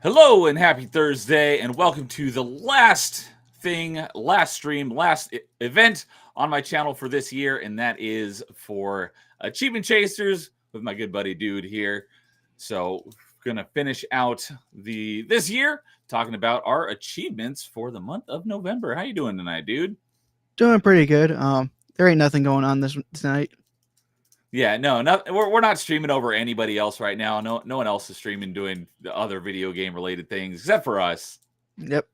Hello and happy Thursday, and welcome to the last stream, event on my channel for this year, and that is for Achievement Chasers with my good buddy Dude here. So, gonna finish out this year talking about our achievements for the month of November. How you doing tonight, Dude? Doing pretty good. There ain't nothing going on this tonight. Yeah, no, we're not streaming over anybody else right now. No one else is streaming doing the other video game related things except for us. Yep.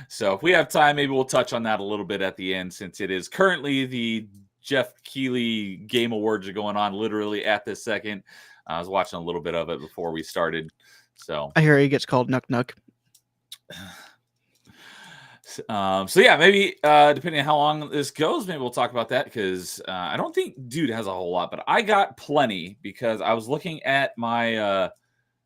So if we have time, maybe we'll touch on that a little bit at the end, since it is currently the Jeff Keighley Game Awards are going on literally at this second. I was watching a little bit of it before we started. So I hear he gets called Nuck Nuck. So yeah, maybe depending on how long this goes, maybe we'll talk about that, because I don't think Dude has a whole lot, but I got plenty because I was looking at my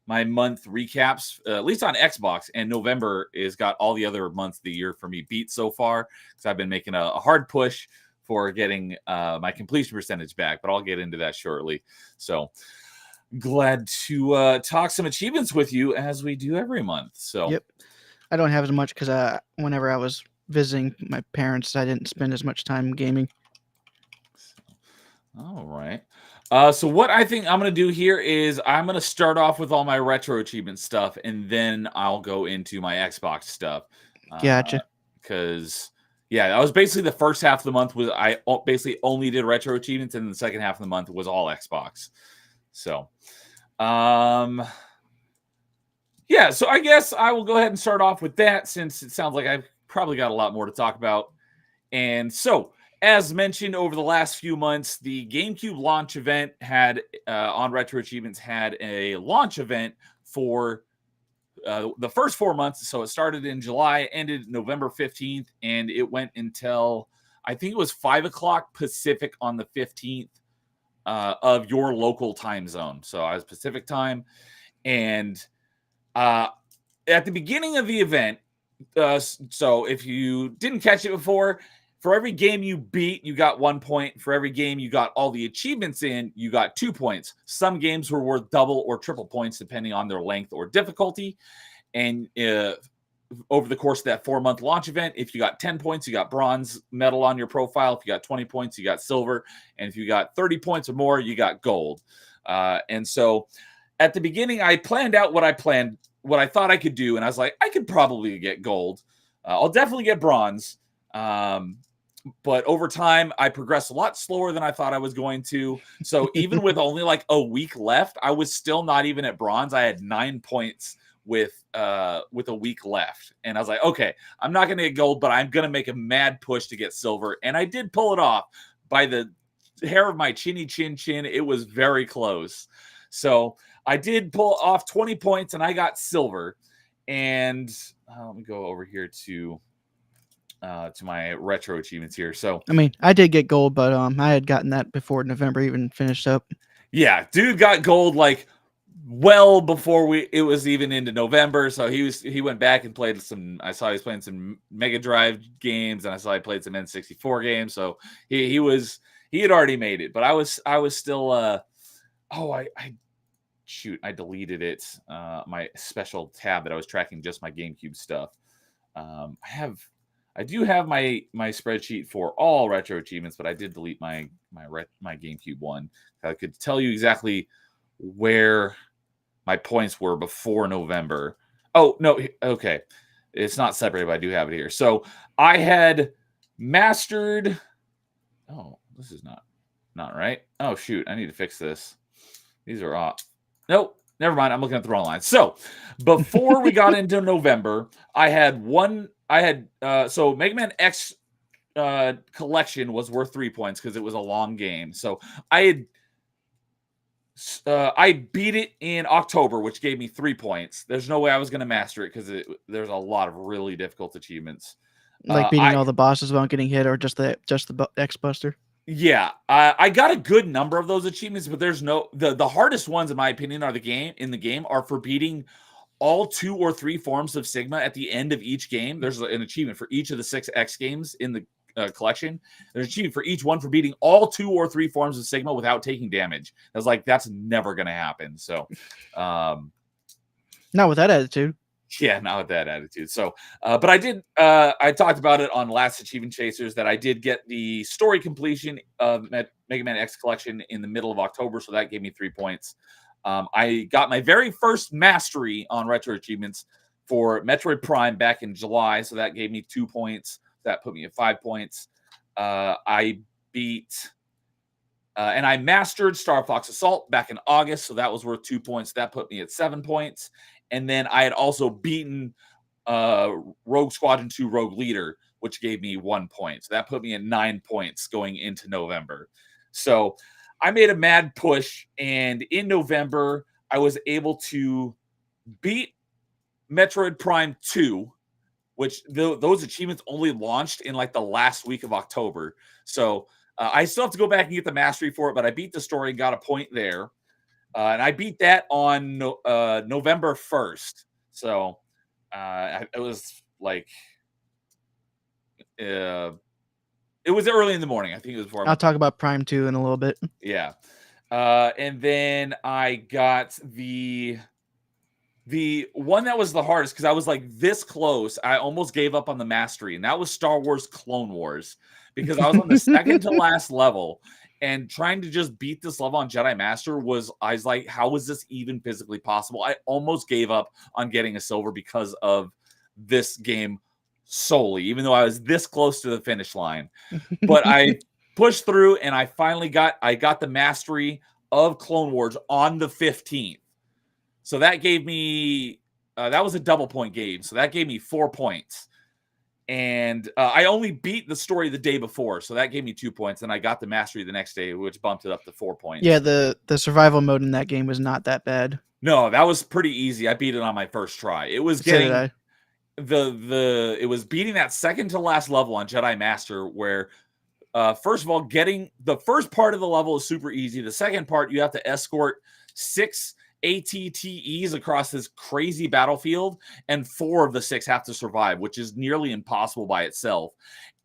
my month recaps, at least on Xbox, and November has got all the other months of the year for me beat so far, because I've been making a hard push for getting my completion percentage back, but I'll get into that shortly. So glad to talk some achievements with you as we do every month. So yep. I don't have as much because whenever I was visiting my parents, I didn't spend as much time gaming. All right. So what I think I'm going to do here is I'm going to start off with all my retro achievement stuff, and then I'll go into my Xbox stuff. Gotcha. Because, yeah, that was basically the first half of the month. I basically only did retro achievements, and the second half of the month was all Xbox. So, yeah, so I guess I will go ahead and start off with that, since it sounds like I've probably got a lot more to talk about. And so, as mentioned, over the last few months, the GameCube launch event had, on Retro Achievements, had a launch event for the first 4 months. So it started in July, ended November 15th, and it went until, I think it was 5 o'clock Pacific on the 15th of your local time zone. So I was Pacific time. And at the beginning of the event, so if you didn't catch it before, for every game you beat, you got 1 point. For every game you got all the achievements in, you got 2 points. Some games were worth double or triple points depending on their length or difficulty. And over the course of that 4-month launch event, if you got 10 points, you got bronze medal on your profile. If you got 20 points, you got silver. And if you got 30 points or more, you got gold. And so at the beginning, I planned out what I thought I could do. And I was like, I could probably get gold. I'll definitely get bronze. But over time, I progressed a lot slower than I thought I was going to. So even with only like a week left, I was still not even at bronze. I had 9 points with a week left. And I was like, okay, I'm not going to get gold, but I'm going to make a mad push to get silver. And I did pull it off by the hair of my chinny chin chin. It was very close. So I did pull off 20 points and I got silver. And let me go over here to my retro achievements here. So I mean, I did get gold, but I had gotten that before November even finished up. Yeah, Dude got gold like well before it was even into November. So he went back and played some. I saw he was playing some Mega Drive games, and I saw he played some N64 games. So he had already made it, but I was still I deleted it, my special tab that I was tracking just my GameCube stuff. I do have my spreadsheet for all retro achievements, but I did delete my GameCube one. I could tell you exactly where my points were before November. Oh, no, okay. It's not separated, but I do have it here. So I had mastered. Oh, this is not right. Oh, shoot. I need to fix this. These are off. Nope. Never mind. I'm looking at the wrong line. So before we got into November, I had so Mega Man X collection was worth 3 points because it was a long game. So I beat it in October, which gave me 3 points. There's no way I was going to master it because there's a lot of really difficult achievements. Like beating all the bosses without getting hit, or just the X Buster. Yeah, I got a good number of those achievements, but there's the hardest ones, in my opinion, are in the game are for beating all 2 or 3 forms of Sigma at the end of each game. There's an achievement for each of the 6 X games in the collection. There's an achievement for each one for beating all 2 or 3 forms of Sigma without taking damage. I was like, that's never going to happen. So, not with that attitude. Yeah, not with that attitude. So, but I did. I talked about it on Last Achievement Chasers that I did get the story completion of Mega Man X Collection in the middle of October, so that gave me 3 points. I got my very first mastery on retro achievements for Metroid Prime back in July, so that gave me 2 points. That put me at 5 points. I beat. And I mastered Star Fox Assault back in August, so that was worth 2 points. That put me at 7 points. And then I had also beaten Rogue Squadron 2 Rogue Leader, which gave me 1 point. So that put me at 9 points going into November. So I made a mad push, and in November, I was able to beat Metroid Prime 2, which those achievements only launched in like the last week of October. So I still have to go back and get the mastery for it, but I beat the story and got a point there. And I beat that on November 1st. So it was like, it was early in the morning. I think it was before. I'll talk about Prime 2 in a little bit. Yeah. And then I got the one that was the hardest because I was like this close. I almost gave up on the mastery, and that was Star Wars Clone Wars because I was on the second to last level, and trying to just beat this level on Jedi Master I was like, how is this even physically possible? I almost gave up on getting a silver because of this game solely, even though I was this close to the finish line. But I pushed through, and I finally got the mastery of Clone Wars on the 15th. So that gave me that was a double point game. So that gave me 4 points. And I only beat the story the day before. So that gave me 2 points. And I got the mastery the next day, which bumped it up to 4 points. Yeah, the survival mode in that game was not that bad. No, that was pretty easy. I beat it on my first try. It was getting it was beating that second to last level on Jedi Master, where first of all, getting the first part of the level is super easy. The second part, you have to escort 6 ATTEs across this crazy battlefield, and 4 of the 6 have to survive, which is nearly impossible by itself.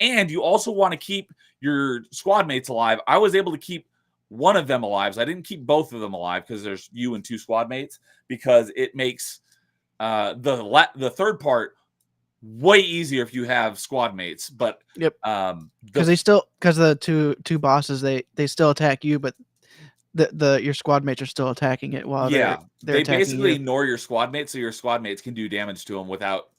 And you also want to keep your squad mates alive. I was able to keep one of them alive. So I didn't keep both of them alive because there's you and 2 squad mates, because it makes the third part way easier if you have squad mates. But yep, because the two bosses they still attack you, but your squad mates are still attacking it while they're they basically ignore your squad mates, so your squad mates can do damage to them without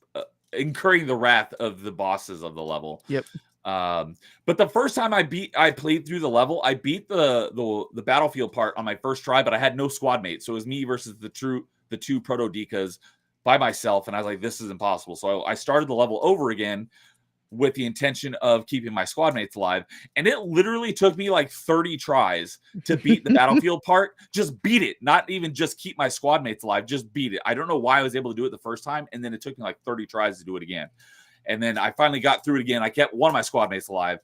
incurring the wrath of the bosses of the level. Yep. But the first time I played through the level, I beat the battlefield part on my first try, but I had no squad mates, so it was me versus the 2 Proto Dekas by myself, and I was like, this is impossible. So I started the level over again with the intention of keeping my squad mates alive. And it literally took me like 30 tries to beat the battlefield part. Just beat it. Not even just keep my squad mates alive. Just beat it. I don't know why I was able to do it the first time. And then it took me like 30 tries to do it again. And then I finally got through it again. I kept one of my squad mates alive.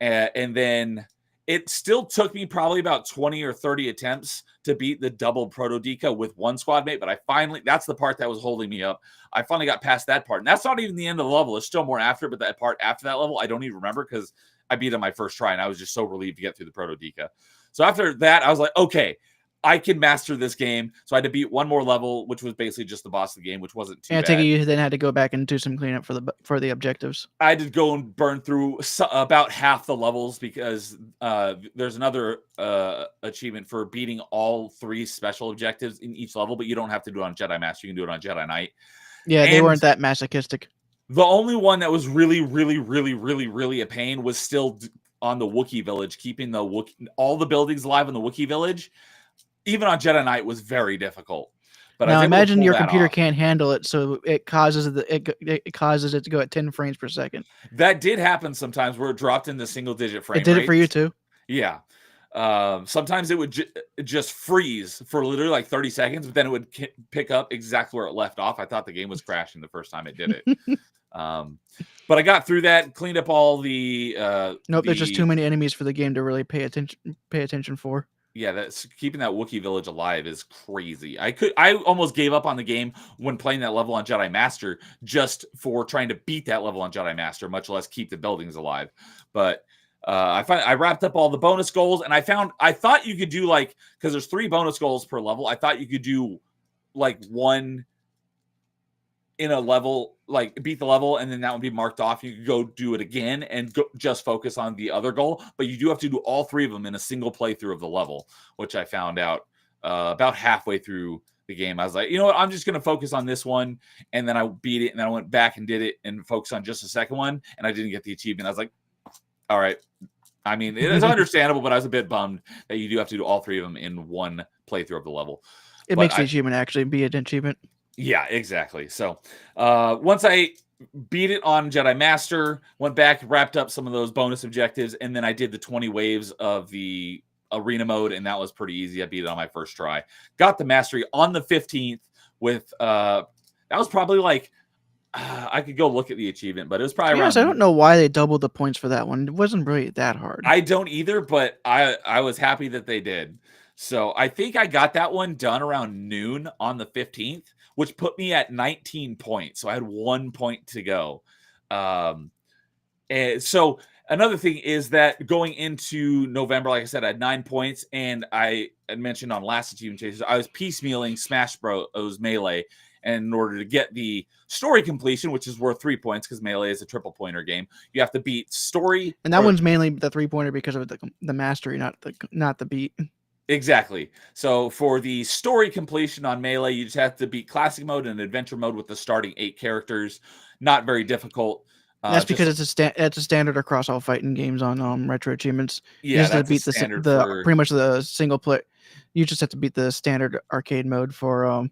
And then it still took me probably about 20 or 30 attempts to beat the double Proto Deka with one squad mate. But that's the part that was holding me up. I finally got past that part. And that's not even the end of the level. There's still more after, but that part after that level, I don't even remember because I beat it on my first try. And I was just so relieved to get through the Proto Deka. So after that, I was like, okay, I can master this game. So I had to beat one more level, which was basically just the boss of the game, which wasn't too bad. I take it you then had to go back and do some cleanup for the objectives. I had to go and burn through about half the levels because there's another achievement for beating all 3 special objectives in each level, but you don't have to do it on Jedi Master. You can do it on Jedi Knight. Yeah, they weren't that masochistic. The only one that was really, really, really, really, really a pain was still on the Wookiee village, keeping all the buildings alive in the Wookiee village. Even on Jedi Knight was very difficult. But now imagine your computer can't handle it, so it causes it causes it to go at 10 frames per second. That did happen sometimes where it dropped into single-digit frame rates. It did it for you too? Yeah. Sometimes it would just freeze for literally like 30 seconds, but then it would pick up exactly where it left off. I thought the game was crashing the first time it did it. But I got through that, cleaned up all the nope, there's just too many enemies for the game to really pay attention for. Yeah, that's keeping that Wookiee village alive is crazy. I almost gave up on the game when playing that level on Jedi Master just for trying to beat that level on Jedi Master, much less keep the buildings alive. But I wrapped up all the bonus goals, and I thought you could do because there's 3 bonus goals per level. I thought you could do one in a level, like beat the level, and then that would be marked off. You could go do it again and just focus on the other goal. But you do have to do all 3 of them in a single playthrough of the level, which I found out about halfway through the game. I was like, you know what? I'm just going to focus on this one. And then I beat it. And then I went back and did it and focused on just the second one. And I didn't get the achievement. I was like, all right. I mean, it is understandable, but I was a bit bummed that you do have to do all 3 of them in one playthrough of the level. It makes the achievement actually be an achievement. Yeah, exactly. So once I beat it on Jedi Master, went back, wrapped up some of those bonus objectives, and then I did the 20 waves of the arena mode, and that was pretty easy. I beat it on my first try. Got the mastery on the 15th with that was probably like I could go look at the achievement, but it was probably around. I don't know why they doubled the points for that one. It wasn't really that hard. I don't either, but I was happy that they did. So I think I got that one done around noon on the 15th, which put me at 19 points. So I had 1 point to go. And so another thing is that going into November, like I said, I had 9 points, and I had mentioned on last achievement chases, I was piecemealing Smash Bros. Melee. And in order to get the story completion, which is worth 3 points because Melee is a triple pointer game, you have to beat story. And that one's mainly the 3-pointer because of the mastery, not the beat. Exactly. So for the story completion on Melee, you just have to beat classic mode and adventure mode with the starting 8 characters. Not very difficult. That's because it's a standard across all fighting games on retro achievements. Yeah, you just that's have to beat pretty much the single play. You just have to beat the standard arcade mode for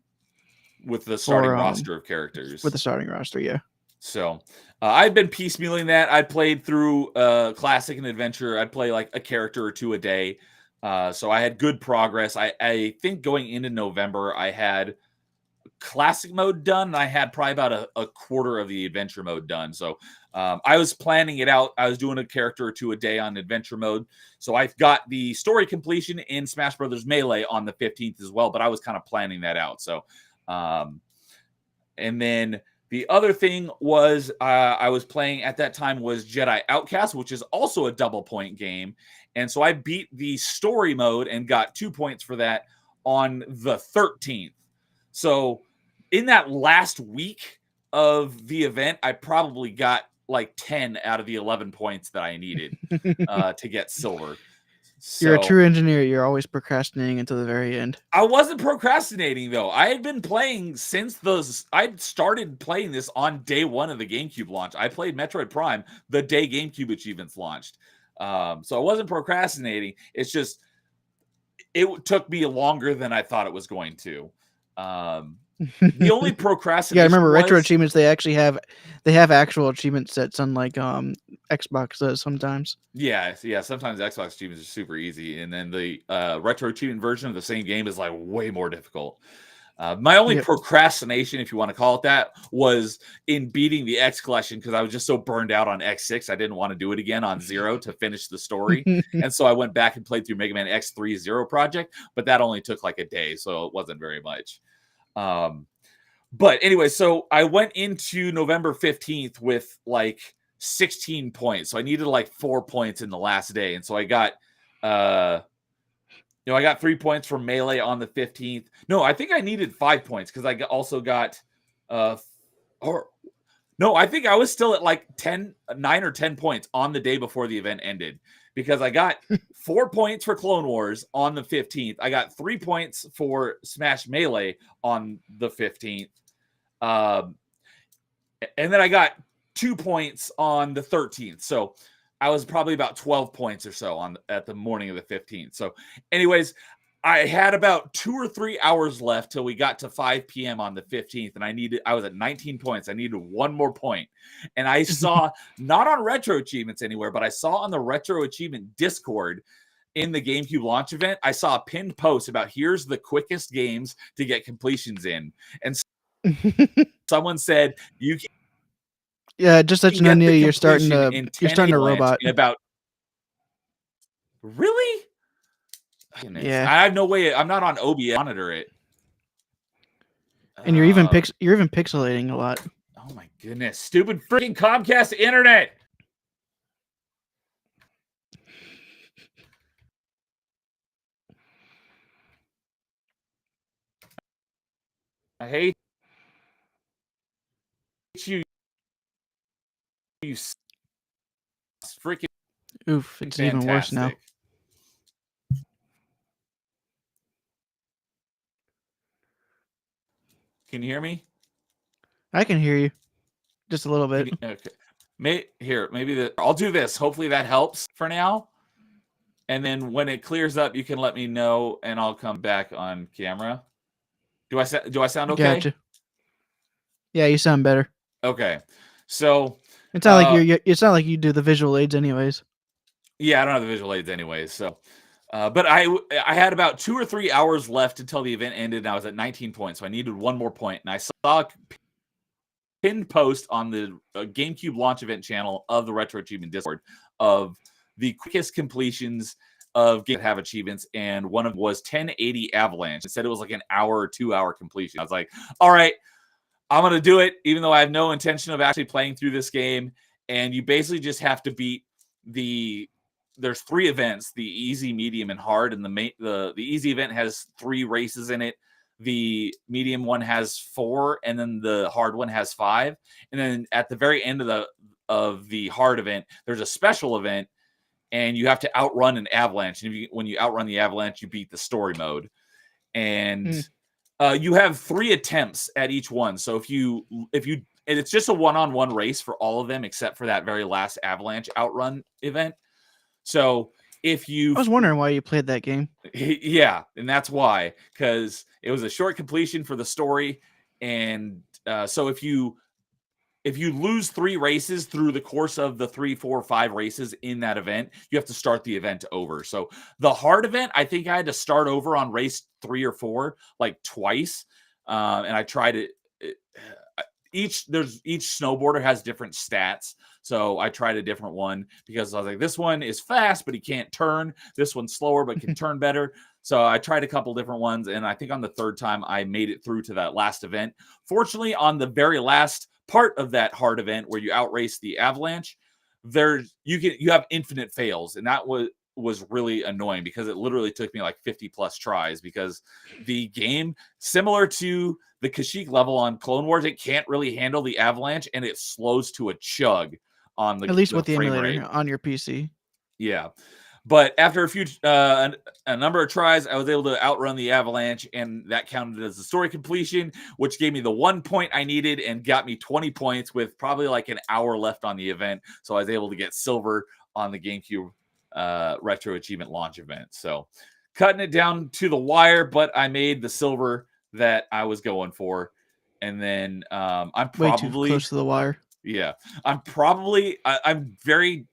with the starting roster of characters. With the starting roster, yeah. So I've been piecemealing that. I played through classic and adventure. I'd play like a character or 2 a day. So I had good progress. I think going into November, I had classic mode done, and I had probably about a quarter of the adventure mode done. So I was planning it out. I was doing a character or 2 a day on adventure mode. So I've got the story completion in Smash Brothers Melee on the 15th as well, but I was kind of planning that out. So, and then the other thing was I was playing at that time was Jedi Outcast, which is also a double point game. And so I beat the story mode and got 2 points for that on the 13th. So in that last week of the event, I probably got like 10 out of the 11 points that I needed to get silver. So, you're a true engineer. You're always procrastinating until the very end. I wasn't procrastinating, though. I had been playing since I started playing this on day 1 of the GameCube launch. I played Metroid Prime the day GameCube achievements launched. So I wasn't procrastinating. It's just it took me longer than I thought it was going to. The only procrastination. Yeah, I remember retro achievements. They actually have actual achievement sets, unlike Xbox does sometimes. Yeah. Sometimes Xbox achievements are super easy, and then the retro achievement version of the same game is like way more difficult. My only procrastination, if you want to call it that, was in beating the X collection because I was just so burned out on X6. I didn't want to do it again on 0 to finish the story. And so I went back and played through Mega Man X3 Zero Project, but that only took like a day, so it wasn't very much. But anyway, so I went into November 15th with like 16 points. So I needed like 4 points in the last day. And so I got I got 3 points from Melee on the 15th. No, I think I needed 5 points because I also got I think I was still at like 9 or 10 points on the day before the event ended because I got 4 points for Clone Wars on the 15th. I got 3 points for Smash Melee on the 15th. And then I got 2 points on the 13th. So I was probably about 12 points or so at the morning of the 15th. So anyways, I had about 2 or 3 hours left till we got to 5 p.m. on the 15th. And I was at 19 points. I needed 1 more point. And I saw, not on Retro Achievements anywhere, but I saw on the Retro Achievement Discord in the GameCube launch event, I saw a pinned post about here's the quickest games to get completions in. And someone said you can just let you know, Neil, you're starting a robot. Really? Goodness. Yeah. I have no way. I'm not on OBS to monitor it. And you're even pixelating a lot. Oh my goodness. Stupid freaking Comcast internet. I hate you freaking Oof, it's even worse now. fantastic. Can you hear me? I can hear you. Just a little bit. Okay. Maybe I'll do this. Hopefully that helps for now. And then when it clears up, you can let me know, and I'll come back on camera. Do I sound okay? Gotcha. Yeah, you sound better. Okay. So it's not like it's not like you do the visual aids anyways. Yeah, I don't have the visual aids anyways. So, but I had about 2 or 3 hours left until the event ended, and I was at 19 points, so I needed one more point. And I saw a pinned post on the GameCube launch event channel of the Retro Achievement Discord of the quickest completions of games that have achievements, and one of them was 1080 Avalanche. It said it was like an hour or 2 hour completion. I was like, all right, I'm going to do it, even though I have no intention of actually playing through this game. And you basically just have to beat there's 3 events: the easy, medium, and hard. And the easy event has 3 races in it. The medium one has 4, and then the hard one has 5. And then at the very end of the hard event, there's a special event, and you have to outrun an avalanche. And when you outrun the avalanche, you beat the story mode. And you have 3 attempts at each one. So if you and it's just a one-on-one race for all of them except for that very last avalanche outrun event. So I was wondering why you played that game. Yeah, and that's why, because it was a short completion for the story. And so if you lose 3 races through the course of the 3, 4, 5 races in that event, you have to start the event over. So the hard event, I think I had to start over on race 3 or 4 like twice. And I tried it. Each snowboarder has different stats. So I tried a different one because I was like, this one is fast, but he can't turn. This one's slower, but can turn better. So I tried a couple different ones. And I think on the 3rd time, I made it through to that last event. Fortunately, on the very last part of that hard event where you outrace the avalanche, you have infinite fails. And that was really annoying because it literally took me like 50 plus tries, because the game, similar to the Kashyyyk level on Clone Wars, it can't really handle the avalanche, and it slows to a chug on at least with the frame emulator rate on your PC. Yeah. But after a number of tries, I was able to outrun the avalanche, and that counted as a story completion, which gave me the 1 point I needed and got me 20 points with probably like an hour left on the event. So I was able to get silver on the GameCube Retro Achievement launch event. So cutting it down to the wire, but I made the silver that I was going for. And then I'm probably way too close to the wire. Yeah. I'm very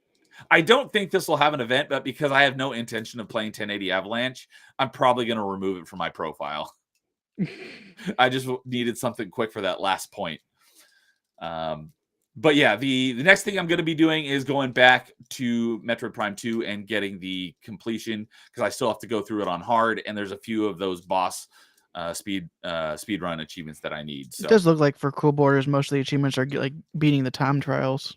I don't think this will have an event, but because I have no intention of playing 1080 Avalanche, I'm probably going to remove it from my profile. I just needed something quick for that last point. But yeah, the next thing I'm going to be doing is going back to Metroid Prime 2 and getting the completion, because I still have to go through it on hard, and there's a few of those boss speed run achievements that I need. So it does look like for Cool Borders, most of the achievements are like beating the time trials.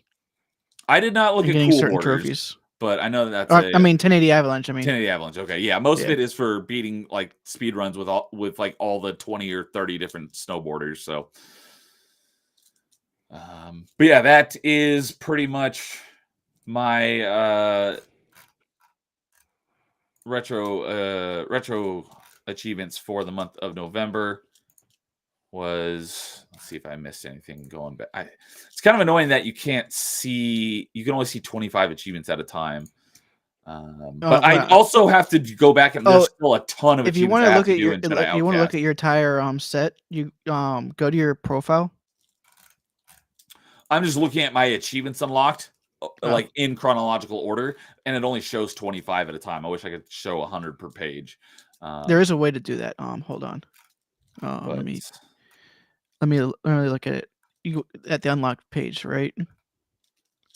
I did not look at getting Cool certain Borders, trophies. But I know that's 1080 Avalanche. 1080 Avalanche. Okay, yeah, most of it is for beating like speed runs with all the 20 or 30 different snowboarders. So, but yeah, that is pretty much my retro achievements for the month of November. Let's see if I missed anything going back. It's kind of annoying that you can only see 25 achievements at a time. But I also have to go back, and there's still a ton of achievements I have to do in Jedi Outcast. If you want to look at your entire set, you go to your profile. I'm just looking at my achievements unlocked, like in chronological order, and it only shows 25 at a time. I wish I could show 100 per page. There is a way to do that. Hold on. Let me look at it. You at the unlocked page, right?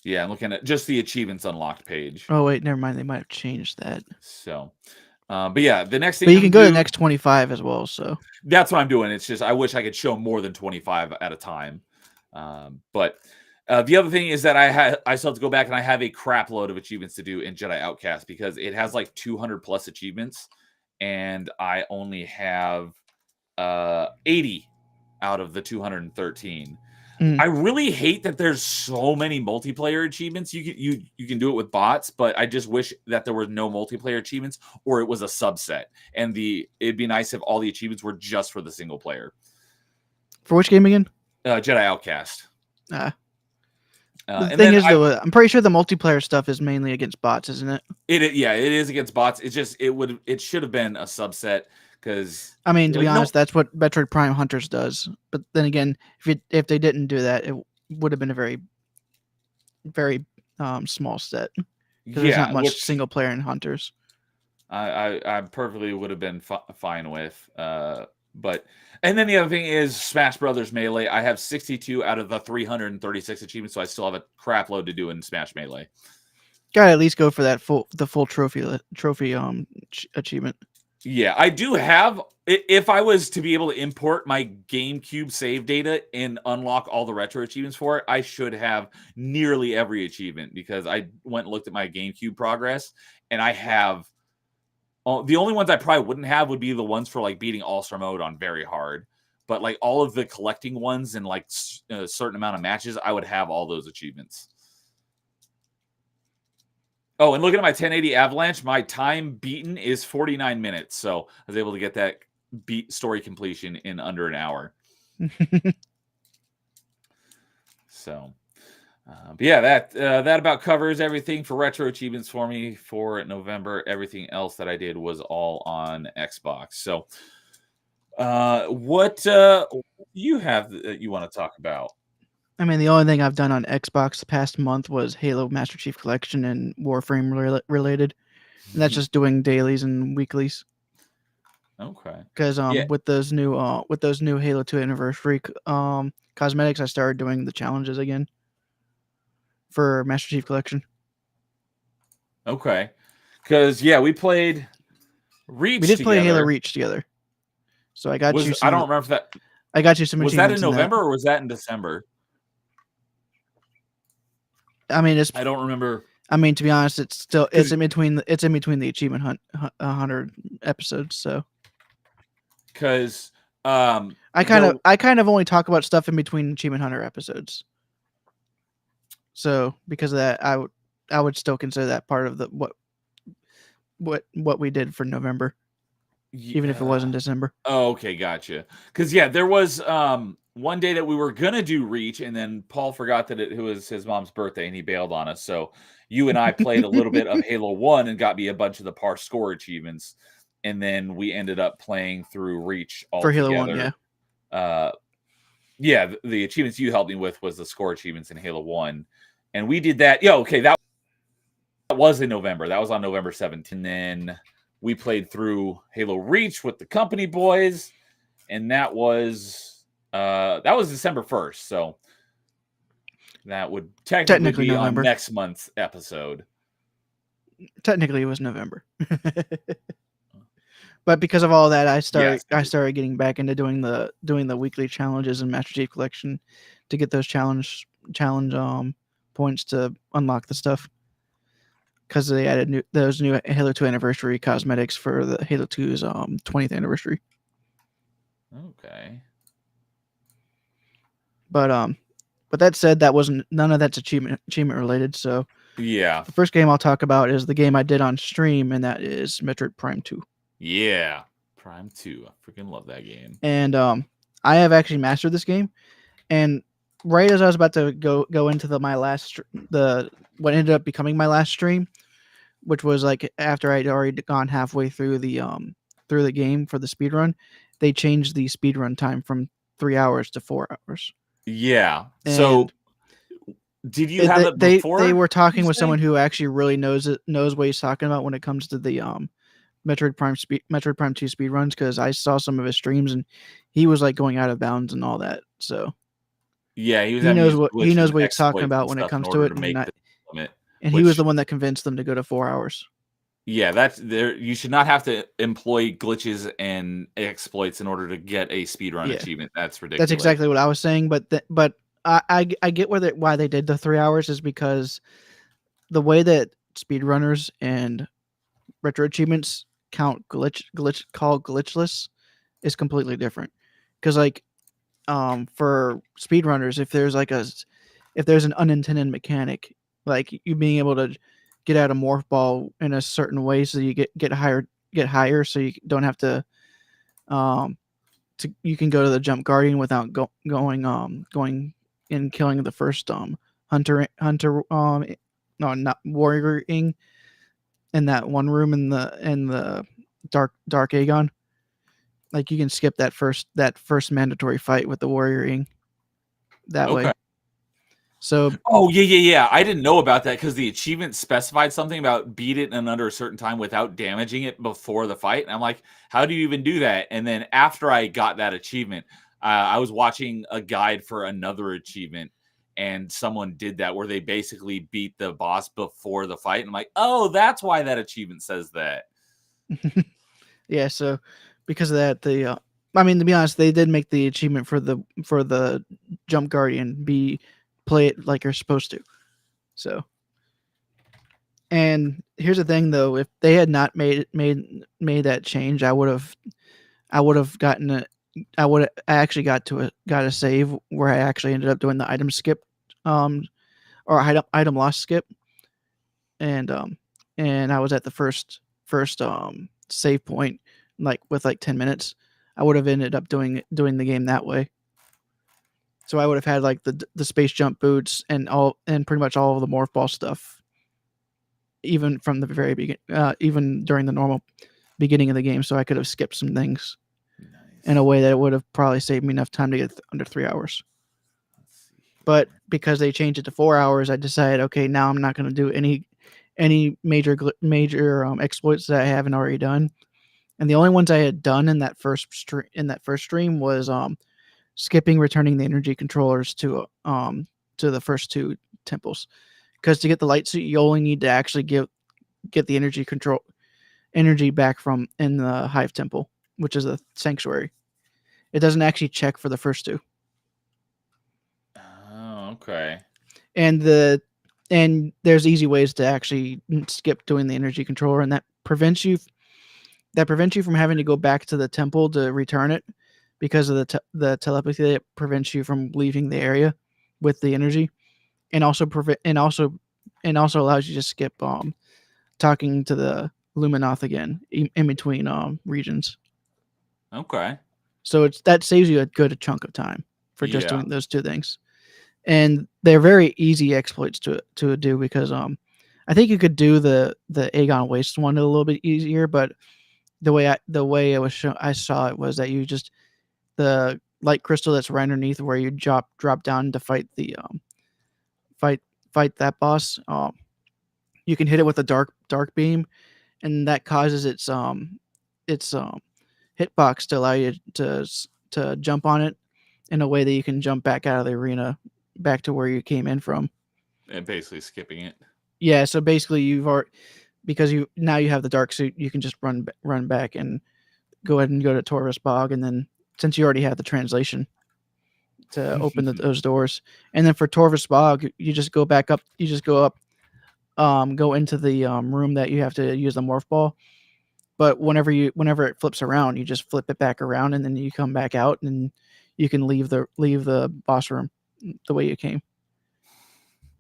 Yeah, I'm looking at just the achievements unlocked page. Oh wait, never mind. They might have changed that. So, but yeah, the next thing. But you can go to the next 25 as well. So that's what I'm doing. It's just I wish I could show more than 25 at a time. But the other thing is that I still have to go back, and I have a crap load of achievements to do in Jedi Outcast, because it has like 200 plus achievements, and I only have 80 out of the 213. I really hate that there's so many multiplayer achievements. You can do it with bots, but I just wish that there were no multiplayer achievements, or it was a subset. And it'd be nice if all the achievements were just for the single player. For which game again? Jedi Outcast. The thing is, though, I'm pretty sure the multiplayer stuff is mainly against bots, isn't it? It is against bots. It's just it should have been a subset, because I mean, to be honest, that's what Metroid Prime Hunters does. But then again, if they didn't do that, it would have been a very, very small set, because there's not much single player in Hunters. I perfectly would have been fine with. But and then the other thing is Smash Brothers Melee. I have 62 out of the 336 achievements, so I still have a crap load to do in Smash Melee. Gotta at least go for the full trophy achievement. Yeah, I do have. If I was to be able to import my GameCube save data and unlock all the retro achievements for it, I should have nearly every achievement, because I went and looked at my GameCube progress, and I have. The only ones I probably wouldn't have would be the ones for like beating All-Star mode on very hard. But like all of the collecting ones and like a certain amount of matches, I would have all those achievements. Oh, and looking at my 1080 Avalanche, my time beaten is 49 minutes. So I was able to get that story completion in under an hour. So, but yeah, that about covers everything for retro achievements for me for November. Everything else that I did was all on Xbox. So, what do you have that you want to talk about? I mean, the only thing I've done on Xbox the past month was Halo Master Chief Collection and Warframe related. And that's just doing dailies and weeklies. Okay. Because with those new Halo 2 anniversary cosmetics, I started doing the challenges again for Master Chief Collection. Okay. Because we played Reach. We did play Halo Reach together. So I got you. I don't remember if that. I got you some. Was that in November or was that in December? I mean, I don't remember. I mean, to be honest, it's in between the achievement hunter episodes. So, because I kind of only talk about stuff in between achievement hunter episodes. So because of that, I would still consider that part of the what we did for November, even if it was in December. Oh, okay, gotcha. Because there was one day that we were gonna do Reach, and then Paul forgot that it was his mom's birthday, and he bailed on us. So you and I played a little bit of Halo 1 and got me a bunch of the par score achievements, and then we ended up playing through Reach all for together. Halo 1, yeah. The achievements you helped me with was the score achievements in Halo 1, and we did that. Okay, that was in November. That was on November 17th. And then we played through Halo Reach with the company boys, and that was December 1st. So that would technically be November. On next month's episode. Technically, it was November. But because of all that, I started getting back into doing the weekly challenges in Master Chief Collection to get those challenge points to unlock the stuff. Because they added those new Halo 2 anniversary cosmetics for the Halo 2's 20th anniversary. Okay. But that said, none of that's achievement related. So yeah, the first game I'll talk about is the game I did on stream, and that is Metroid Prime 2. Yeah, Prime 2. I freaking love that game. And I have actually mastered this game, and right as I was about to go into what ended up becoming my last stream, which was like after I'd already gone halfway through the game for the speedrun, they changed the speedrun time from 3 hours to 4 hours. Yeah. And so did you have it before? They were talking with someone who actually really knows what he's talking about when it comes to the Metroid Prime 2 speedruns, because I saw some of his streams and he was like going out of bounds and all that. So yeah, he knows what he's talking about when it comes to it, and he was the one that convinced them to go to 4 hours. Yeah, that's there. You should not have to employ glitches and exploits in order to get a speedrun achievement. That's ridiculous. That's exactly what I was saying. But I get why they did the 3 hours is because the way that speedrunners and retro achievements called glitchless is completely different. Because like for speedrunners, if there's an unintended mechanic, like you being able to get out a morph ball in a certain way so you get higher, so you don't have um you can go to the jump guardian without going and killing the first hunter no, not warrior ing in that one room in the dark Aegon. Like you can skip that first mandatory fight with the warrior ing that Okay. way. So Oh, yeah. I didn't know about that because the achievement specified something about beat it in under a certain time without damaging it before the fight. And I'm like, how do you even do that? And then after I got that achievement, I was watching a guide for another achievement, and someone did that where they basically beat the boss before the fight. And I'm like, oh, that's why that achievement says that. yeah, so because of that, I mean, to be honest, they did make the achievement for the jump guardian be play it like you're supposed to. So, and here's the thing though, if they had not made that change, I would have gotten a I actually got a save where I actually ended up doing the item skip, um, or item loss skip, and I was at the first save point like with like 10 minutes. I would have ended up doing the game that way. So I would have had like the space jump boots and pretty much all of the morph ball stuff, even from the very beginning, even during the normal beginning of the game. So I could have skipped some things in a way that it would have probably saved me enough time to get under 3 hours. But because they changed it to 4 hours, I decided, okay, now I'm not going to do any major exploits that I haven't already done. And the only ones I had done in that first stream was skipping returning the energy controllers to the first two temples, because to get the light suit you only need to actually get the energy back from in the hive temple, which is a sanctuary. It doesn't actually check for the first two. Oh, okay. And there's easy ways to actually skip doing the energy controller, and that prevents you from having to go back to the temple to return it, because of the telepathy that prevents you from leaving the area with the energy, and also allows you to skip talking to the Luminoth again in between regions. Okay. So that saves you a good chunk of time for just Yeah. doing those two things, and they're very easy exploits to do, because I think you could do the Aegon Waste one a little bit easier, but the way it was I saw it was that you just the light crystal that's right underneath where you drop down to fight the fight that boss. You can hit it with a dark beam, and that causes its hitbox to allow you to jump on it in a way that you can jump back out of the arena back to where you came in from. And basically skipping it. Yeah, so basically because you have the dark suit, you can just run back and go ahead and go to Torvus Bog, and then since you already have the translation to open those doors, and then for Torvus Bog, you just go back up. You just go up, go into the room that you have to use the morph ball. But whenever it flips around, you just flip it back around, and then you come back out, and you can leave the boss room the way you came.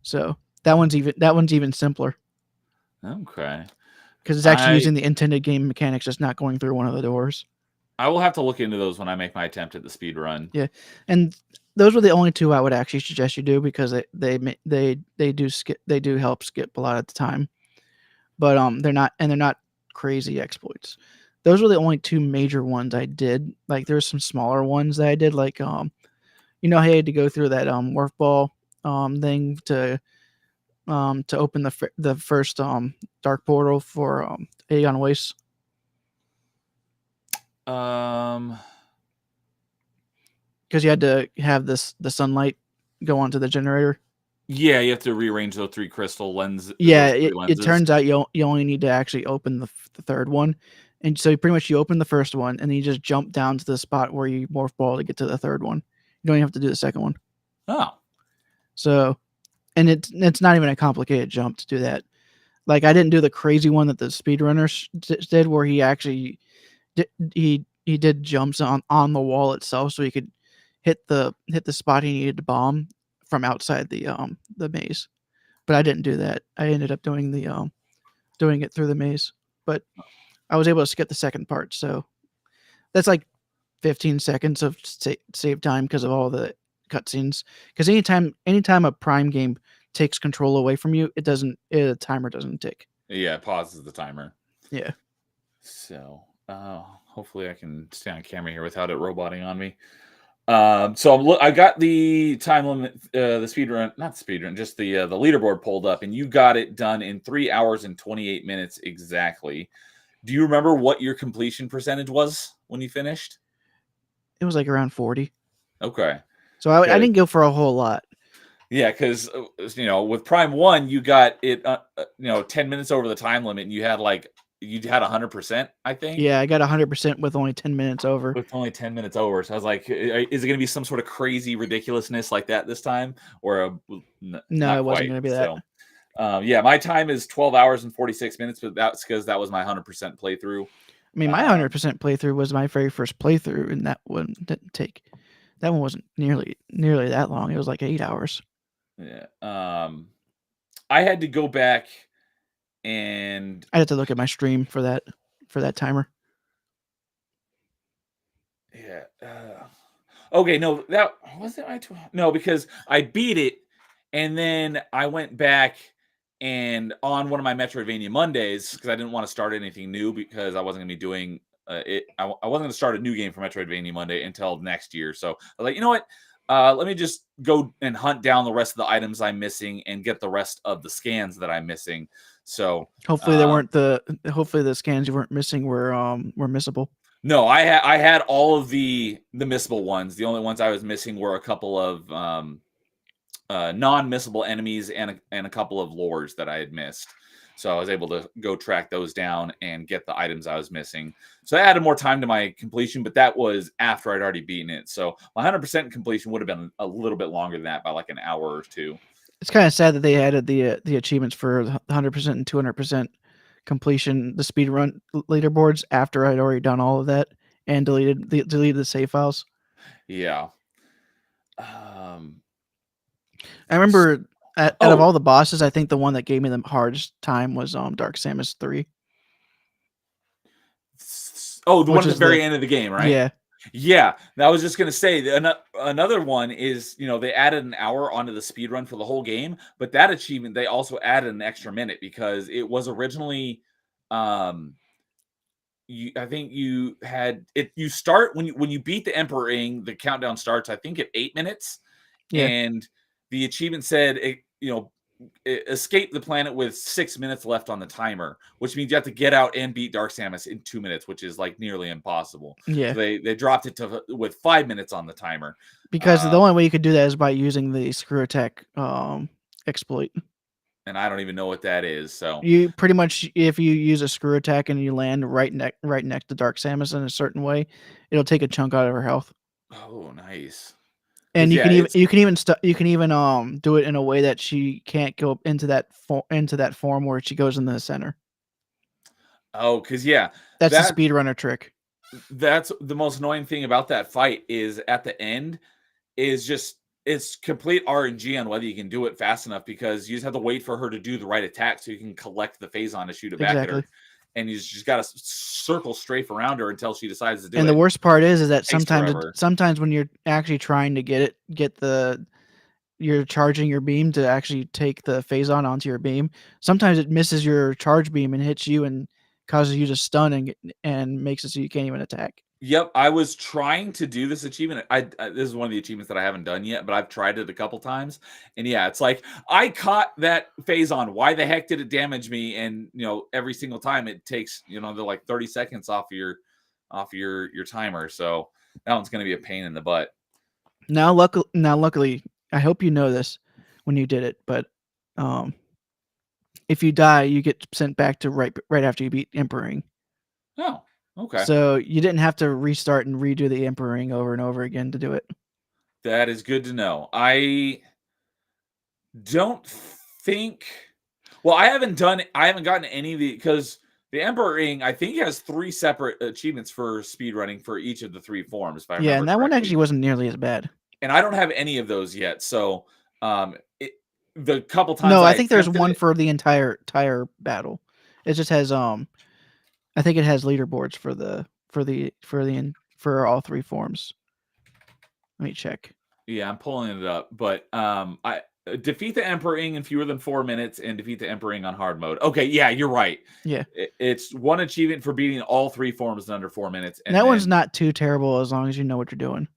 So that one's even simpler. Okay. Because it's actually using the intended game mechanics, just not going through one of the doors. I will have to look into those when I make my attempt at the speed run. Yeah, and those were the only two I would actually suggest you do, because they do help skip a lot of the time, but they're not crazy exploits. Those were the only two major ones I did. Like there's some smaller ones that I did, like I had to go through that morph ball thing to open the first dark portal for Aegon Waste. Because you had to have the sunlight go onto the generator. Yeah, you have to rearrange those 3 crystal lenses. Yeah, it turns out you only need to actually open the third one, and so pretty much you open the first one, and then you just jump down to the spot where you morph ball to get to the third one. You don't even have to do the second one. Oh, so, and it's not even a complicated jump to do that. Like I didn't do the crazy one that the speedrunners did, where he actually he did jumps on the wall itself, so he could hit the spot he needed to bomb from outside the maze. But I didn't do that. I ended up doing it through the maze. But I was able to skip the second part, so that's like 15 seconds of save time because of all the cutscenes. Because anytime a Prime game takes control away from you, the timer doesn't tick. Yeah, it pauses the timer. Yeah. So hopefully I can stay on camera here without it roboting on me. So I got the time limit, the speed run, not the speed run, just the leaderboard pulled up, and you got it done in 3 hours and 28 minutes exactly. Do you remember what your completion percentage was when you finished? It was like around 40. Okay. So I didn't go for a whole lot. Yeah, because with Prime 1, you got it 10 minutes over the time limit, and you had 100%, I think. Yeah, I got 100% with only 10 minutes over. With only 10 minutes over. So I was like, is it going to be some sort of crazy ridiculousness like that this time? Or No, not it wasn't quite. going to be that. So, yeah, my time is 12 hours and 46 minutes, but that's because that was my 100% playthrough. I mean, my 100% playthrough was my very first playthrough, and that one didn't take. That one wasn't nearly that long. It was like 8 hours. Yeah. I had to go back and I had to look at my stream for that timer. Yeah. Okay, no, that wasn't my no, because I beat it, and then I went back and on one of my Metroidvania Mondays because I didn't want to start anything new because I wasn't going to be doing it. I wasn't going to start a new game for Metroidvania Monday until next year. So I was like, you know what? Let me just go and hunt down the rest of the items I'm missing and get the rest of the scans that I'm missing. So hopefully hopefully the scans you weren't missing were missable. No, I had all of the missable ones. The only ones I was missing were a couple of non-missable enemies and a couple of lures that I had missed. So I was able to go track those down and get the items I was missing. So I added more time to my completion, but that was after I'd already beaten it. So my 100% completion would have been a little bit longer than that by like an hour or two. It's kind of sad that they added the achievements for 100% and 200% completion, the speed run leaderboards after I'd already done all of that and deleted the save files. Yeah. I remember out of all the bosses, I think the one that gave me the hardest time was Dark Samus 3. Oh, the one at the very end of the game, right? Yeah. Yeah, I was just gonna say another one is they added an hour onto the speed run for the whole game, but that achievement they also added an extra minute because it was originally, I think you had it. You start when you beat the Emperor Ing, the countdown starts. I think at 8 minutes, and the achievement said escape the planet with 6 minutes left on the timer, which means you have to get out and beat Dark Samus in 2 minutes, which is like nearly impossible. Yeah. So they dropped it to with 5 minutes on the timer. Because the only way you could do that is by using the screw attack exploit. And I don't even know what that is. So you pretty much, if you use a screw attack and you land right next to Dark Samus in a certain way, it'll take a chunk out of her health. Oh, nice. And you can even do it in a way that she can't go into that form where she goes in the center. Oh, because that's the speedrunner trick. That's the most annoying thing about that fight is at the end is just it's complete RNG on whether you can do it fast enough because you just have to wait for her to do the right attack so you can collect the phase on to shoot it back at her. And you just got to circle strafe around her until she decides to do it. And the worst part is that sometimes when you're actually trying to you're charging your beam to actually take the phase onto your beam, sometimes it misses your charge beam and hits you and causes you to stun and makes it so you can't even attack. Yep, I was trying to do this achievement. This is one of the achievements that I haven't done yet, but I've tried it a couple times. And yeah, it's like I caught that phase on. Why the heck did it damage me? And every single time it takes they're like 30 seconds off your timer. So that one's going to be a pain in the butt. Now, luckily, I hope you know this when you did it, but if you die, you get sent back to right after you beat Emperor. Oh. Okay. So you didn't have to restart and redo the Emperor over and over again to do it. That is good to know. I don't think. Well, I haven't gotten any of the because The Emperor Ring, I think, has 3 separate achievements for speedrunning for each of the 3 forms, if I Yeah, remember and that one correctly. actually wasn't nearly as bad. And I don't have any of those yet. So the couple times No, I I think there's attempted one it, for the entire battle. It just has I think it has leaderboards for all 3 forms. Let me check. yeah, I'm pulling it up. But I defeat the Emperor Ring in fewer than 4 minutes and defeat the Emperor Ring on hard mode. Okay, yeah, you're right. Yeah. It's one achievement for beating all 3 forms in under 4 minutes. And That one's then, not too terrible as long as you know what you're doing.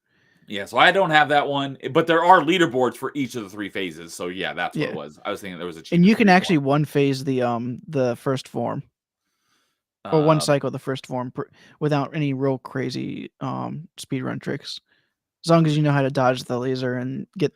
yeah, so I don't have that one. But there are leaderboards for each of the 3 phases. So yeah, that's what it Yeah. was. I was thinking there was And achievements you for can each actually one phase the first form or one one. cycle the first form without any real crazy speedrun tricks. As long as you know how to dodge the laser and get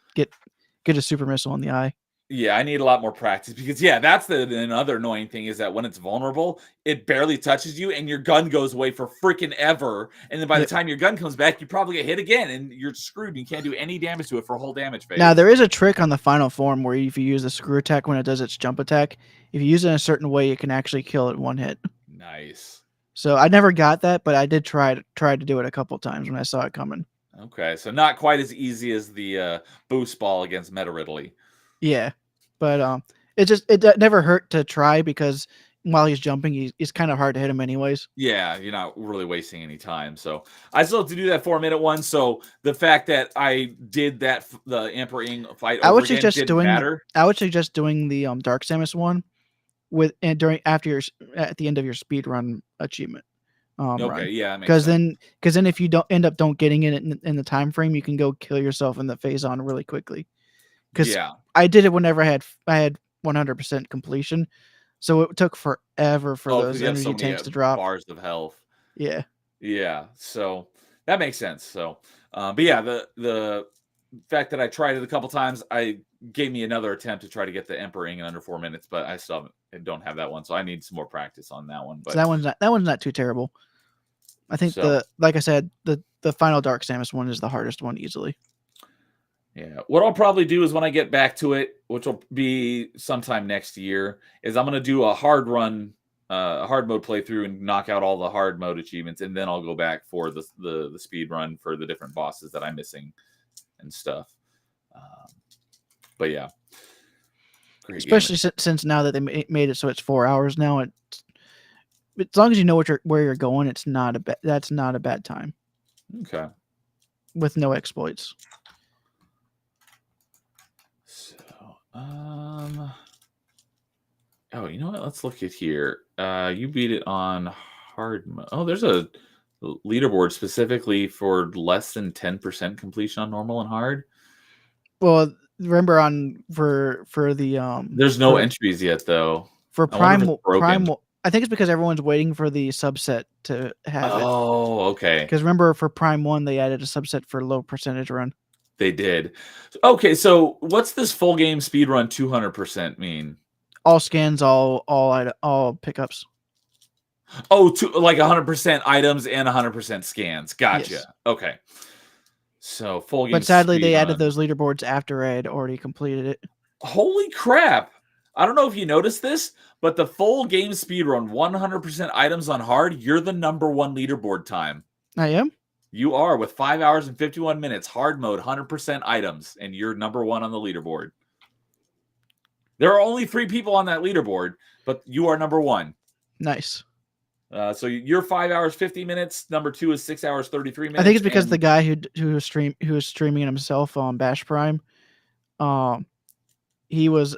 a super missile in the eye. Yeah, I need a lot more practice because that's another annoying thing is that when it's vulnerable, it barely touches you and your gun goes away for freaking ever. And then by the Yep. time your gun comes back, you probably get hit again and you're screwed. You can't do any damage to it for a whole damage phase. Now there is a trick on the final form where if you use the screw attack when it does its jump attack, if you use it in a certain way, it can actually kill it one hit. Nice. So I never got that, but I did try to do it a couple times when I saw it coming. Okay, so not quite as easy as the boost ball against Meta Ridley. Yeah, but it never hurt to try because while he's jumping, it's kind of hard to hit him anyways. Yeah, you're not really wasting any time. So I still have to do that 4-minute one. So the fact that I did that, the Emperor Ing fight I over would again suggest didn't matter. I would suggest doing the Dark Samus one at the end of your speed run achievement Okay, run. yeah, that makes Because sense. then if you don't getting it in the time frame, you can go kill yourself in the phase on really quickly. Because Yeah. I did it whenever I had 100% completion, so it took forever for Oh, because those you have so energy many tanks to drop. bars of health. Yeah, Yeah, so that makes sense. So, but yeah, the fact that I tried it a couple times, I gave me another attempt to try to get the Emperor Ing in under 4 minutes, but I still don't have that one, so I need some more practice on that one. so But that one's not too terrible. I think so like I said, the final Dark Samus one is the hardest one easily. yeah, what I'll probably do is when I get back to it, which will be sometime next year, is I'm gonna do a hard run, a hard mode playthrough and knock out all the hard mode achievements, and then I'll go back for the speed run for the different bosses that I'm missing and stuff. But yeah, great Especially since now that they made it so it's 4 hours now, as long as you know where you're going, that's not a bad time game. Okay. with no exploits. So, oh, you know what? Let's look at here. You beat it on hard mode. Oh, there's a leaderboard specifically for less than 10% completion on normal and hard. Well, remember for the There's no entries yet, though. for I wonder if Prime it's broken. I think it's because everyone's waiting for the subset to have it. Oh, okay. Because remember, for Prime 1, they added a subset for low percentage run. They did. Okay, so what's this full game speed run 200% mean? All scans, all pickups. Oh, like 100% items and 100% scans. Gotcha. Yes. Okay. So full game. But sadly, they added run. those leaderboards after I had already completed it. Holy crap. I don't know if you noticed this, but the full game speedrun, 100% items on hard, you're the number one leaderboard time. I am? You are with 5 hours and 51 minutes, hard mode, 100% items, and you're number one on the leaderboard. There are only 3 people on that leaderboard, but you are number one. Nice. So you're 5 hours, 50 minutes. Number 2 is 6 hours, 33 minutes. I think it's because the guy who was streaming it himself on Bash Prime, he was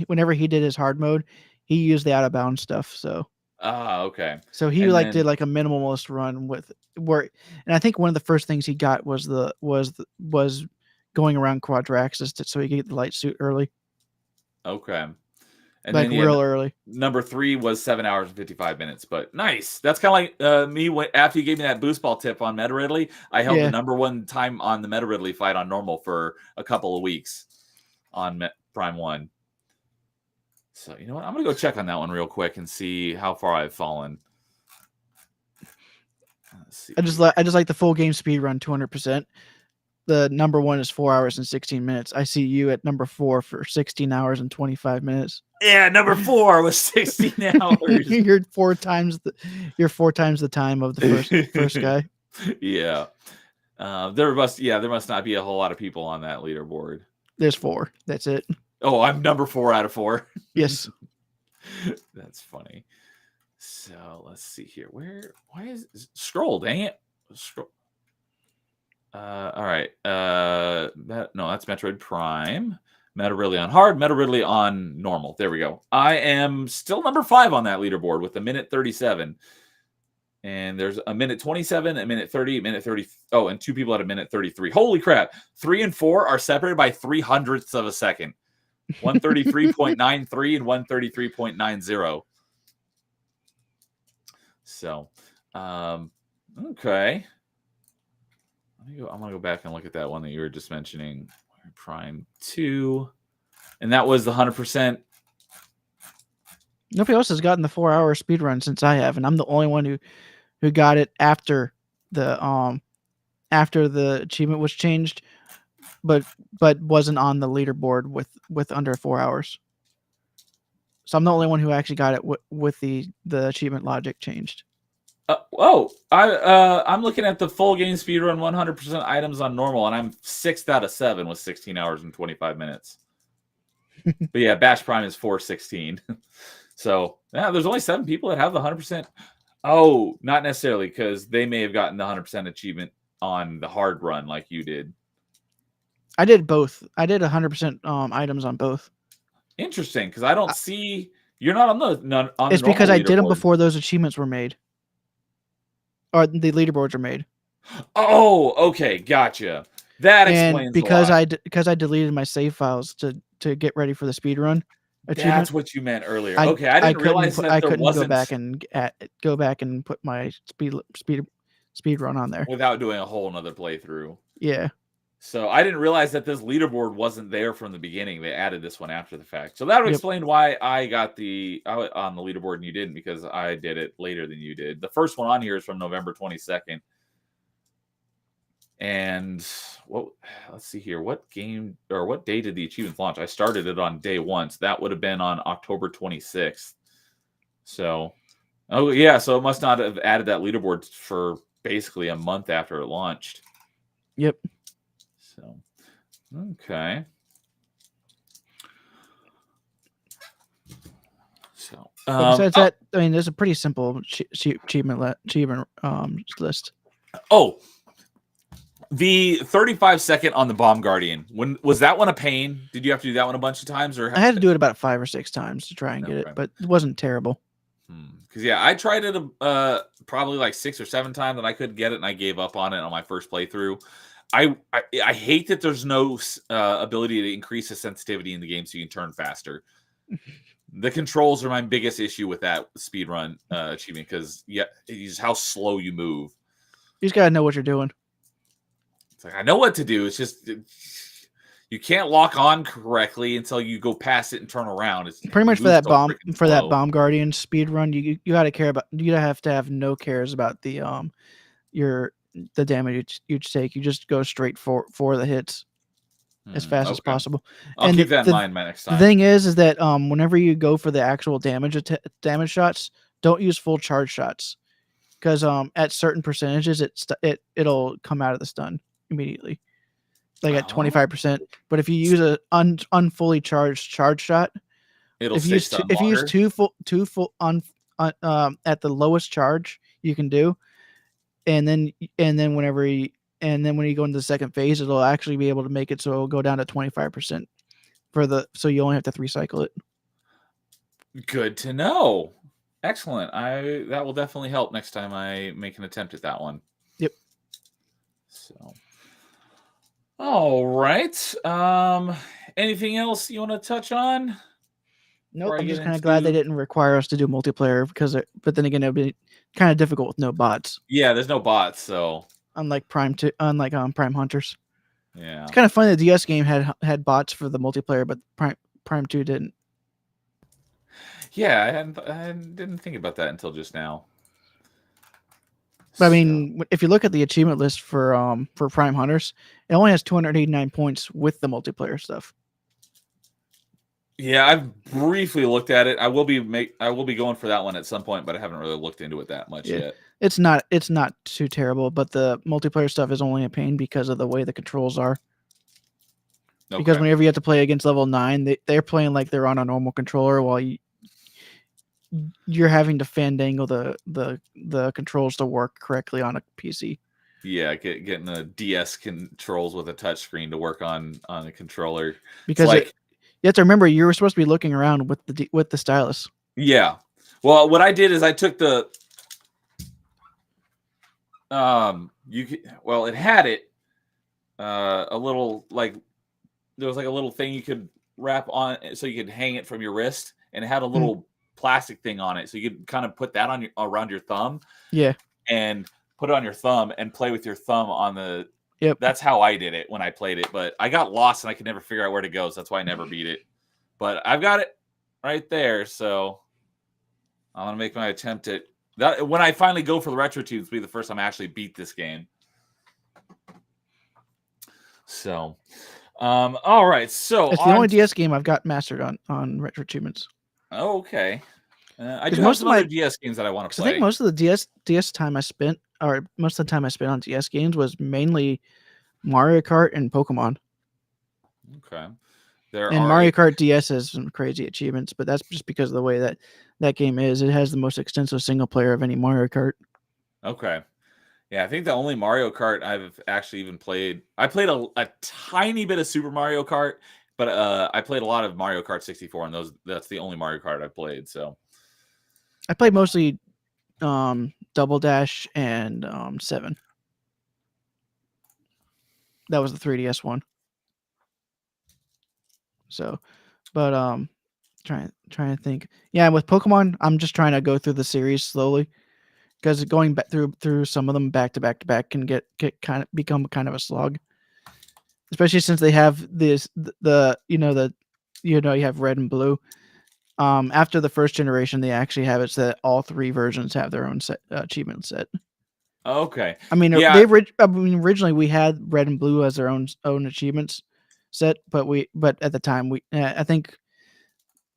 whenever he did his hard mode, he used the out of bounds stuff. So okay. So he did like a minimalist run with and I think one of the first things he got was going around Quadraxis so he could get the light suit early. Okay. And like then real early. Number 3 was 7 hours and 55 minutes, but nice. That's kind of like me after you gave me that boost ball tip on Meta Ridley. I held the number 1 time on the Meta Ridley fight on normal for a couple of weeks on Prime 1. So you know what? I'm gonna go check on that one real quick and see how far I've fallen. Let's see. I just like the full game speed run 200%. the number 1 is 4 hours and 16 minutes. I see you at number 4 for 16 hours and 25 minutes. Yeah, number 4 was 16 hours. You're 4 times the time of the first guy. Yeah. There must not be a whole lot of people on that leaderboard. There's 4. That's it. Oh, I'm number 4 out of 4. Yes. That's funny. So let's see here. Why is scroll? Dang it. Scroll. All right. No, that's Metroid Prime. Meta Ridley on hard, Meta Ridley on normal. There we go. I am still number 5 on that leaderboard with a minute 37. And there's a minute 27, a minute 30, a minute 30. Oh, and 2 people at a minute 33. Holy crap. 3 and 4 are separated by 0.03 of a second. 133.93 and 133.90. So, okay. I'm gonna go back and look at that one that you were just mentioning, Prime 2, and that was the 100%. Nobody else has gotten the 4-hour speed run since I have, and I'm the only one who got it after the achievement was changed, but wasn't on the leaderboard with under 4 hours. So I'm the only one who actually got it with the achievement logic changed. I'm looking at the full game speedrun 100% items on normal, and I'm 6th out of 7 with 16 hours and 25 minutes. But yeah, Bash Prime is 416. So yeah, there's only 7 people that have the 100%. Oh, not necessarily, because they may have gotten the 100% achievement on the hard run like you did. I did both. I did 100% items on both. Interesting, because I don't see you're not on the It's because I did them before those achievements were made. Or the leaderboards are made. Oh, okay, gotcha. That explains because a lot. because I deleted my save files to get ready for the speed run. That's what you meant earlier. Okay, I didn't realize that I there couldn't wasn't go back and put my speed run on there without doing a whole nother playthrough. Yeah. So I didn't realize that this leaderboard wasn't there from the beginning. They added this one after the fact. So that would explain why I got on the leaderboard and you didn't, because I did it later than you did. The first one on here is from November 22nd. And let's see here. What game or what day did the achievements launch? I started it on day 1. So that would have been on October 26th. So, so it must not have added that leaderboard for basically a month after it launched. Yep. So, okay. So, besides that, I mean, there's a pretty simple achievement list. Oh, the 35-second on the Bomb Guardian. When was that one a pain? Did you have to do that one a bunch of times, or I had to do it about 5 or 6 times to try and get it, but it wasn't terrible. Because I tried it probably like 6 or 7 times, and I couldn't get it, and I gave up on it on my first playthrough. I hate that there's no ability to increase the sensitivity in the game so you can turn faster. The controls are my biggest issue with that speedrun achievement, because it's how slow you move. You just gotta know what you're doing. It's like, I know what to do. It's just you can't lock on correctly until you go past it and turn around. It's pretty much for that Bomb Guardian speedrun. You gotta care about. You gotta have to have no cares about the the damage you take. You just go straight for the hits as fast as possible. I'll keep that in mind my next time. The thing is that whenever you go for the actual damage shots, don't use full charge shots, because at certain percentages it'll come out of the stun immediately, like at 25%. But if you use a unfully charged charge shot, if you use two full at the lowest charge you can do, and then when you go into the second phase, it'll actually be able to make it so it'll go down to 25% so you only have to recycle it. Good to know. Excellent. That will definitely help next time I make an attempt at that one. Yep. So, all right. Anything else you want to touch on? Nope. I'm just kind of glad they didn't require us to do multiplayer, but then again, it would be kind of difficult with no bots. Yeah, there's no bots, so unlike Prime Hunters. Yeah, it's kind of funny the DS game had bots for the multiplayer, but Prime 2 didn't. Yeah, I didn't think about that until just now. But I So mean, if you look at the achievement list for Prime Hunters, it only has 289 points with the multiplayer stuff. yeah, I've briefly looked at it. I will be going for that one at some point, but I haven't really looked into it that much Yeah, yet. it's not too terrible, but the multiplayer stuff is only a pain because of the way the controls are. Because Okay. whenever you have to play against level 9, they're playing like they're on a normal controller while you're having to fandangle the controls to work correctly on a PC. Yeah, getting the DS controls with a touchscreen to work on a controller. It's Because like, you have to remember you were supposed to be looking around with the stylus. yeah. Well, what I did is I took the it had it a little like there was like a little thing you could wrap on so you could hang it from your wrist, and it had a Mm, little plastic thing on it so you could kind of put that on your around your thumb yeah. and put it on your thumb and play with your thumb on the. Yep. That's how I did it when I played it, but I got lost and I could never figure out where to go, so that's why I never beat it. But I've got it right there, so I'm gonna make my attempt at that. When I finally go for the retro tubes, will be the first time I actually beat this game. So, all right. So It's the only DS game I've got mastered on Retro Achievements. Okay. I Because do have most some of other my, DS games that I want to I think play. most of the DS time I spent, or most of the time I spent on DS games was mainly Mario Kart and Pokemon. Okay. There And are a Mario Kart DS has some crazy achievements, but that's just because of the way that game is. It has the most extensive single player of any Mario Kart. okay. Yeah, I think the only Mario Kart I've actually even played. I played a tiny bit of Super Mario Kart, but I played a lot of Mario Kart 64, and that's the only Mario Kart I played. So I played mostly Double Dash and 7. That was the 3DS one. So, but trying to think. Yeah, with Pokemon, I'm just trying to go through the series slowly because going back through some of them back to back to back can get kind of become kind of a slog, especially since they have you have red and blue. After the first generation, they actually have it so that all 3 versions have their own achievement set. okay, I mean, yeah. originally we had red and blue as their own achievements set, but at the time I think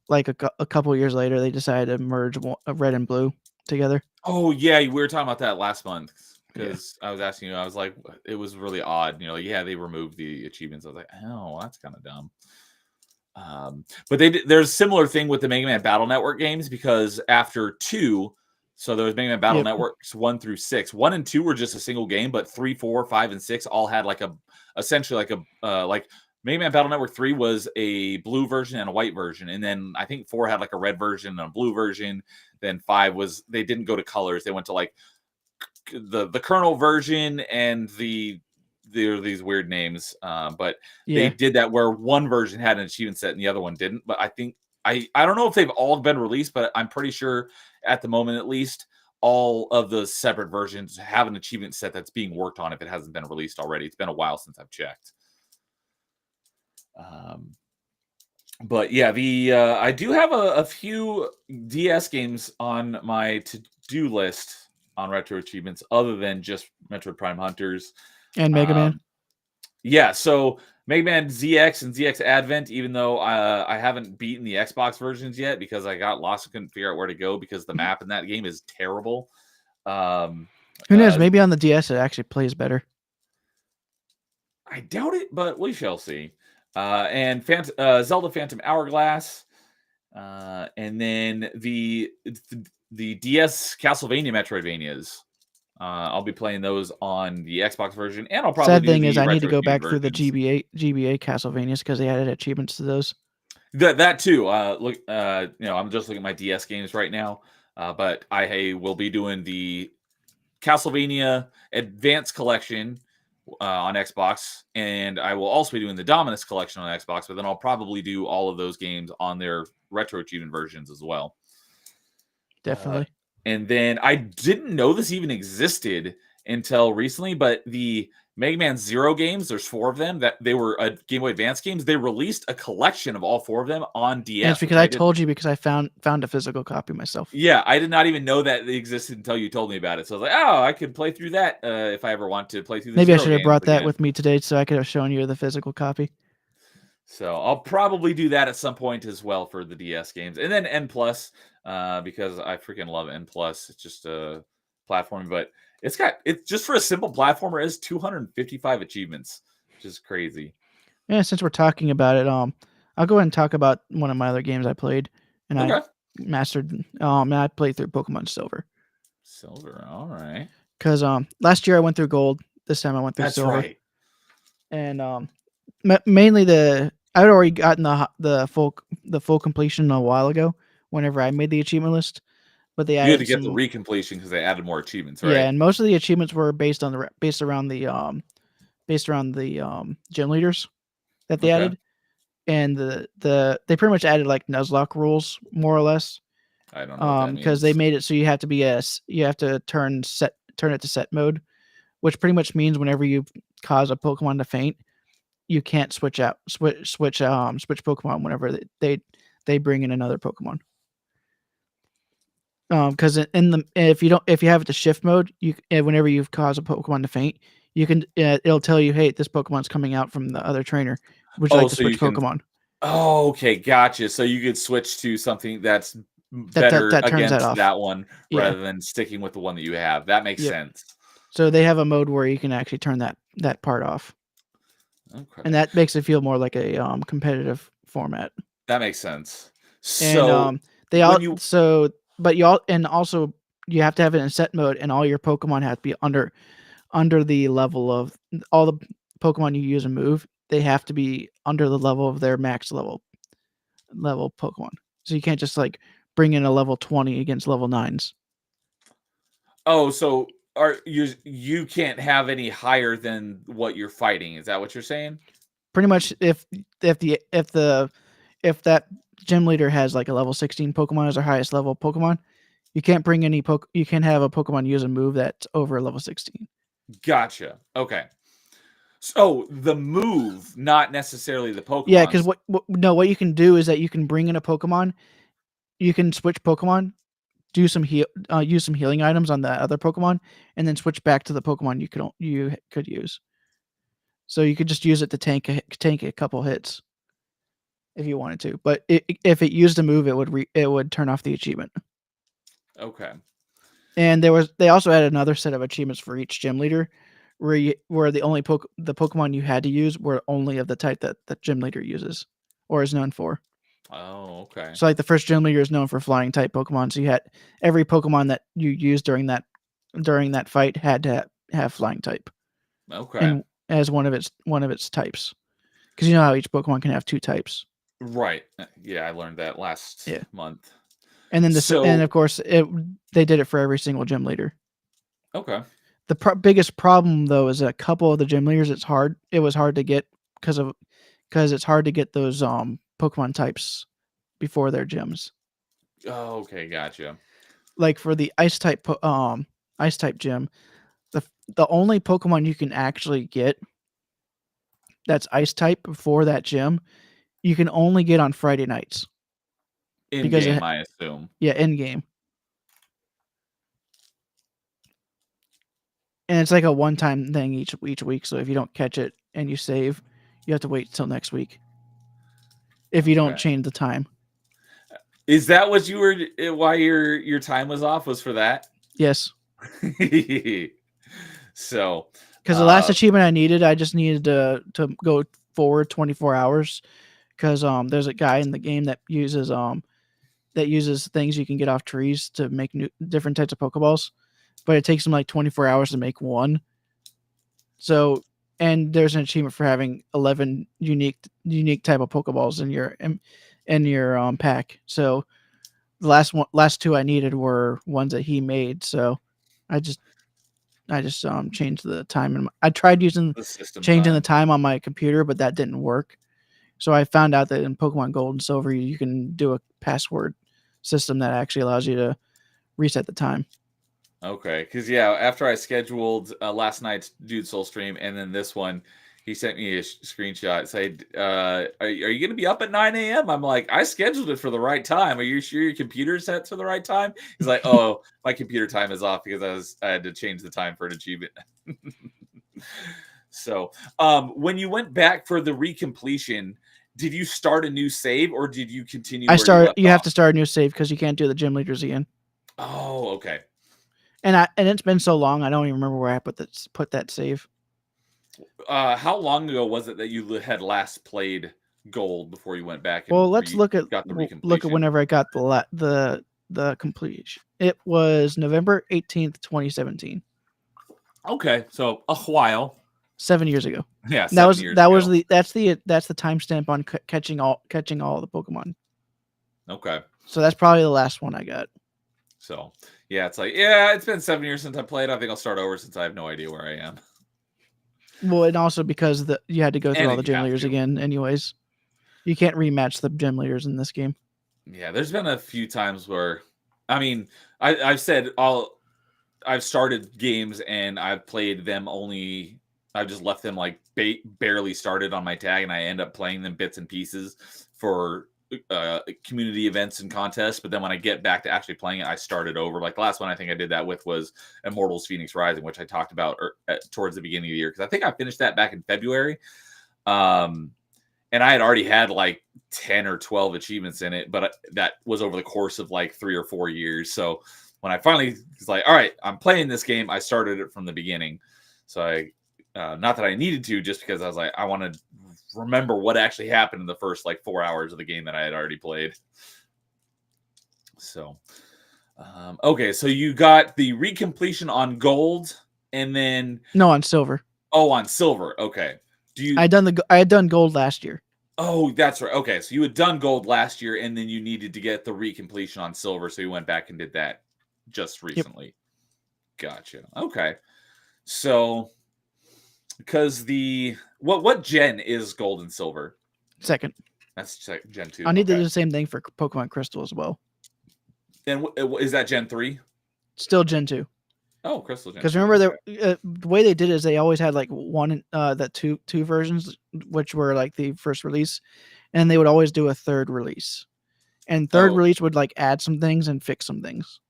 like a couple years later they decided to merge red and blue together. Oh yeah, we were talking about that last month Yeah. because I was asking you. I was like, it was really odd. Like, yeah, they removed the achievements. I was like, oh, that's kind of dumb. But there's a similar thing with the Mega Man Battle Network games because after 2, so there was Mega Man Battle Yep. Networks 1 through 6. 1 and 2 were just a single game, but 3, 4, 5, and 6 all had like essentially like like Mega Man Battle Network 3 was a blue version and a white version, and then I think 4 had like a red version and a blue version. Then 5 was they didn't go to colors; they went to like the kernel version and there are these weird names, but they Yeah. did that where one version had an achievement set and the other one didn't. But I think I don't know if they've all been released, but I'm pretty sure at the moment at least all of the separate versions have an achievement set that's being worked on if it hasn't been released already. It's been a while since I've checked. But yeah, the I do have a few DS games on my to-do list on retro achievements other than just Metroid Prime Hunters. And Mega Man. Yeah, so Mega Man ZX and ZX Advent, even though I haven't beaten the Xbox versions yet because I got lost and couldn't figure out where to go because the map in that game is terrible. Who knows? Maybe on the DS it actually plays better. I doubt it, but we shall see. And Zelda Phantom Hourglass, and then the DS Castlevania Metroidvanias. I'll be playing those on the Xbox version, and I'll probably Sad do thing is the I need to retro go achievement back through the versions. GBA Castlevanias because they added achievements to those. That too. Look, I'm just looking at my DS games right now, but I will be doing the Castlevania Advanced Collection on Xbox, and I will also be doing the Dominus Collection on Xbox. But then I'll probably do all of those games on their retro achievement versions as well. Definitely. And then I didn't know this even existed, until recently, but the Mega Man Zero games, there's 4 of them that they were Game Boy Advance games. They released a collection of all 4 of them on And it's DS, which because I I didn't. told you because I found a physical copy myself. Yeah, I did not even know that they existed until you told me about it. So I was like, oh, I could play through that if I ever want to play through the Maybe I Zero should have games brought that again. with me today so I could have shown you the physical copy. So I'll probably do that at some point as well for the DS games, and then N Plus because I freaking love N Plus. It's just a platform, but it's just for a simple platformer. It has 255 achievements, which is crazy. Yeah, since we're talking about it, I'll go ahead and talk about one of my other games I played and I Okay, mastered. And I played through Pokemon Silver silver. All right, because last year I went through Gold. This time I went through that's Silver, right. and mainly I'd already gotten the full completion a while ago. Whenever I made the achievement list, but they You had to added get the some. recompletion because they added more achievements, Yeah, right? and most of the achievements were based around the gym leaders that they Okay, added, and they pretty much added like Nuzlocke rules more or less, I don't know what that because they means. made it so you have to turn it to set mode, which pretty much means whenever you cause a Pokemon to faint, you can't switch Pokemon whenever they bring in another Pokemon. Because in the if you have it to shift mode, whenever you cause a Pokemon to faint, you can it'll tell you, hey, this Pokemon's coming out from the other trainer. Would you Oh, like to so you switch can. Pokemon? Oh, okay, gotcha. So you could switch to something that's That better that turns that against off. that one Yeah. rather than sticking with the one that you have. That makes Yep. sense. So they have a mode where you can actually turn that part off, and Okay. that makes it feel more like a competitive format. That makes sense. And So they when all you so but you all and also you have to have it in set mode, and all your Pokemon have to be under the level of all the Pokemon you use and move. They have to be under the level of their max level Pokemon. So you can't just like bring in a level 20 against level 9s. so are you can't have any higher than what you're fighting. Is that what you're saying? Pretty much if that gym leader has like a level 16 Pokemon as their highest level Pokemon, you can't bring any you can't have a Pokemon use a move that's over level 16. Gotcha. Okay. So the move, not necessarily the Yeah, because Pokemons. what you can do is that you can bring in a Pokemon, you can switch Pokemon, use some healing items on the other Pokemon, and then switch back to the Pokemon you could use. So you could just use it to tank a couple hits if you wanted to. But if it used a move, it would turn off the achievement. Okay. And they also added another set of achievements for each gym leader, where the Pokemon you had to use were only of the type that the gym leader uses or is known for. Oh, okay. So like the first gym leader is known for flying type Pokemon, so you had every Pokemon that you used during that fight had to have flying type Okay. and as one of its types. Because you know how each Pokemon can have two types. Right. Yeah, I learned that last Yeah. month. And then and So, of course they did it for every single gym leader. okay. The biggest problem though is that a couple of the gym leaders it was hard to get because it's hard to get those Pokemon types before their gyms. Oh, okay, gotcha. Like for the ice type gym, the only Pokemon you can actually get that's ice type before that gym, you can only get on Friday nights In because game, I assume. in game. And it's like a one-time thing each week. So if you don't catch it and you save, you have to wait till next week if you don't Okay. change the time. Is that what you were why your time was off was for that? Yes, So, because the last achievement I needed, I just needed to go forward 24 hours. Because there's a guy in the game that uses things you can get off trees to make different types of Pokeballs, but it takes him like 24 hours to make one. So, and there's an achievement for having 11 unique type of Pokeballs in your pack. So the last two I needed were ones that he made. So I just changed the time, and I tried the system changing the time. time on my computer, but that didn't work. So I found out that in Pokemon Gold and Silver, you can do a password system that actually allows you to reset the time. Okay, because yeah, after I scheduled last night's Dude Soul stream and then this one, he sent me a screenshot. Said, are you going to be up at 9 a.m.?" I'm like, "I scheduled it for the right time. Are you sure your computer's set to the right time?" He's like, "Oh, my computer time is off because I had to change the time for an achievement." So, when you went back for the recompletion, did you start a new save or did you continue where you left You have off? to start a new save because you can't do the gym leaders again. Oh, okay. And it's been so long, I don't even remember where I put that save. How long ago was it that you had last played Gold before you went back Well, and let's got the look at recompletion? whenever I got the completion. It was November 18th, 2017. Okay, so a while. 7 years ago. Yeah, 7 years ago. That's the timestamp on catching all the Pokemon. Okay, So that's probably the last one I got. so yeah, it's like it's been 7 years since I played. I think I'll start over since I have no idea where I am. Well, and also because you had to go through all And the you gym have leaders to. again, anyways. You can't rematch the gym leaders in this game. Yeah, there's been a few times where, I mean, I've said I've started games and I've played them only. I've just left them like barely started on my tag, and I end up playing them bits and pieces for community events and contests. But then when I get back to actually playing it, I started over. Like the last one I think I did that with was Immortals: Phoenix Rising, which I talked about towards the beginning of the year because I think I finished that back in February. And I had already had like 10 or 12 achievements in it, but that was over the course of like 3 or 4 years. So when I finally was like, all right, I'm playing this game, I started it from the beginning. So not that I needed to, just because I was like, I want to remember what actually happened in the first like 4 hours of the game that I had already played. So, okay, so you got the recompletion on gold, and then on silver. on silver. Okay, I had done gold last year. Oh, that's right. Okay, so you had done gold last year, and then you needed to get the recompletion on silver, so you went back and did that just recently. Yep. Gotcha. Okay, so because what gen is gold and silver? Second. That's Gen 2. I need to do the same thing for Pokemon Crystal as well. And is that Gen 3? Still Gen 2. Oh, Crystal Gen. Because remember, the way they did it is they always had like two versions, which were like the first release, and they would always do a third release. And third release would like add some things and fix some things.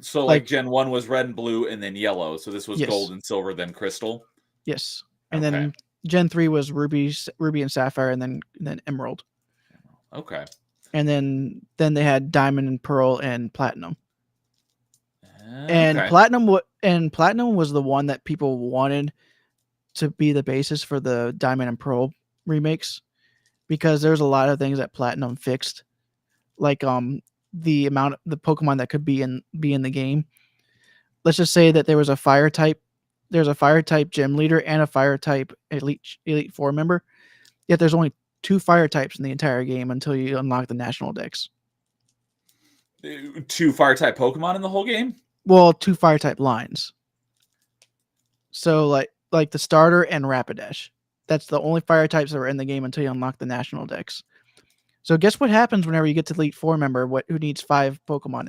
So like Gen 1 was red and blue and then yellow. So this was gold and silver, then crystal? Yes. And then Gen 3 was ruby and sapphire, and then emerald. Okay. And then they had diamond and pearl and platinum. And platinum was the one that people wanted to be the basis for the diamond and pearl remakes, because there's a lot of things that platinum fixed, like the amount of the Pokemon that could be in the game. Let's just say that there was a fire type. There's a fire type gym leader and a fire type elite four member. Yet there's only 2 fire types in the entire game until you unlock the national dex. 2 fire type Pokemon in the whole game? Well, 2 fire type lines. So like the starter and Rapidash. That's the only fire types that were in the game until you unlock the national dex. So guess what happens whenever you get to Elite Four member who needs 5 Pokemon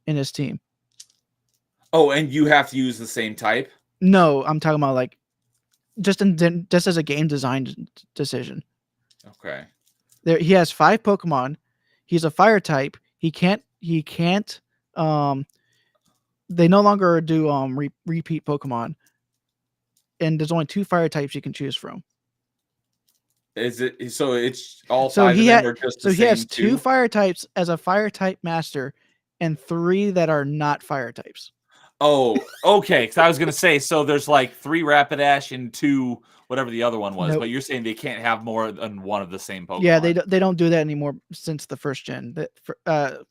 in his team? Oh, and you have to use the same type? No, I'm talking about like just as a game design decision. Okay. He has 5 Pokemon. He's a fire type. He can't they no longer do repeat Pokemon. And there's only 2 fire types you can choose from. Is it so? It's all 5 of them are just the same. So he has 2 fire types as a fire type master, and 3 that are not fire types. Oh, okay. Because I was gonna say, so there's like 3 Rapidash and 2 whatever the other one was, but you're saying they can't have more than one of the same Pokemon. Yeah, they don't do that anymore since the first gen,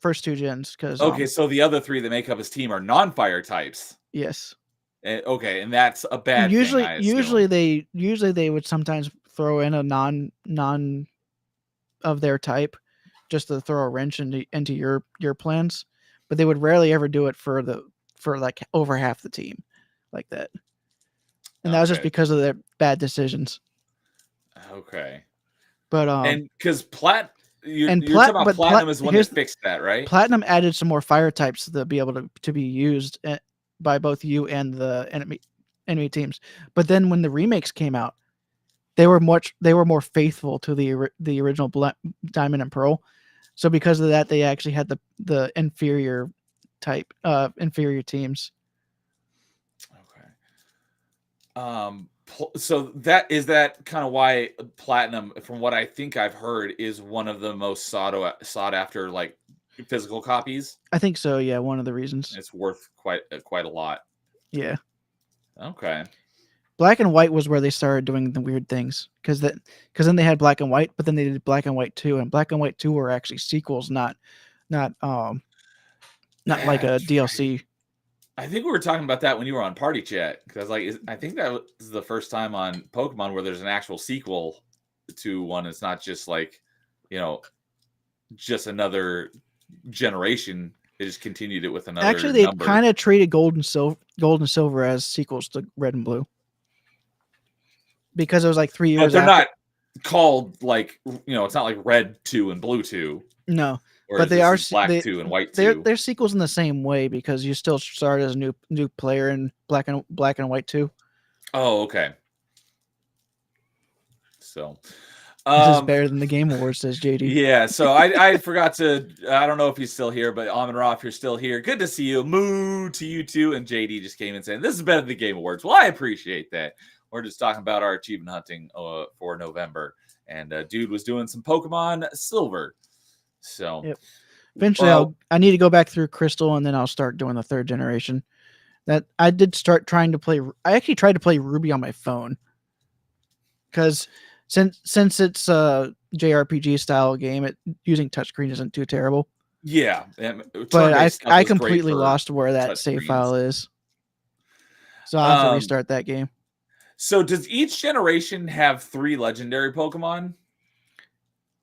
first 2 gens. Because so the other 3 that make up his team are non-fire types. Yes. Okay, and that's a bad thing. Usually they would sometimes throw in a non of their type, just to throw a wrench into your plans, but they would rarely ever do it for like over half the team like that. And that was just because of their bad decisions. Okay. But and because You're talking about Platinum is when they fixed that, right? Platinum added some more fire types to be able to be used by both you and the enemy teams. But then when the remakes came out, they were more faithful to the original Diamond and Pearl. So because of that, they actually had the inferior teams. Okay. So that kind of why Platinum, from what I think I've heard, is one of the most sought after like physical copies. I think so. Yeah, one of the reasons. It's worth quite a lot. Yeah. Okay. Black and White was where they started doing the weird things because then they had Black and White, but then they did Black and White 2, and Black and White 2 were actually sequels, not like a DLC. Right. I think we were talking about that when you were on Party Chat, because I think that was the first time on Pokemon where there's an actual sequel to one. It's not just like, just another generation. They just continued it with another. Actually, they kind of treated Gold and Silver as sequels to Red and Blue, because it was like 3 years. But they're not called like it's not like Red 2 and Blue 2. No. But they are Black 2 and White 2. They're sequels in the same way because you still start as a new player in Black and White 2. Oh, okay. So this is better than the Game Awards, says JD. Yeah, so I forgot to. I don't know if he's still here, but Amon Ra, if you're still here, good to see you. Moo to you too. And JD just came in saying this is better than the Game Awards. Well, I appreciate that. We're just talking about our achievement hunting for November, and Dude was doing some Pokemon Silver. So yep. Eventually, I need to go back through Crystal, and then I'll start doing the 3rd generation. That I did start trying to play. I actually tried to play Ruby on my phone because since it's a JRPG style game, using touchscreen isn't too terrible. Yeah, but I completely lost where that save file is, so I'll have to restart that game. So does each generation have 3 legendary Pokemon?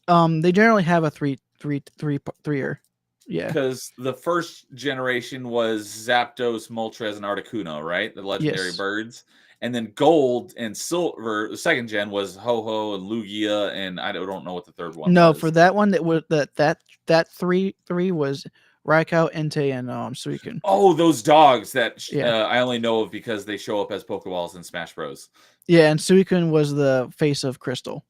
They generally have a three-er. Yeah. Because the first generation was Zapdos, Moltres, and Articuno, right? The legendary birds. And then Gold and Silver, the 2nd gen was Ho-Oh and Lugia, and I don't know what the 3rd one was. No, for that one, that was that three was Raikou, Entei, and Suicune. Oh, those dogs that I only know of because they show up as Pokeballs in Smash Bros. Yeah, and Suicune was the face of Crystal.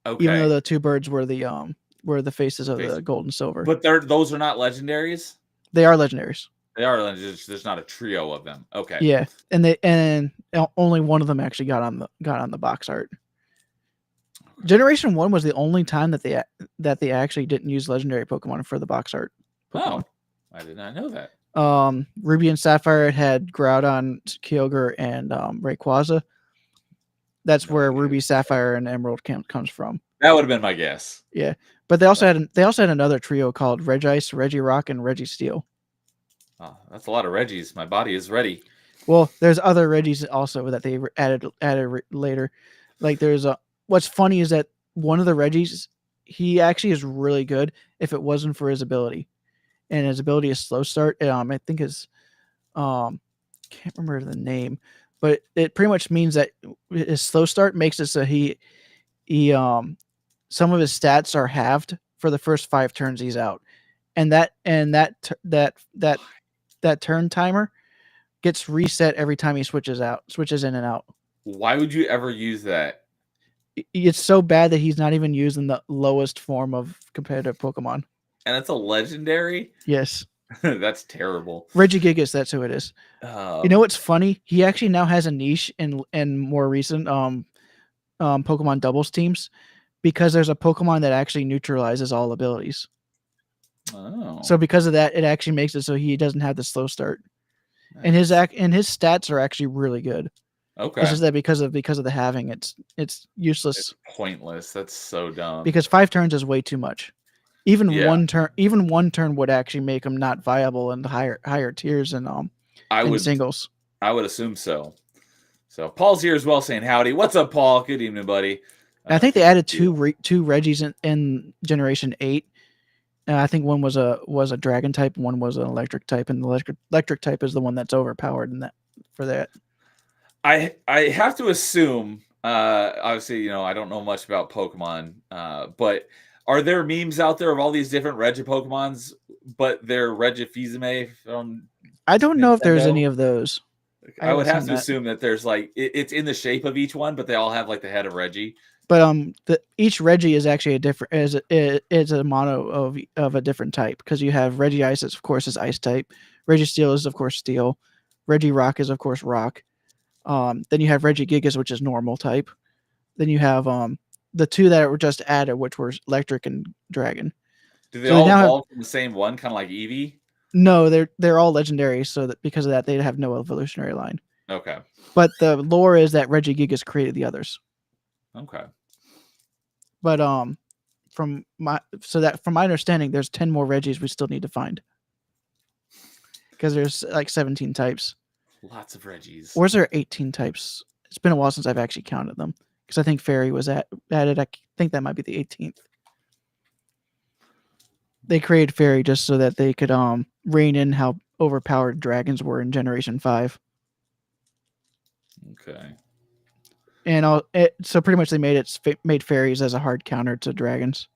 Okay. Even though the 2 birds were the faces of the Gold and Silver. But those are not legendaries? They are legendaries. They are legendaries. There's not a trio of them. Okay. Yeah, and only one of them actually got on the box art. Okay. Generation 1 was the only time that they actually didn't use legendary Pokemon for the box art. Pokemon. Oh, I did not know that. Ruby and Sapphire had Groudon, Kyogre, and Rayquaza. That's where Ruby, Sapphire, and Emerald comes from. That would have been my guess. Yeah, but they also had another trio called Regice, Regirock, and Registeel. Oh, that's a lot of Reggies. My body is ready. Well, there's other Reggies also that they added later. Like what's funny is that one of the Reggies, he actually is really good if it wasn't for his ability, and his ability is Slow Start. I think is, can't remember the name, but it pretty much means that his Slow Start makes it so he some of his stats are halved for the first 5 turns he's out, and that turn timer gets reset every time he switches in and out. Why would you ever use that? It's so bad that he's not even using the lowest form of competitive Pokemon. And it's a legendary? Yes. That's terrible. Regigigas, that's who it is. You know what's funny? He actually now has a niche in more recent Pokemon doubles teams, because there's a Pokemon that actually neutralizes all abilities. Oh. So because of that, it actually makes it so he doesn't have the slow start. Nice. And his stats are actually really good. Okay. It's just that because of the halving, it's useless. It's pointless. That's so dumb. Because 5 turns is way too much. Even one turn would actually make him not viable in the higher tiers and singles. I would assume so. So Paul's here as well, saying howdy. What's up, Paul? Good evening, buddy. I think they added two Reggies in Generation 8. I think one was a Dragon type, one was an Electric type, and the electric type is the one that's overpowered in that for that. I have to assume, obviously, I don't know much about Pokemon, but Are there memes out there of all these different Regi Pokemons, but they're Regifizime from I don't know if there's any Nintendo? of those. I I would haven't have seen to that. assume that there's like it's in the shape of each one, but they all have like the head of Reggie. But each Reggie is actually a different is a mono of a different type, because you have Reggie Ice, of course, is Ice type. Reggie Steel is of course Steel. Reggie Rock is of course Rock. Then you have Reggie Gigas, which is normal type. Then you have the two that were just added, which were Electric and Dragon. Do they So they all now have evolve from the same one, kind of like Eevee? no, they're all legendary, so that because of that they have no evolutionary line. Okay. But the lore is that Reggie Gigas created the others. Okay. But from my understanding, there's 10 more Reggies we still need to find, because there's like 17 types. Lots of Reggies. Or is there 18 types? It's been a while since I've actually counted them, because I think Fairy was added. I think that might be the 18th. They created Fairy just so that they could rein in how overpowered dragons were in Generation 5. Okay. And so pretty much they made fairies as a hard counter to dragons.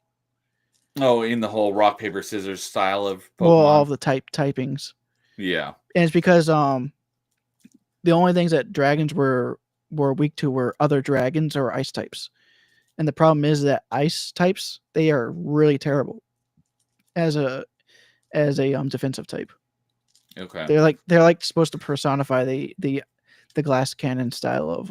Oh, in the whole rock paper scissors style of Pokemon. Well, all of the typings. Yeah. And it's because the only things that dragons were weak to were other dragons or ice types. And the problem is that ice types, they are really terrible as a defensive type. Okay. They're like supposed to personify the glass cannon style of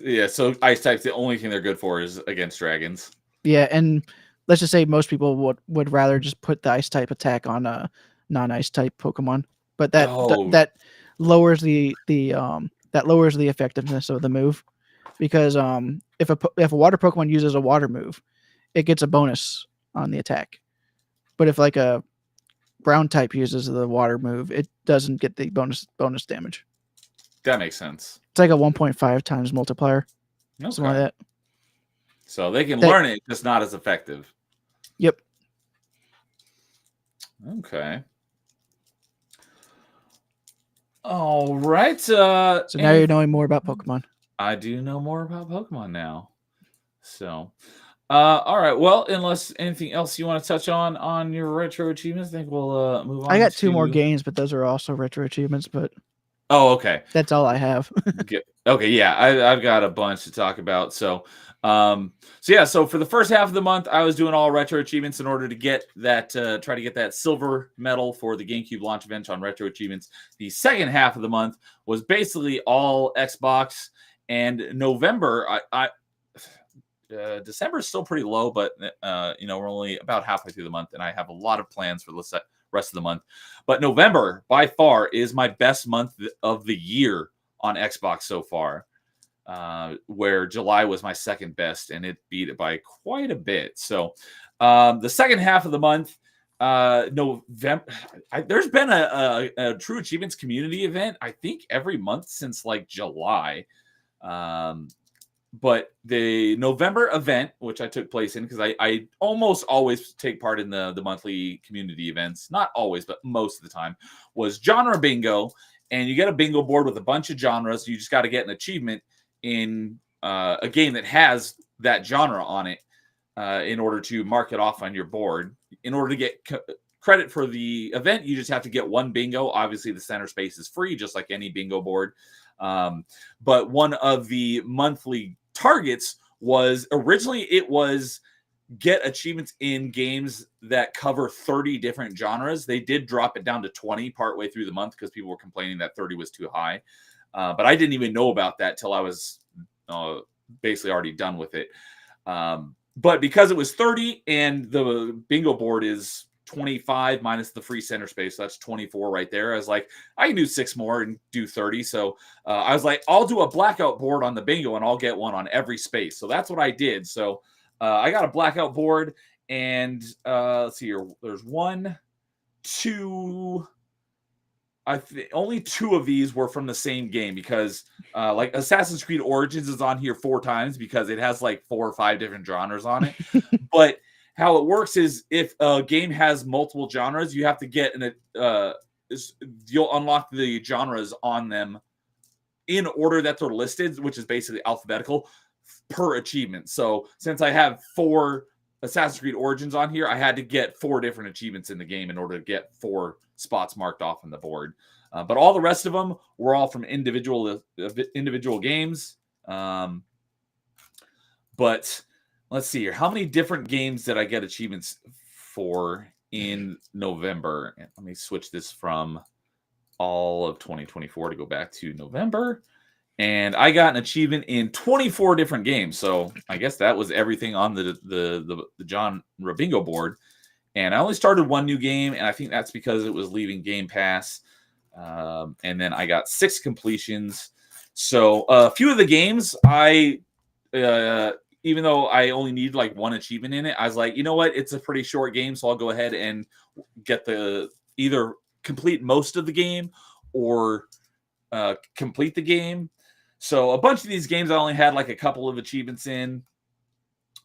Yeah, so ice types, the only thing they're good for is against dragons. Yeah, and let's just say most people would rather just put the ice type attack on a non-ice type Pokemon, but that lowers the effectiveness of the move, because if a water Pokemon uses a water move, it gets a bonus on the attack, but if like a ground type uses the water move, it doesn't get the bonus damage. That makes sense. It's like a 1.5 times multiplier. Okay. Something like that. So they can learn it, just not as effective. Yep. Okay. All right. So now you're knowing more about Pokemon. I do know more about Pokemon now. So, all right. Well, unless anything else you want to touch on your retro achievements, I think we'll move on. I got 2 more games, but those are also retro achievements. But okay, that's all I have. Okay, yeah, I've got a bunch to talk about. So for the first half of the month, I was doing all retro achievements in order to get that, try to get that silver medal for the GameCube launch event on retro achievements. The second half of the month was basically all Xbox, and November, December is still pretty low, but we're only about halfway through the month, and I have a lot of plans for the rest of the month. But November, by far, is my best month of the year on Xbox so far, where July was my second best, and it beat it by quite a bit. So the second half of the month, November, there's been a True Achievements community event, I think, every month since like July. But the November event, which I took place in, because I almost always take part in the monthly community events, not always, but most of the time, was genre bingo. And you get a bingo board with a bunch of genres. You just got to get an achievement in a game that has that genre on it in order to mark it off on your board. In order to get credit for the event, you just have to get one bingo. Obviously, the center space is free, just like any bingo board. But one of the monthly targets was originally get achievements in games that cover 30 different genres. They did drop it down to 20 partway through the month because people were complaining that 30 was too high. But I didn't even know about that till I was basically already done with it. But because it was 30 and the bingo board is 25 minus the free center space, so that's 24 right there. I was like, I can do 6 more and do 30. So I was like, I'll do a blackout board on the bingo and I'll get one on every space. So that's what I did. So I got a blackout board, and let's see here. There's 1, 2. Only 2 of these were from the same game, because like Assassin's Creed Origins is on here 4 times because it has like 4 or 5 different genres on it. But how it works is if a game has multiple genres, you have to get you'll unlock the genres on them in order that they're listed, which is basically alphabetical per achievement. So since I have 4 Assassin's Creed Origins on here, I had to get 4 different achievements in the game in order to get 4 spots marked off on the board. But all the rest of them were all from individual games. But let's see here. How many different games did I get achievements for in November? And let me switch this from all of 2024 to go back to November. And I got an achievement in 24 different games. So I guess that was everything on the John Rabingo board. And I only started 1 new game, and I think that's because it was leaving Game Pass. And then I got 6 completions. So a few of the games, even though I only needed like 1 achievement in it, I was like, you know what? It's a pretty short game, so I'll go ahead and get either complete most of the game or complete the game. So a bunch of these games I only had like a couple of achievements in.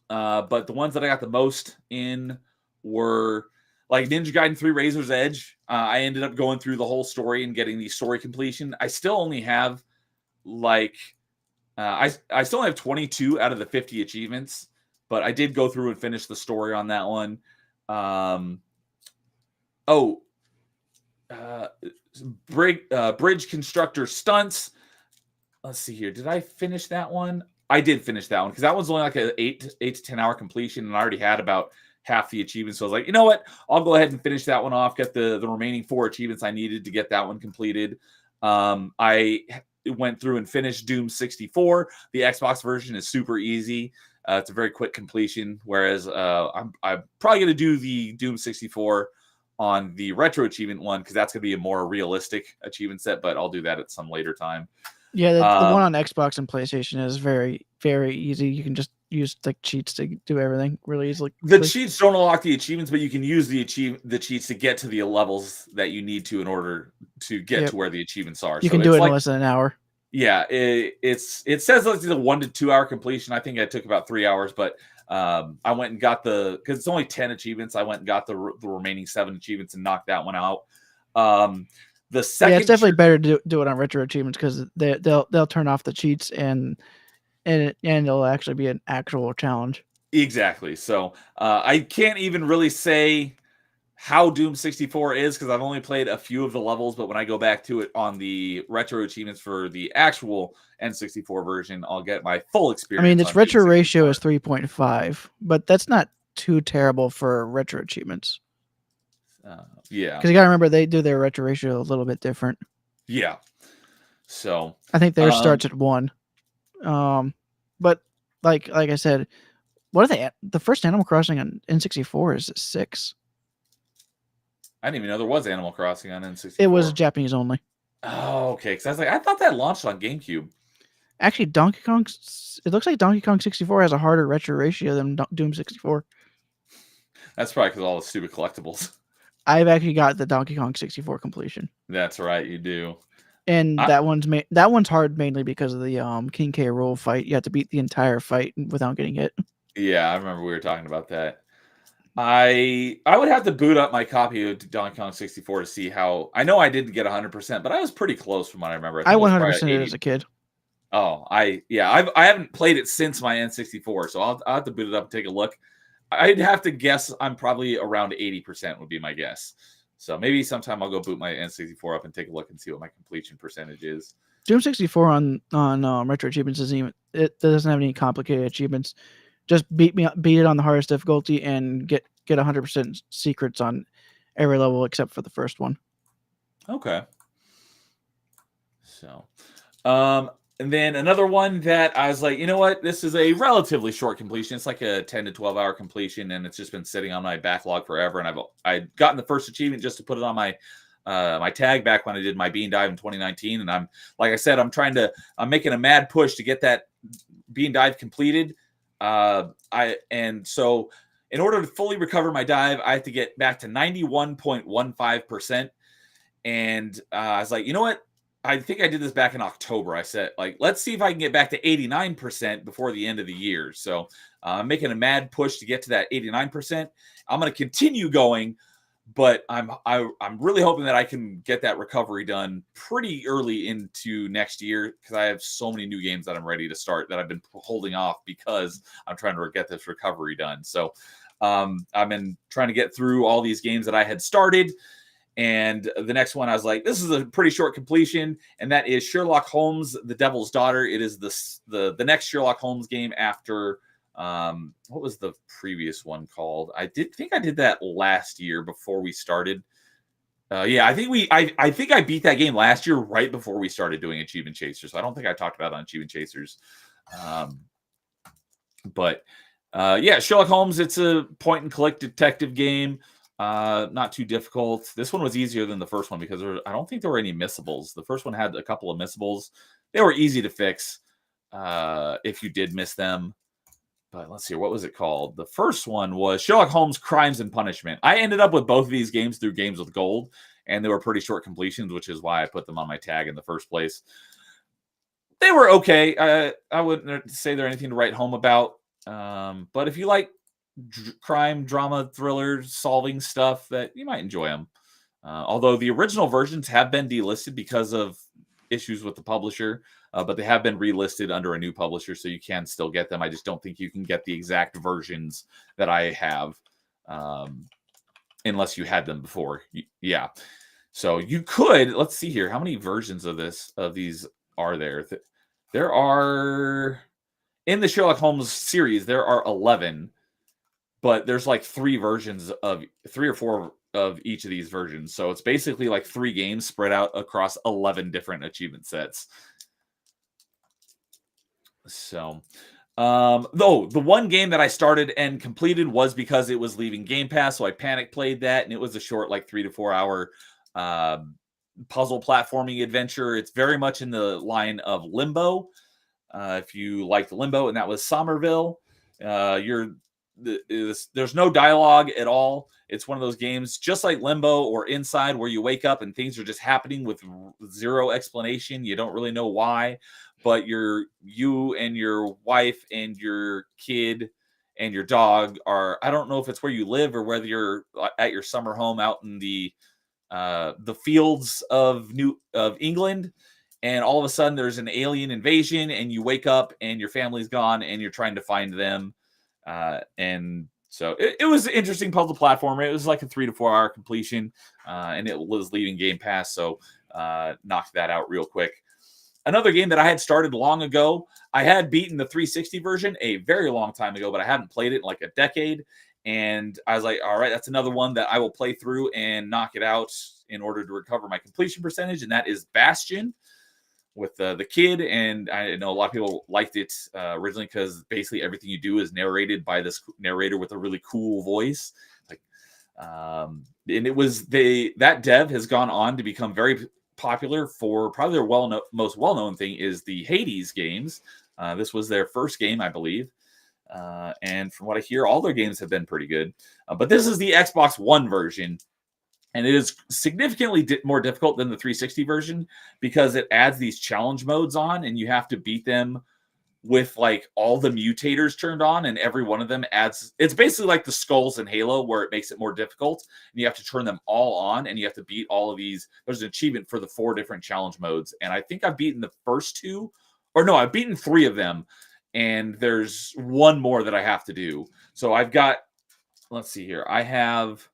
But the ones that I got the most in were like Ninja Gaiden 3 Razor's Edge. I ended up going through the whole story and getting the story completion. I still only have like I still have 22 out of the 50 achievements, but I did go through and finish the story on that one. Bridge constructor stunts. Let's see here. Did I finish that one? I did finish that one because that one's only like an 8 to 10 hour completion, and I already had about half the achievements. So I was like, you know what? I'll go ahead and finish that one off, get the remaining 4 achievements I needed to get that one completed. I went through and finished Doom 64. The Xbox version is super easy. It's a very quick completion, whereas I'm probably going to do the Doom 64 on the retro achievement one because that's going to be a more realistic achievement set, but I'll do that at some later time. Yeah, the one on Xbox and PlayStation is very, very easy. You can just use like cheats to do everything really easily. The cheats don't unlock the achievements, but you can use the cheats to get to the levels that you need to in order to get to where the achievements are. You can do it in less than an hour. Yeah, it says it's a 1 to 2 hour completion. I think it took about 3 hours, but I went and got because it's only 10 achievements. I went and got the remaining 7 achievements and knocked that one out. The second, it's definitely better to do it on retro achievements because they'll turn off the cheats and it'll actually be an actual challenge. Exactly. So I can't even really say how Doom 64 is because I've only played a few of the levels, but when I go back to it on the retro achievements for the actual N64 version, I'll get my full experience. I mean, its retro ratio is 3.5, but that's not too terrible for retro achievements. Yeah, because you gotta remember they do their retro ratio a little bit different. Yeah, so I think theirs starts at 1. But like I said, what are they? The first Animal Crossing on N64 is 6. I didn't even know there was Animal Crossing on N64. It was Japanese only. Oh, okay. Because I was like, I thought that launched on GameCube. Actually, Donkey Kong. It looks like Donkey Kong 64 has a harder retro ratio than Doom 64. That's probably because of all the stupid collectibles. I've actually got the Donkey Kong 64 completion. That's right, you do. And that one's hard mainly because of the King K. Rool fight. You have to beat the entire fight without getting hit. Yeah, I remember we were talking about that. I would have to boot up my copy of Donkey Kong 64 to see how. I know I didn't get 100%, but I was pretty close from what I remember. I 100% it as a kid. Oh, I haven't played it since my N64, so I'll have to boot it up and take a look. I'd have to guess I'm probably around 80% would be my guess. So maybe sometime I'll go boot my N64 up and take a look and see what my completion percentage is. Doom 64 on retro achievements it doesn't have any complicated achievements. Just beat it on the hardest difficulty and get 100% secrets on every level except for the first one. Okay. So, and then another one that I was like, you know what? This is a relatively short completion. It's like a 10 to 12 hour completion, and it's just been sitting on my backlog forever. And I'd gotten the first achievement just to put it on my my tag back when I did my bean dive in 2019. And I'm making a mad push to get that bean dive completed. So in order to fully recover my dive, I have to get back to 91.15%. And I was like, you know what? I think I did this back in October. I said, let's see if I can get back to 89% before the end of the year. So I'm making a mad push to get to that 89%. I'm going to continue going, but I'm really hoping that I can get that recovery done pretty early into next year because I have so many new games that I'm ready to start that I've been holding off because I'm trying to get this recovery done. So I've been trying to get through all these games that I had started. And the next one, I was like, this is a pretty short completion, and that is Sherlock Holmes, The Devil's Daughter. It is the next Sherlock Holmes game after what was the previous one called? I think I did that last year before we started. I think I beat that game last year right before we started doing Achievement Chasers. So I don't think I talked about it on Achievement Chasers. But Sherlock Holmes, it's a point and click detective game. Not too difficult. This one was easier than the first one because I don't think there were any missables. The first one had a couple of missables. They were easy to fix if you did miss them. But let's see, what was it called? The first one was Sherlock Holmes Crimes and Punishment. I ended up with both of these games through Games with Gold, and they were pretty short completions, which is why I put them on my tag in the first place. They were okay. I wouldn't say they're anything to write home about. But if you like crime, drama, thriller, solving stuff, that you might enjoy them. Although the original versions have been delisted because of issues with the publisher, but they have been relisted under a new publisher, so you can still get them. I just don't think you can get the exact versions that I have unless you had them before. Yeah. So you could, let's see here. How many versions of these are there? There are, in the Sherlock Holmes series, there are 11, but there's like 3 or 4 of each of these versions. So it's basically like 3 games spread out across 11 different achievement sets. So, though the one game that I started and completed was because it was leaving Game Pass, so I panic played that, and it was a short, like 3 to 4 hour puzzle platforming adventure. It's very much in the line of Limbo. If you liked Limbo, and that was Somerville, there's no dialogue at all. It's one of those games just like Limbo or Inside where you wake up and things are just happening with zero explanation. You don't really know why, but you and your wife and your kid and your dog are, I don't know if it's where you live or whether you're at your summer home out in the fields of England, and all of a sudden there's an alien invasion and you wake up and your family's gone and you're trying to find them. And so it was an interesting puzzle platformer. It was like a 3 to 4 hour completion, and it was leaving Game Pass, so knocked that out real quick. Another game that I had started long ago, I had beaten the 360 version a very long time ago, but I hadn't played it in like a decade. And I was like, all right, that's another one that I will play through and knock it out in order to recover my completion percentage, and that is Bastion with the kid. And I know a lot of people liked it originally because basically everything you do is narrated by this narrator with a really cool voice. And it was that dev has gone on to become very popular for probably their most well-known thing is the Hades games. This was their first game, I believe. And from what I hear, all their games have been pretty good. But this is the Xbox One version. And it is significantly more difficult than the 360 version because it adds these challenge modes on, and you have to beat them with like all the mutators turned on, and every one of them adds. It's basically like the skulls in Halo, where it makes it more difficult, and you have to turn them all on, and you have to beat all of these. There's an achievement for the 4 different challenge modes, and I think I've beaten the first 2, or no, I've beaten 3 of them, and there's one more that I have to do. So I've got. Let's see here. I have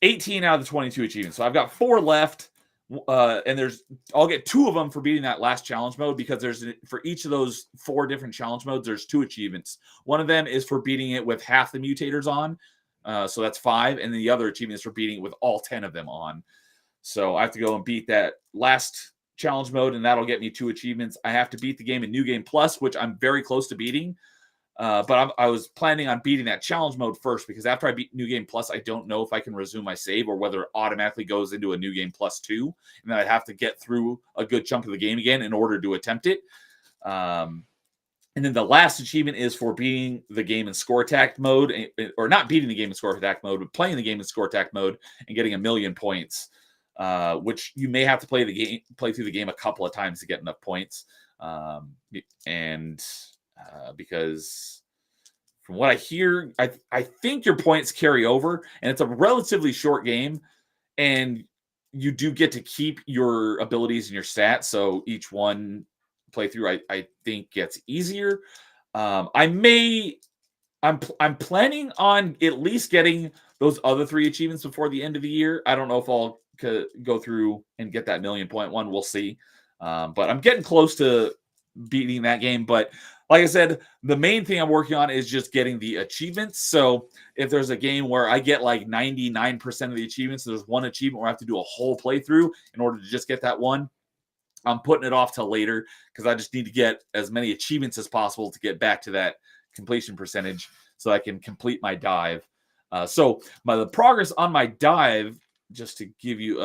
18 out of the 22 achievements. So I've got 4 left. And I'll get 2 of them for beating that last challenge mode because for each of those 4 different challenge modes, there's 2 achievements. One of them is for beating it with half the mutators on. So that's 5. And then the other achievement is for beating it with all 10 of them on. So I have to go and beat that last challenge mode, and that'll get me 2 achievements. I have to beat the game in New Game Plus, which I'm very close to beating. But I was planning on beating that challenge mode first because after I beat New Game Plus, I don't know if I can resume my save or whether it automatically goes into a New Game Plus 2. And then I'd have to get through a good chunk of the game again in order to attempt it. And then the last achievement is for beating the game in score attack mode, or not beating the game in score attack mode, but playing the game in score attack mode and getting 1,000,000 points, which you may have to play through the game a couple of times to get enough points. Because from what I hear, I think your points carry over, and it's a relatively short game, and you do get to keep your abilities and your stats. So each one playthrough, I think, gets easier. I may I'm planning on at least getting those other 3 achievements before the end of the year. I don't know if I'll go through and get that million point one. We'll see. But I'm getting close to beating that game. But like I said, the main thing I'm working on is just getting the achievements. So if there's a game where I get like 99% of the achievements, there's one achievement where I have to do a whole playthrough in order to just get that one. I'm putting it off till later because I just need to get as many achievements as possible to get back to that completion percentage so I can complete my dive. The progress on my dive, just to give you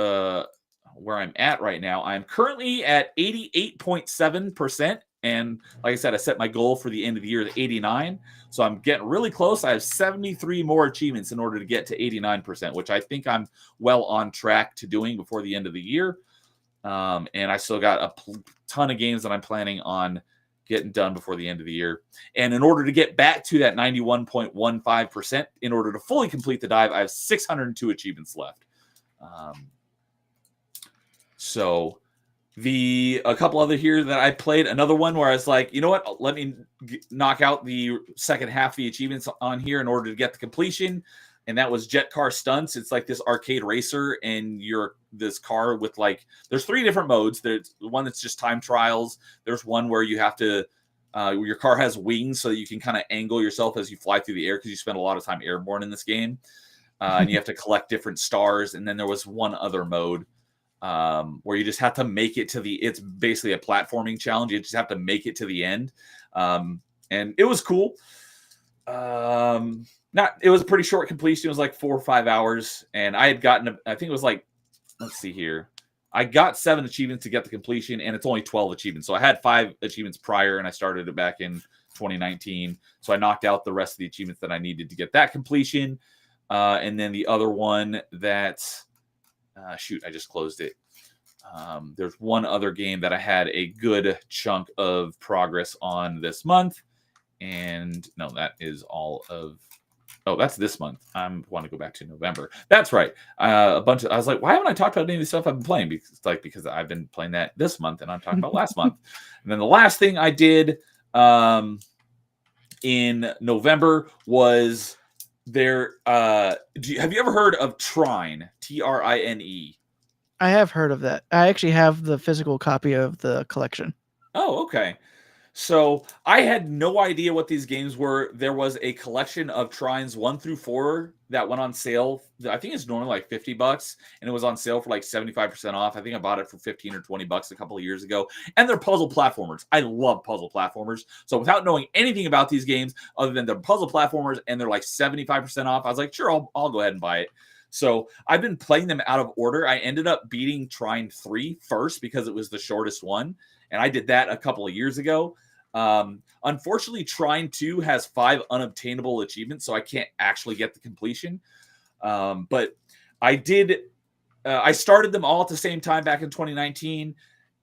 where I'm at right now, I'm currently at 88.7%. And like I said, I set my goal for the end of the year at 89. So I'm getting really close. I have 73 more achievements in order to get to 89%, which I think I'm well on track to doing before the end of the year. And I still got a ton of games that I'm planning on getting done before the end of the year. And in order to get back to that 91.15%, in order to fully complete the dive, I have 602 achievements left. So a couple other here that I played, another one where I was like, you know what, let me knock out the second half of the achievements on here in order to get the completion. And that was Jet Car Stunts. It's like this arcade racer, and you're this car with like, there's 3 different modes. There's one that's just time trials. There's one where you have to, your car has wings so that you can kind of angle yourself as you fly through the air because you spend a lot of time airborne in this game. And you have to collect different stars. And then there was one other mode where you just have to make it to it's basically a platforming challenge. You just have to make it to the end. And it was cool. It was a pretty short completion. It was like 4 or 5 hours. And I had gotten, I think it was like, let's see here. I got 7 achievements to get the completion, and it's only 12 achievements. So I had 5 achievements prior, and I started it back in 2019. So I knocked out the rest of the achievements that I needed to get that completion. And then the other one that, I just closed it. There's one other game that I had a good chunk of progress on this month. And no, that is all of, that's this month. I want to go back to November. That's right. I was like, why haven't I talked about any of the stuff I've been playing? Because I've been playing that this month, and I'm talking about last month. And then the last thing I did in November was there. Have you ever heard of Trine? Trine? I have heard of that. I actually have the physical copy of the collection. Oh, okay. So I had no idea what these games were. There was a collection of Trines 1 through 4 that went on sale. I think it's normally like $50, and it was on sale for like 75% off. I think I bought it for 15 or $20 a couple of years ago. And they're puzzle platformers. I love puzzle platformers. So without knowing anything about these games, other than they're puzzle platformers and they're like 75% off, I was like, sure, I'll go ahead and buy it. So I've been playing them out of order. I ended up beating Trine 3 first because it was the shortest one. And I did that a couple of years ago. Unfortunately, Trine 2 has 5 unobtainable achievements, so I can't actually get the completion. But I did. I started them all at the same time back in 2019,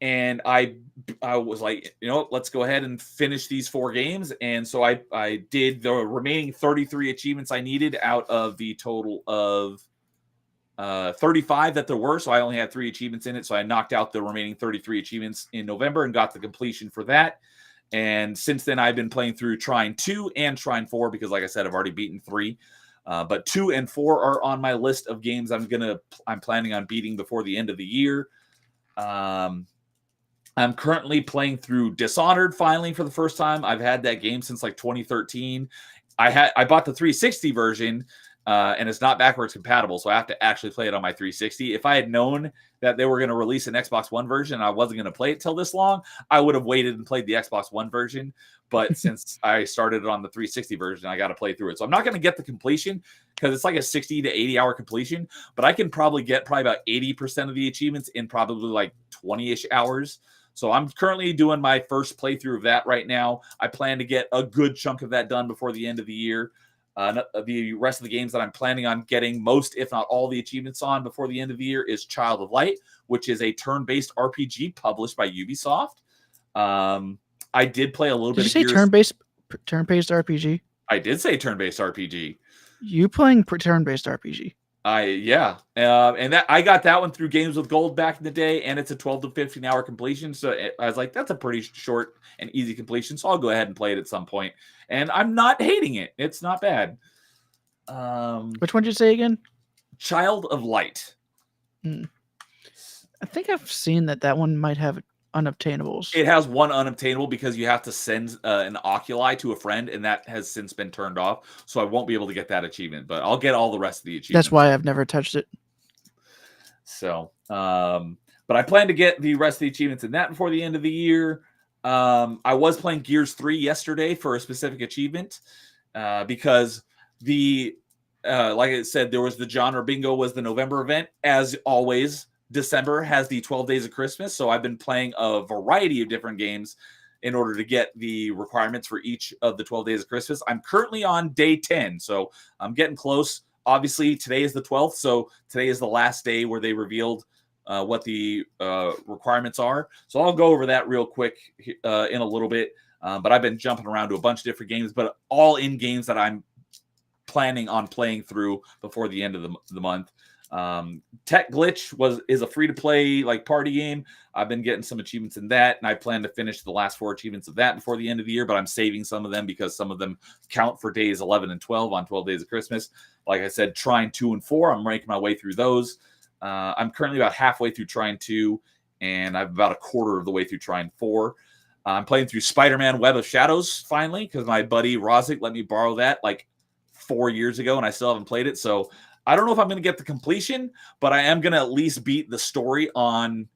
and I was like, let's go ahead and finish these 4 games. And so I did the remaining 33 achievements I needed out of the total of 35 that there were. So I only had 3 achievements in it. So I knocked out the remaining 33 achievements in November and got the completion for that. And since then, I've been playing through Trine 2 and Trine 4 because, like I said, I've already beaten 3. But 2 and 4 are on my list of games I'm planning on beating before the end of the year. I'm currently playing through Dishonored finally for the first time. I've had that game since like 2013. I bought the 360 version. And it's not backwards compatible, so I have to actually play it on my 360. If I had known that they were going to release an Xbox One version and I wasn't going to play it till this long, I would have waited and played the Xbox One version. But since I started it on the 360 version, I got to play through it. So I'm not going to get the completion because it's like a 60 to 80 hour completion, but I can probably get about 80% of the achievements in probably like 20-ish hours. So I'm currently doing my first playthrough of that right now. I plan to get a good chunk of that done before the end of the year. The rest of the games that I'm planning on getting most, if not all, the achievements on before the end of the year is Child of Light, which is a turn-based RPG published by Ubisoft. I did play a little bit. Did you say turn-based RPG? I did say turn-based RPG. You playing turn-based RPG? And that I got that one through Games with Gold back in the day, and it's a 12 to 15 hour completion. So I was like, that's a pretty short and easy completion. So I'll go ahead and play it at some point. And I'm not hating it. It's not bad. Which one did you say again? Child of Light. I think I've seen that one might have unobtainables. It has one unobtainable because you have to send an oculi to a friend, and that has since been turned off. So I won't be able to get that achievement, but I'll get all the rest of the achievements. That's why I've never touched it. So, but I plan to get the rest of the achievements in that before the end of the year. I was playing Gears 3 yesterday for a specific achievement because like I said, there was the genre bingo was the November event. As always, December has the 12 Days of Christmas. So I've been playing a variety of different games in order to get the requirements for each of the 12 Days of Christmas. I'm currently on day 10, so I'm getting close. Obviously, today is the 12th, so today is the last day where they revealed what the requirements are. So I'll go over that real quick in a little bit. But I've been jumping around to a bunch of different games, but all in games that I'm planning on playing through before the end of the month. Tech Glitch is a free-to-play like party game. I've been getting some achievements in that, and I plan to finish the last 4 achievements of that before the end of the year, but I'm saving some of them because some of them count for days 11 and 12 on 12 Days of Christmas. Like I said, Trine 2 and 4, I'm making my way through those. I'm currently about halfway through Trine 2, and I'm about a quarter of the way through Trine 4. I'm playing through Spider-Man Web of Shadows finally because my buddy Rozik let me borrow that like 4 years ago, and I still haven't played it, so I don't know if I'm going to get the completion, but I am going to at least beat the story on.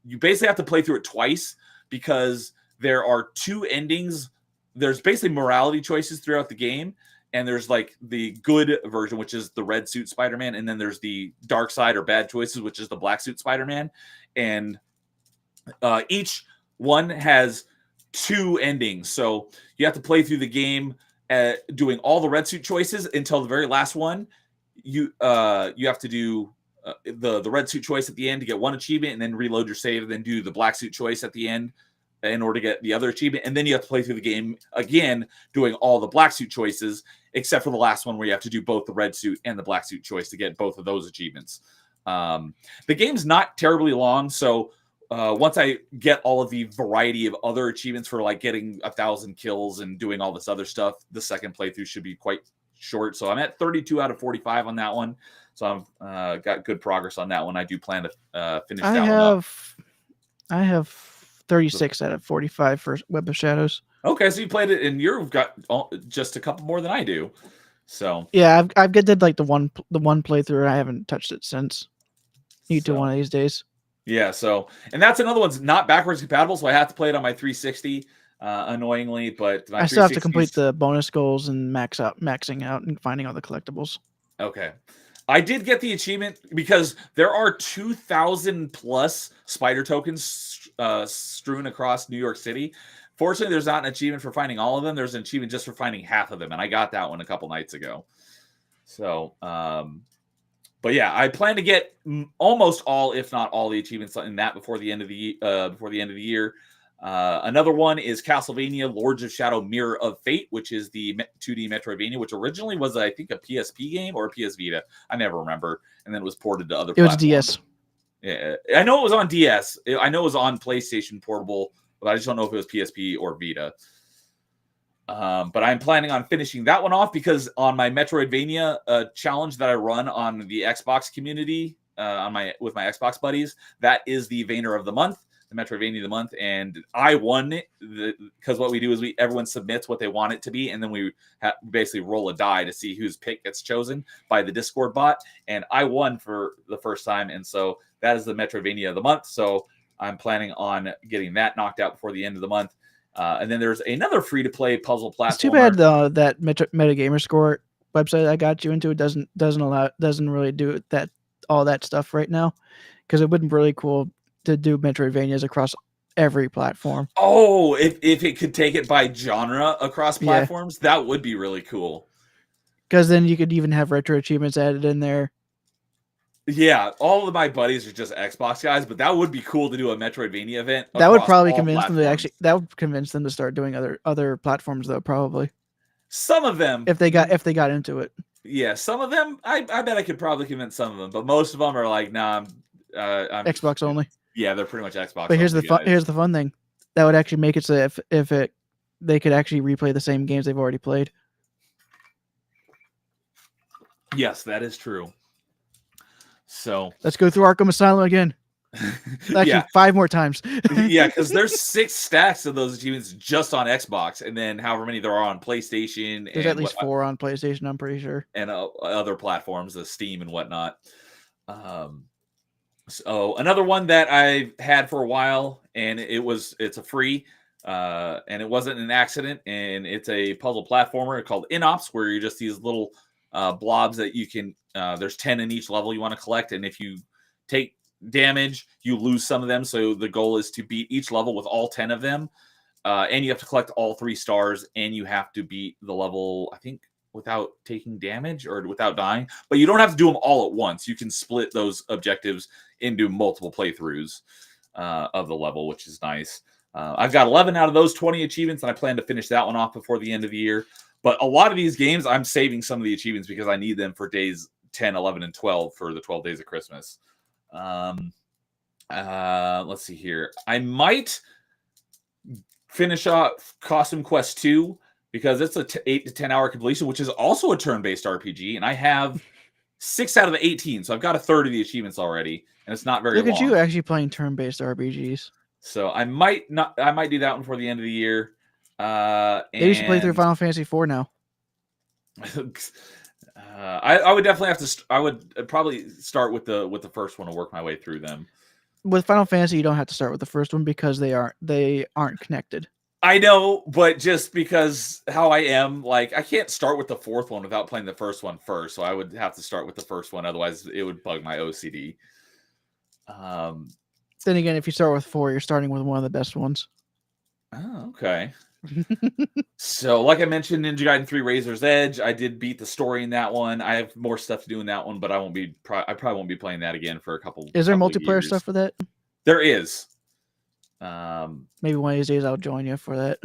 You basically have to play through it twice because there are 2 endings. There's basically morality choices throughout the game, and there's like the good version, which is the red suit Spider-Man, and then there's the dark side or bad choices, which is the black suit Spider-Man. And each one has 2 endings, so you have to play through the game doing all the red suit choices until the very last one. You have to do the red suit choice at the end to get 1 achievement, and then reload your save, and then do the black suit choice at the end in order to get the other achievement, and then you have to play through the game again doing all the black suit choices except for the last one where you have to do both the red suit and the black suit choice to get both of those achievements. The game's not terribly long, so once I get all of the variety of other achievements for like getting 1,000 kills and doing all this other stuff, the second playthrough should be quite short. So I'm at 32 out of 45 on that one. So I've got good progress on that one. I do plan to finish that one up. I have 36 out of 45 for Web of Shadows. Okay, so you played it, and you've got just a couple more than I do. So yeah, I've did like the one playthrough. I haven't touched it since. Need to one of these days. Yeah. So, and that's another one's not backwards compatible, so I have to play it on my 360. Annoyingly, but I still have to complete the bonus goals and maxing out and finding all the collectibles. Okay. I did get the achievement because there are 2,000 plus spider tokens strewn across New York City. Fortunately, there's not an achievement for finding all of them. There's an achievement just for finding half of them, and I got that one a couple nights ago. So, but yeah, I plan to get almost all, if not all, the achievements in that before the end of the year. Another one is Castlevania Lords of Shadow Mirror of Fate, which is the 2D Metroidvania, which originally was, I think, a PSP game or a PS Vita. I never remember. And then it was ported to other platforms. It was DS. Yeah, I know it was on DS. I know it was on PlayStation Portable, but I just don't know if it was PSP or Vita. But I'm planning on finishing that one off because on my Metroidvania challenge that I run on the Xbox community, with my Xbox buddies, that is the Vayner of the month. The Metroidvania of the month, and I won it because what we do is everyone submits what they want it to be, and then we basically roll a die to see whose pick gets chosen by the Discord bot, and I won for the first time, and so that is the Metroidvania of the month. So I'm planning on getting that knocked out before the end of the month, and then there's another free-to-play puzzle platform. It's too bad that Metagamer Score website I got you into doesn't really do all that stuff right now, because it would be really cool to do Metroidvanias across every platform. Oh, if it could take it by genre across platforms, that would be really cool. Because then you could even have retro achievements added in there. Yeah, all of my buddies are just Xbox guys, but that would be cool to do a Metroidvania event. That would probably convince them to start doing other platforms though, probably. Some of them. If they got into it. Yeah, some of them, I bet I could probably convince some of them, but most of them are like, nah, I'm Xbox only. yeah, they're pretty much Xbox But only guys. here's the fun thing. That would actually make it so if it they could actually replay the same games they've already played. Yes, that is true. So let's go through Arkham Asylum again. Actually, yeah, 5 more times. yeah, because there's 6 stacks of those achievements just on Xbox, and then however many there are on PlayStation. There's and at least 4 on PlayStation, I'm pretty sure, and other platforms, the Steam and whatnot. So another one that I've had for a while, and it's a free, and it wasn't an accident, and it's a puzzle platformer called InOps, where you're just these little blobs that you can. There's 10 in each level you want to collect, and if you take damage, you lose some of them. So the goal is to beat each level with all 10 of them, and you have to collect all 3 stars, and you have to beat the level, I think, without taking damage or without dying. But you don't have to do them all at once. You can split those objectives into multiple playthroughs of the level, which is nice. I've got 11 out of those 20 achievements, and I plan to finish that one off before the end of the year. But a lot of these games, I'm saving some of the achievements because I need them for days 10, 11, and 12 for the 12 days of Christmas. Let's see here. I might finish off Costume Quest 2 because it's a 8 to 10 hour completion, which is also a turn-based RPG, and I have 6 out of the 18, so I've got a third of the achievements already, and it's not very long. Look at you actually playing turn-based RPGs. So I might do that one before the end of the year. Maybe you should play through Final Fantasy 4 now. I would definitely have to. I would probably start with the first one and work my way through them. With Final Fantasy, you don't have to start with the first one because they aren't connected. I know, but just because how I am, like, I can't start with the fourth one without playing the first one first. So I would have to start with the first one, otherwise it would bug my OCD. Then again, if you start with 4, you're starting with one of the best ones. Oh, okay. So, like I mentioned, Ninja Gaiden 3 Razor's Edge, I did beat the story in that one. I have more stuff to do in that one, but I probably won't be playing that again for a couple. Is there multiplayer stuff for that? There is. Maybe one of these days I'll join you for that.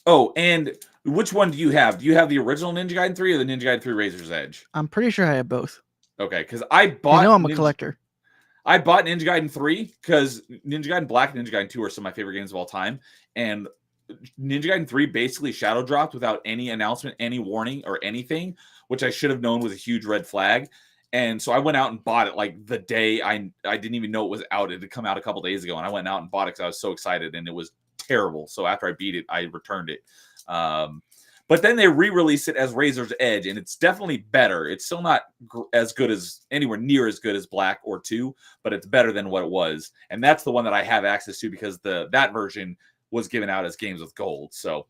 Oh, and which one do you have? Do you have the original Ninja Gaiden 3 or the Ninja Gaiden 3 Razor's Edge? I'm pretty sure I have both. Okay, because I bought. I know I'm a collector. I bought Ninja Gaiden 3 because Ninja Gaiden Black and Ninja Gaiden 2 are some of my favorite games of all time, and Ninja Gaiden 3 basically shadow dropped without any announcement, any warning, or anything, which I should have known was a huge red flag. And so I went out and bought it like the day I didn't even know it was out. It had come out a couple days ago, and I went out and bought it because I was so excited, and it was terrible. So after I beat it, I returned it. But then they re-released it as Razor's Edge, and it's definitely better. It's still not as good as anywhere near as good as Black or 2, but it's better than what it was. And that's the one that I have access to because that version was given out as games with gold. So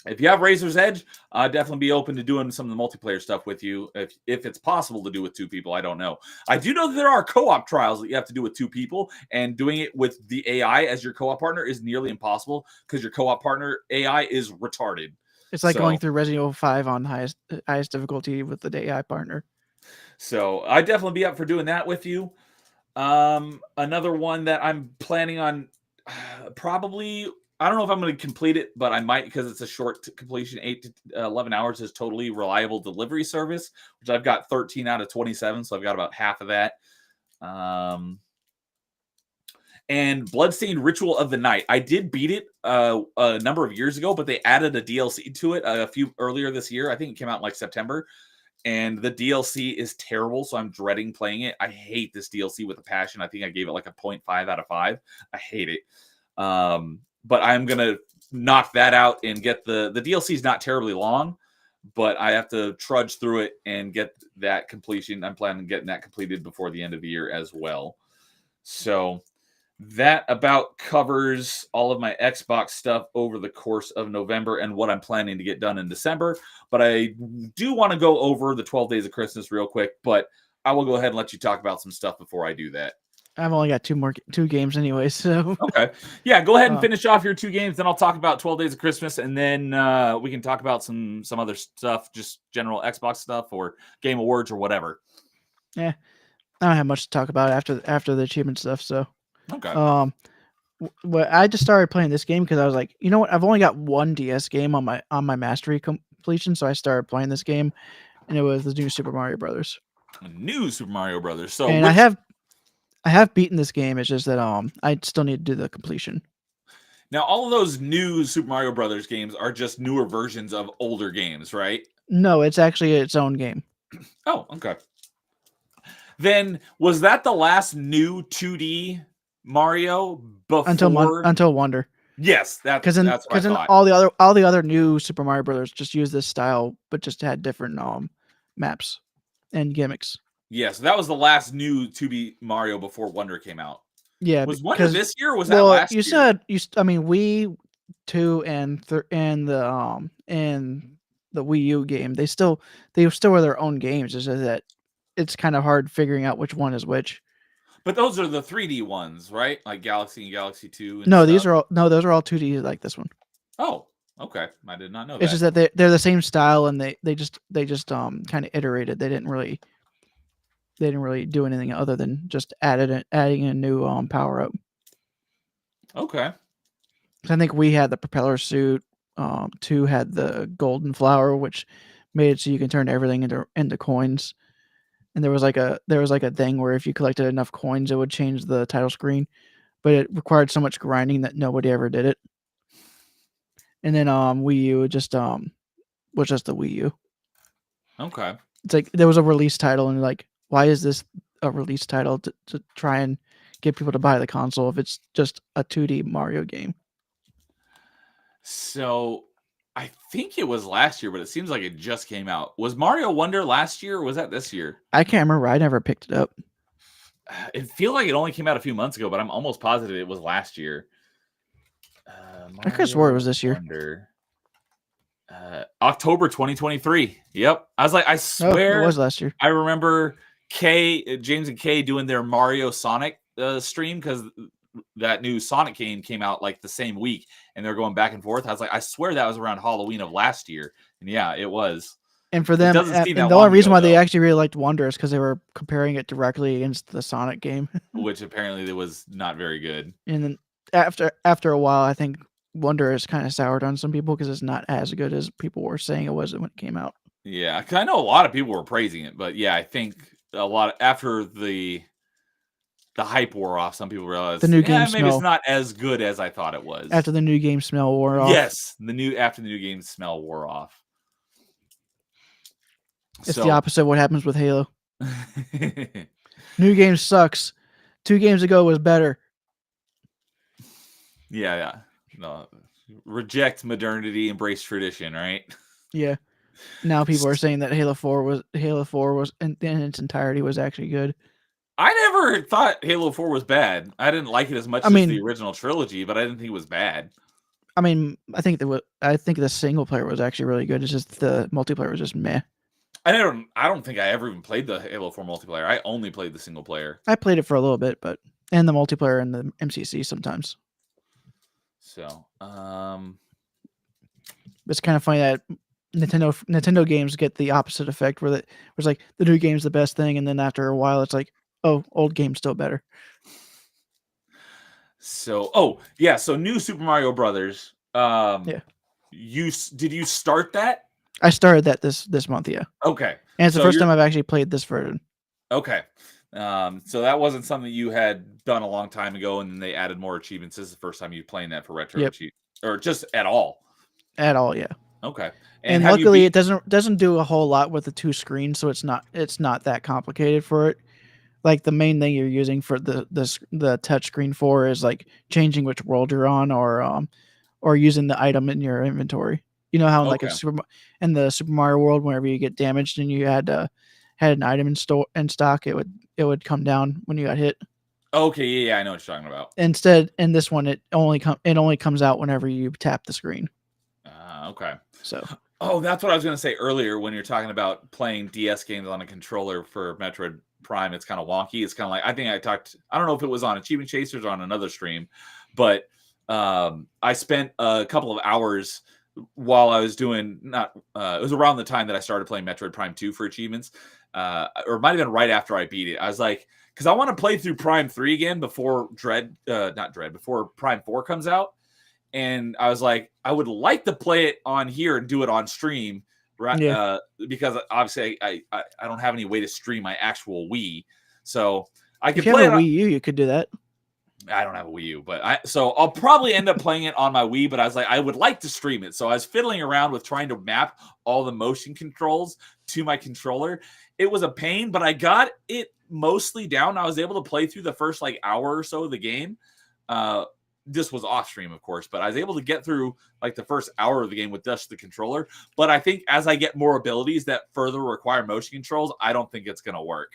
if you have Razor's Edge, definitely be open to doing some of the multiplayer stuff with you. If it's possible to do with 2 people, I don't know. I do know that there are co-op trials that you have to do with 2 people, and doing it with the AI as your co-op partner is nearly impossible because your co-op partner AI is retarded. It's like going through Resident Evil 5 on highest difficulty with the AI partner. So I'd definitely be up for doing that with you. Another one that I'm planning on probably, I don't know if I'm going to complete it, but I might because it's a short completion. 8 to 11 hours is totally reliable delivery service, which I've got 13 out of 27. So I've got about half of that. And Bloodstained Ritual of the Night. I did beat it a number of years ago, but they added a DLC to it a few earlier this year. I think it came out in like September. And the DLC is terrible, so I'm dreading playing it. I hate this DLC with a passion. I think I gave it like a 0.5 out of 5. I hate it. But I'm going to knock that out and get the DLC is not terribly long, but I have to trudge through it and get that completion. I'm planning on getting that completed before the end of the year as well. So that about covers all of my Xbox stuff over the course of November and what I'm planning to get done in December. But I do want to go over the 12 Days of Christmas real quick, but I will go ahead and let you talk about some stuff before I do that. I've only got 2 games anyway, so. Okay. Yeah, go ahead and finish off your 2 games, then I'll talk about 12 Days of Christmas, and then we can talk about some other stuff, just general Xbox stuff or Game Awards or whatever. Yeah, I don't have much to talk about after the achievement stuff, so. Okay. Well, I just started playing this game because I was like, you know what? I've only got 1 DS game on my mastery completion, so I started playing this game, and it was the new Super Mario Brothers. New Super Mario Brothers. So And I have beaten this game. It's just that I still need to do the completion. now all of those new Super Mario Brothers games are just newer versions of older games, right? No, it's actually its own game. Oh, okay. Then was that the last new 2D Mario before Until Wonder. Yes, that's what I thought. all the other new Super Mario Brothers just use this style, but just had different maps and gimmicks. Yeah, so that was the last new 2D Mario before Wonder came out. Yeah, Was Wonder this year or was that well, last you year? said I mean Wii 2 and the Wii U game, they still were their own games. It's just that it's kind of hard figuring out which one is which. But those are the 3D ones, right? Like Galaxy and Galaxy 2 and No, stuff. those are all 2D like this one. Oh, okay. I did not know It's that. just that they're the same style and they just kind of iterated. They didn't really do anything other than just adding a new power up. Okay. I think we had the propeller suit. 2 had the golden flower, which made it so you can turn everything into coins. And there was like a thing where if you collected enough coins, it would change the title screen, but it required so much grinding that nobody ever did it. And then Wii U just was just the Wii U. Okay. It's like there was a release title, and like, why is this a release title to try and get people to buy the console if it's just a 2D Mario game? So I think it was last year, but it seems like it just came out. Was Mario Wonder last year or was that this year? I can't remember. I never picked it up. It feels like it only came out a few months ago, but I'm almost positive it was last year. I could have swore it was this year. Wonder. October 2023. Yep. I was like, I swear it was last year. I remember James and Kay doing their Mario Sonic stream because that new Sonic game came out like the same week and they're going back and forth. I was like, I swear that was around Halloween of last year. And yeah, it was. And for them, and the only reason why they actually really liked Wonder is because they were comparing it directly against the Sonic game, which apparently it was not very good. And then after a while, I think Wonder is kind of soured on some people because it's not as good as people were saying it was when it came out. Yeah, because I know a lot of people were praising it, but yeah, I think a lot after the hype wore off, some people realized the new game maybe it's not as good as I thought it was. After the new game smell wore off. Yes, after the new game smell wore off. It's the opposite of what happens with Halo. New game sucks. 2 games ago was better. Yeah. No, reject modernity, embrace tradition, right? Yeah. Now people are saying that Halo 4 was in its entirety was actually good. I never thought Halo 4 was bad. I didn't like it as much as the original trilogy, but I didn't think it was bad. I mean, I think the single player was actually really good. It's just the multiplayer was just meh. I don't think I ever even played the Halo 4 multiplayer. I only played the single player. I played it for a little bit, and the multiplayer in the MCC sometimes. So, it's kind of funny that Nintendo games get the opposite effect where it's like the new game's the best thing, and then after a while it's like, oh, old game's still better. So, so new Super Mario Brothers. Yeah. Did you start that? I started that this month, yeah. Okay. And it's the first time I've actually played this version. Okay. So that wasn't something you had done a long time ago, and then they added more achievements. This is the first time you're playing that for retro or just at all. At all, yeah. Okay. And luckily, it doesn't do a whole lot with the 2 screens, so it's not that complicated for it. Like the main thing you're using for the touch screen for is like changing which world you're on, or using the item in your inventory. You know how in the Super Mario world, whenever you get damaged and you had an item in stock, it would come down when you got hit. Okay, yeah, I know what you're talking about. Instead, in this one, it only comes out whenever you tap the screen. Okay. So. Oh, that's what I was going to say earlier when you're talking about playing DS games on a controller for Metroid Prime. It's kind of wonky. It's kind of like I don't know if it was on Achievement Chasers or on another stream, but I spent a couple of hours while I was doing it was around the time that I started playing Metroid Prime 2 for achievements, or it might have been right after I beat it. I was like, because I want to play through Prime 3 again before before Prime 4 comes out. And I was like, I would like to play it on here and do it on stream right? Yeah. Because obviously I don't have any way to stream my actual Wii, so I If can you have play a it. Wii U, you could do that. I don't have a Wii U, but I'll probably end up playing it on my Wii, but I was like, I would like to stream it. So I was fiddling around with trying to map all the motion controls to my controller. It was a pain, but I got it mostly down. I was able to play through the first like hour or so of the game. This was off stream, of course, but I was able to get through like the first hour of the game with just the controller. But I think as I get more abilities that further require motion controls, I don't think it's going to work.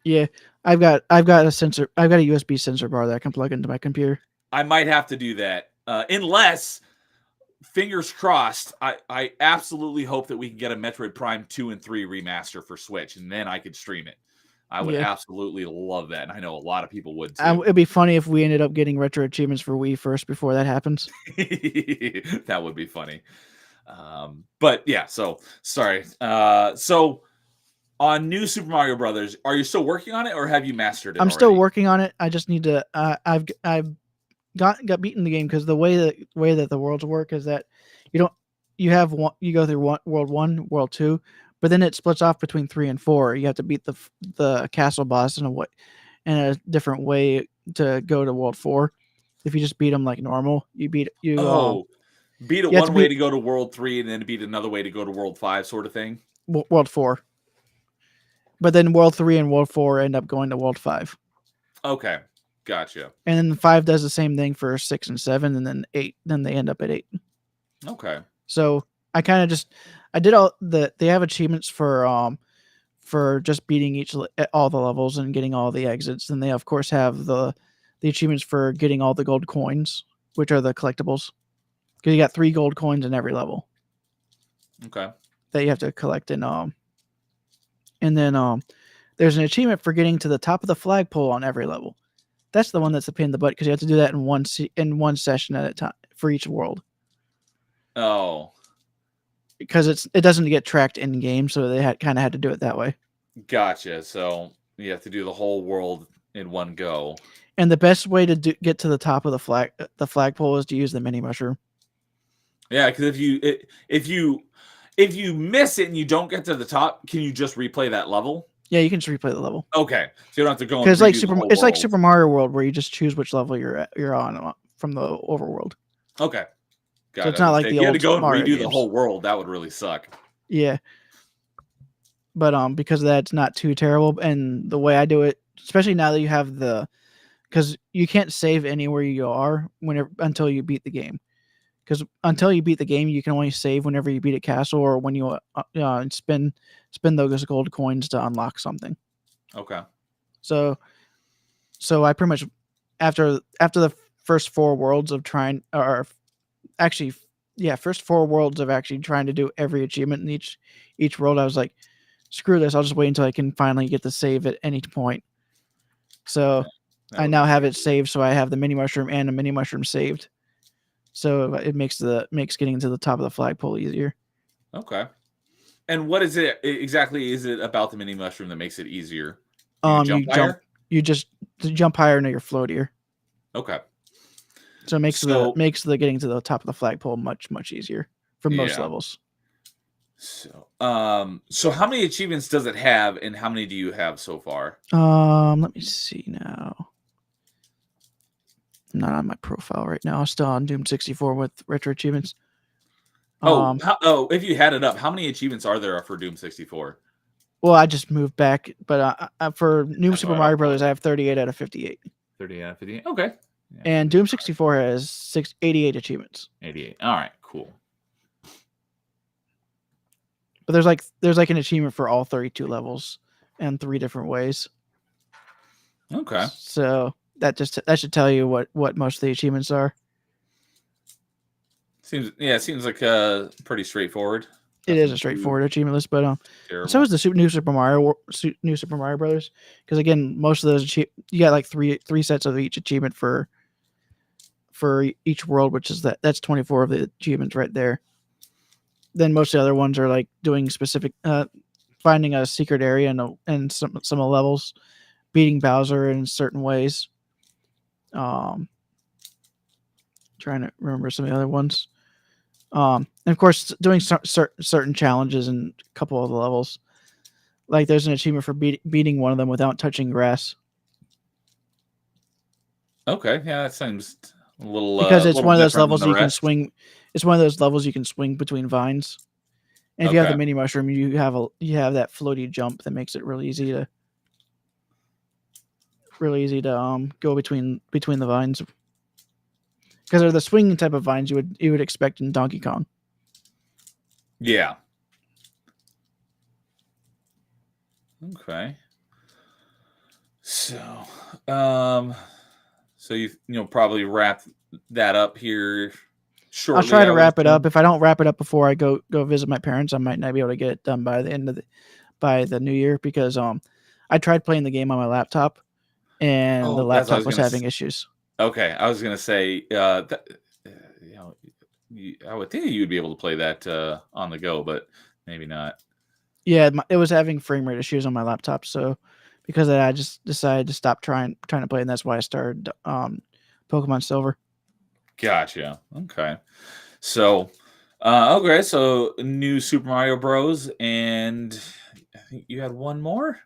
Yeah, I've got a sensor. I've got a USB sensor bar that I can plug into my computer. I might have to do that, unless, fingers crossed, I absolutely hope that we can get a Metroid Prime 2 and 3 remaster for Switch, and then I could stream it. I would absolutely love that, and I know a lot of people would too. It'd be funny if we ended up getting retro achievements for Wii first before that happens. That would be funny. But yeah, so sorry. So on New Super Mario Brothers, are you still working on it, or have you mastered it? I'm already? still working on it. I just need to. I've got beaten the game because the way that the worlds work is that you have one, you go through world 1, world 2, but then it splits off between 3 and 4. You have to beat the castle boss in a different way to go to world 4. If you just beat them like normal, beat it one way to go to world 3 and then beat another way to go to world 5, sort of thing. World 4. But then world 3 and world 4 end up going to world 5. Okay, gotcha. And then 5 does the same thing for 6 and 7, and then 8. Then they end up at 8. Okay. So I kind of I did they have achievements for just beating all the levels and getting all the exits. And they of course have the achievements for getting all the gold coins, which are the collectibles. Because you got 3 gold coins in every level. Okay. That you have to collect and then there's an achievement for getting to the top of the flagpole on every level. That's the one that's a pain in the butt because you have to do that in one session at a time for each world. Oh. Because it doesn't get tracked in game, so they kind of had to do it that way. Gotcha. So you have to do the whole world in one go. And the best way to get to the top of the flagpole is to use the mini mushroom. Yeah, because if you miss it and you don't get to the top, can you just replay that level? Yeah, you can just replay the level. Okay, so you don't have to go. Because like Super Mario World, where you just choose which level you're on from the overworld. Okay, so it's not like the old you had to go Mario and redo games. The whole world. That would really suck. Yeah, but because of that, it's not too terrible. And the way I do it, especially now that you have because you can't save anywhere you are until you beat the game. Because until you beat the game, you can only save whenever you beat a castle or when you spend those gold coins to unlock something. Okay. So I pretty much after the first 4 worlds of trying, or actually, first 4 worlds of actually trying to do every achievement in each world, I was like, screw this! I'll just wait until I can finally get the save at any point. So I now have it saved, so I have the mini mushroom and a mini mushroom saved. So it makes getting to the top of the flagpole easier. Okay. And what is it exactly? Is it about the mini mushroom that makes it easier? You just jump higher and you're floatier. Okay. So it makes the getting to the top of the flagpole much easier for most levels. So so how many achievements does it have, and how many do you have so far? Let me see now. I'm not on my profile right now. I'm still on Doom 64 with retro achievements. If you had it up, how many achievements are there for Doom 64? Well, I just moved back, but for New Super Mario Brothers, I have 38 out of 58. 38 out of 58. Okay. Yeah. And Doom 64 has 88 achievements. 88. All right, cool. But there's like an achievement for all 32 levels and 3 different ways. Okay. So that should tell you what most of the achievements are. It seems like pretty straightforward. It is a straightforward achievement list, but so is the New Super Mario Brothers. Because again, most of those you got like three sets of each achievement for each world, which is that's 24 of the achievements right there. Then most of the other ones are like doing specific, finding a secret area and some of the levels, beating Bowser in certain ways. Trying to remember some of the other ones. And of course, doing certain challenges in a couple of the levels. Like there's an achievement for beating one of them without touching grass. Okay, yeah, that seems Because a it's little one of those different than levels the you can rest. swing. It's one of those levels you can swing between vines. And if you have the Okay. mini mushroom, you have that floaty jump that makes it really easy to go between the vines. Because they're the swinging type of vines you would expect in Donkey Kong. Yeah. Okay. So, so you probably wrap that up here I'll shortly, try I to would wrap it up. assume. If I don't wrap it up before I go visit my parents, I might not be able to get it done by the end of by the new year because I tried playing the game on my laptop and the Oh, that's what I laptop was was gonna. having issues. Okay, I was gonna say, you know, I would think you'd be able to play that on the go, but maybe not. Yeah, it was having frame rate issues on my laptop, so because of that, I just decided to stop trying to play, and that's why I started Pokemon Silver. Gotcha. Okay. So, okay, so new Super Mario Bros. And I think you had one more.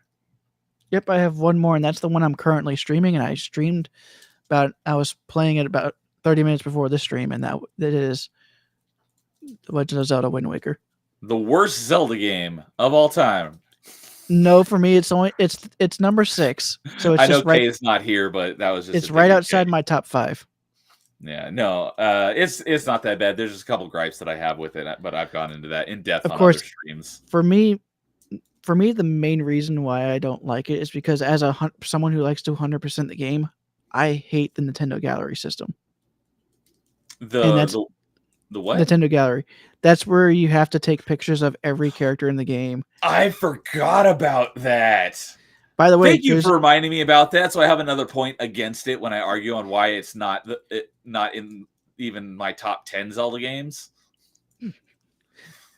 Yep, I have one more, and that's the one I'm currently streaming. And I was playing it about 30 minutes before this stream, and that is Legend of Zelda Wind Waker. The worst Zelda game of all time. No, for me, it's number 6, so it's I know just right. Kay's not here, but that was just a It's dig right at Kay. outside my top 5. Yeah, no, it's not that bad. There's just a couple gripes that I have with it, but I've gone into that in depth Of on other course, streams. for me, the main reason why I don't like it is because as someone who likes to 100% the game, I hate the Nintendo Gallery system. And that's The what? Nintendo Gallery. That's where you have to take pictures of every character in the game. I forgot about that. By the way, Thank you for reminding me about that. So I have another point against it when I argue on why it's not not in even my top 10 Zelda games.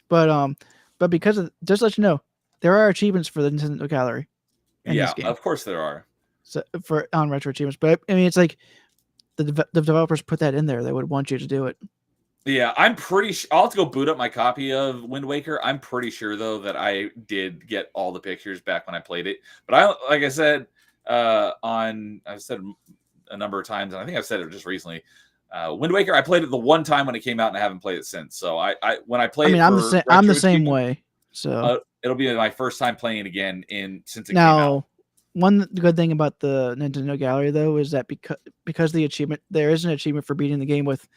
But because of just to let you know, there are achievements for the Nintendo Gallery in this game. Of course there are. So for on retro achievements, but I mean, it's like the developers put that in there. They would want you to do it. Yeah, I'm pretty sure. I'll have to go boot up my copy of Wind Waker. I'm pretty sure though that I did get all the pictures back when I played it. But like I said, I've said a number of times, and I think I've said it just recently. Wind Waker, I played it the one time when it came out, and I haven't played it since. So when I played, I'm the same way. So it'll be my first time playing it again since it came out. One good thing about the Nintendo Gallery though is that because there is an achievement for beating the game with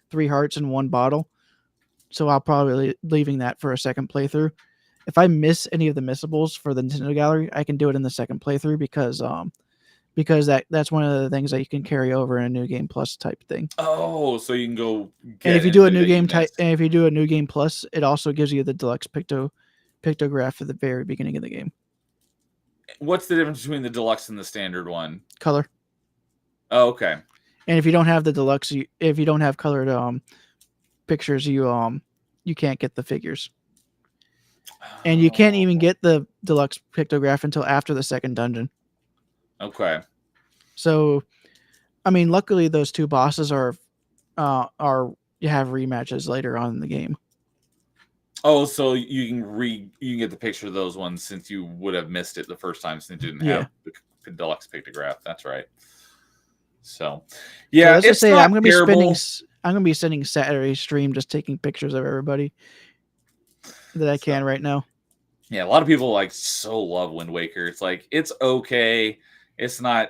3 hearts and 1 bottle. So I'll probably leaving that for a second playthrough. If I miss any of the missables for the Nintendo Gallery, I can do it in the second playthrough because that's one of the things that you can carry over in a new game plus type thing. Oh, so you can go get and if you do a new game type, and if you do a new game plus, it also gives you the deluxe pictograph at the very beginning of the game. What's the difference between the deluxe and the standard one? Color. Oh, okay. And if you don't have the deluxe, if you don't have colored pictures, you can't get the figures. And you can't even get the deluxe pictograph until after the second dungeon. Okay. So, I mean, luckily those 2 bosses you have rematches later on in the game. Oh, so you can get the picture of those ones since you would have missed it the first time since you didn't have the deluxe pictograph. That's right. So, yeah, so let's just say I'm gonna be spending Saturday stream just taking pictures of everybody that I can right now. Yeah, a lot of people so love Wind Waker. It's like it's okay. It's not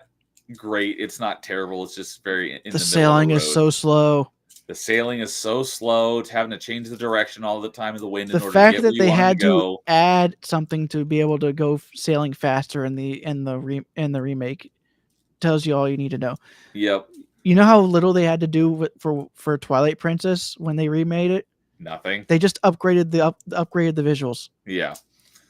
great. It's not terrible. It's just very in the sailing is so slow. The sailing is so slow. It's having to change the direction all the time of the wind in order to get where you want to go. The fact that they had to add something to be able to go sailing faster in the remake tells you all you need to know. Yep. You know how little they had to do for Twilight Princess when they remade it? Nothing. They just upgraded the visuals. Yeah.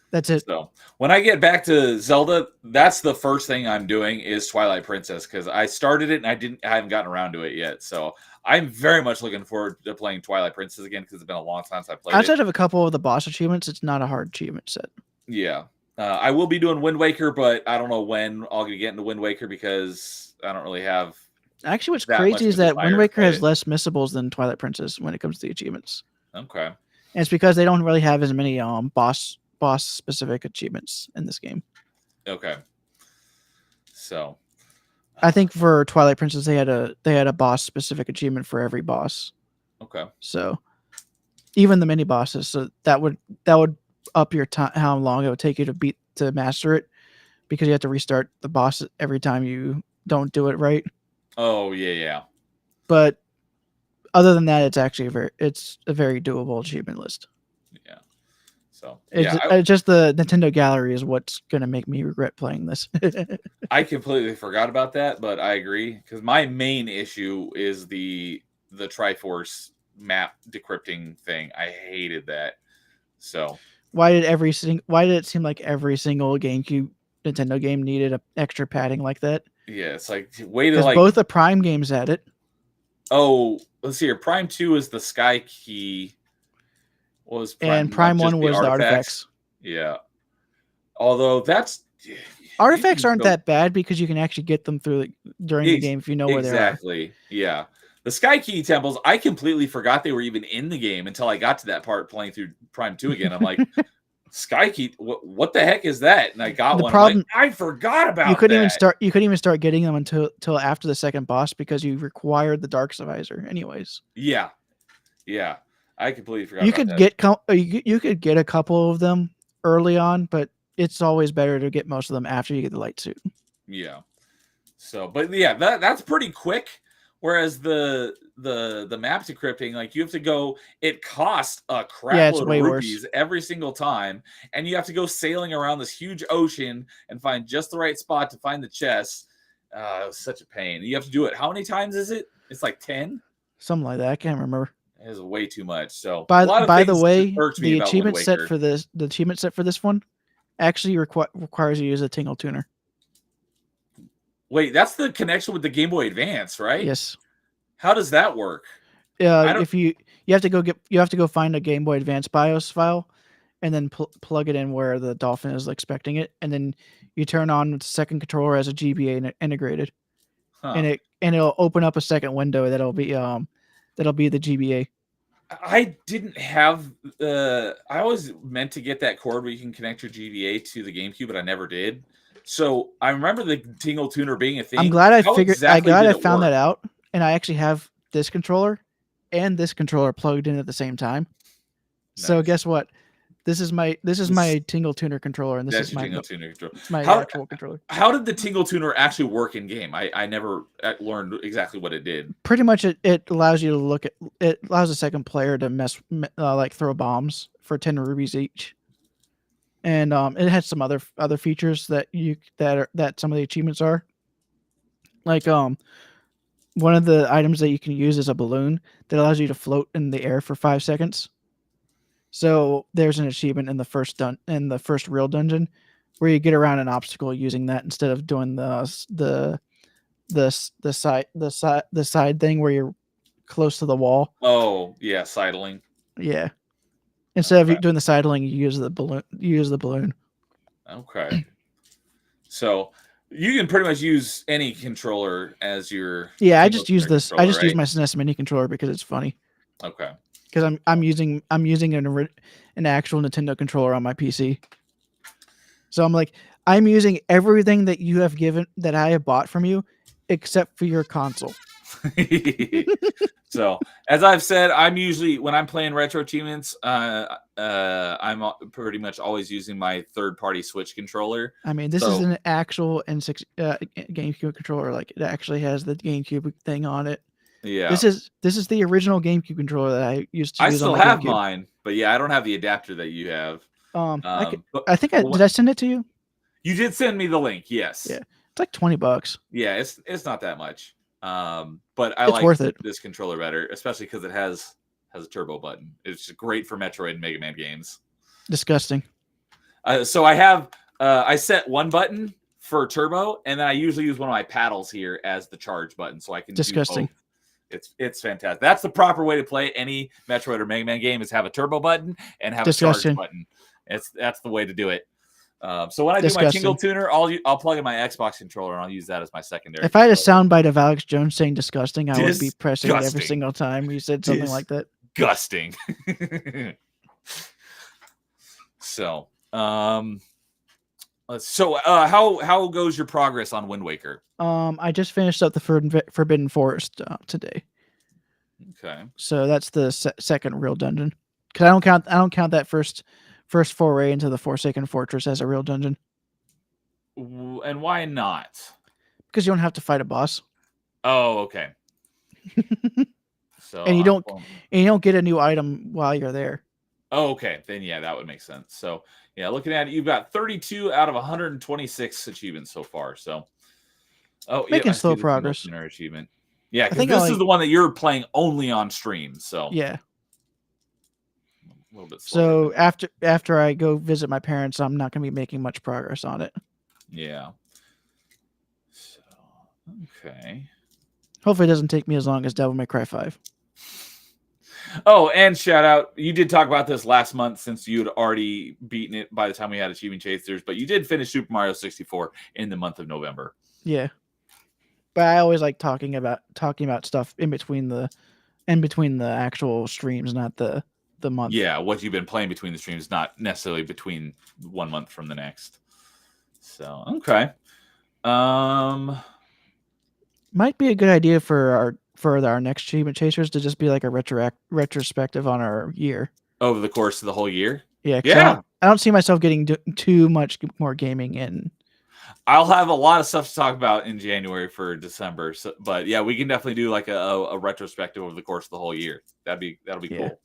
That's it. So when I get back to Zelda, that's the first thing I'm doing is Twilight Princess because I started it and I haven't gotten around to it yet. So I'm very much looking forward to playing Twilight Princess again because it's been a long time since I played it. Outside of a couple of the boss achievements, it's not a hard achievement set. Yeah. I will be doing Wind Waker, but I don't know when I'll get into Wind Waker because I don't really have. Actually, what's crazy is that Wind Waker has less missables than Twilight Princess when it comes to the achievements. Okay. And it's because they don't really have as many boss specific achievements in this game. Okay. So I think for Twilight Princess they had a boss specific achievement for every boss. okay. So even the mini bosses, so that would up your time, how long it would take you to master it, because you have to restart the boss every time you don't do it right. Oh yeah. But other than that, it's actually a very doable achievement list. Yeah. So It's just the Nintendo Gallery is what's gonna make me regret playing this. I completely forgot about that, but I agree, because my main issue is the Triforce map decrypting thing. I hated that. So why did it seem like every single GameCube Nintendo game needed an extra padding like that? yeah, it's like way to Because like. both the Prime games had it. Oh, let's see here. Prime 2 is the Sky Key. What was Prime And Prime 1 was the artifacts. Yeah. Although that's artifacts aren't that bad because you can actually get them during the game if you know where they are. Exactly. Yeah. The Sky Key temples, I completely forgot they were even in the game until I got to that part playing through Prime 2 again. I'm like, Sky Key, what the heck is that? And I got one. I'm like, I forgot about you couldn't that. You couldn't even start getting them until after the second boss, because you required the Dark Visor anyways. Yeah. Yeah. I completely forgot you about that. You could get a couple of them early on, but it's always better to get most of them after you get the light suit. Yeah. So, but yeah, that's pretty quick. Whereas the map decrypting, like, you have to go. It costs a crap load of rupees every single time, and you have to go sailing around this huge ocean and find just the right spot to find the chest. It was such a pain. You have to do it. How many times is it? It's like 10, something like that. I can't remember. It is way too much. So, by the way, the achievement set for this one actually requires you to use a tingle tuner. Wait, that's the connection with the Game Boy Advance, right? Yes. How does that work? If you have to go find a Game Boy Advance BIOS file, and then plug it in where the Dolphin is expecting it, and then you turn on the second controller as a GBA integrated, and it'll open up a second window that'll be the GBA. I didn't have I always meant to get that cord where you can connect your GBA to the GameCube, but I never did. So I remember the Tingle Tuner being a thing. I'm glad I found that out, and I actually have this controller and this controller plugged in at the same time. Nice. So guess what? This is my Tingle Tuner controller, and this is my Tingle Tuner controller. My actual controller. How did the Tingle Tuner actually work in game? I never learned exactly what it did. Pretty much, it allows you to look at. It allows a second player to like throw bombs for 10 rubies each, and it has some other features that some of the achievements are. Like one of the items that you can use is a balloon that allows you to float in the air for 5 seconds. So there's an achievement in the first real dungeon where you get around an obstacle using that instead of doing the side thing where you're close to the wall. Oh yeah, sidling. Yeah. Instead of doing the sidling, you use the balloon. Okay. So you can pretty much use any controller as your. Yeah, I just use this. I just use my SNES Mini controller because it's funny. Okay. Because I'm using an actual Nintendo controller on my PC. So I'm using everything that you have given that I have bought from you, except for your console. So as I've said, I'm usually, when I'm playing retro achievements, I'm pretty much always using my third-party Switch controller. I mean, this is an actual N6 GameCube controller. Like, it actually has the GameCube thing on it. Yeah, this is the original GameCube controller that I used to use. I still have mine, but yeah, I don't have the adapter that you have. I think did I send it to you? You did send me the link. Yes. Yeah, it's like $20. Yeah, it's not that much. But I like this controller better, especially because it has a turbo button. It's great for Metroid and Mega Man games. Disgusting. So I have I set one button for turbo, and then I usually use one of my paddles here as the charge button, so I can. Disgusting. Do both. It's fantastic. That's the proper way to play any Metroid or Mega Man game, is have a turbo button and have a charge button. That's the way to do it. So when I do my Tingle Tuner, I'll plug in my Xbox controller and I'll use that as my secondary. If I had a soundbite of Alex Jones saying disgusting, I would be pressing it every single time he said something like that. disgusting. So, how goes your progress on Wind Waker? I just finished up the Forbidden Forest today. Okay. So that's the second real dungeon. Because I don't count that first foray into the Forsaken Fortress as a real dungeon. And why not? Because you don't have to fight a boss. Oh, okay. So and you don't get a new item while you're there. Oh, okay. Then yeah, that would make sense. So yeah, looking at it, you've got 32 out of 126 achievements so far. So Making I see slow the progress. single dinner achievement. Yeah, because think this is the one that you're playing only on stream. So yeah, a little bit slower. So after I go visit my parents, I'm not going to be making much progress on it. Yeah. So okay. Hopefully, it doesn't take me as long as Devil May Cry 5. Oh, and shout out, you did talk about this last month since you had already beaten it by the time we had Achievement Chasers, but you did finish Super Mario 64 in the month of November. Yeah. But I always like talking about stuff in between the actual streams, not the month. Yeah, what you've been playing between the streams, not necessarily between 1 month from the next. So, okay. Might be a good idea for our next Achievement Chasers to just be like a retrospective on our year. Over the course of the whole year? Yeah. Yeah. I don't see myself getting too much more gaming in. I'll have a lot of stuff to talk about in January for December. So, but yeah, we can definitely do like a retrospective over the course of the whole year. That'll be cool.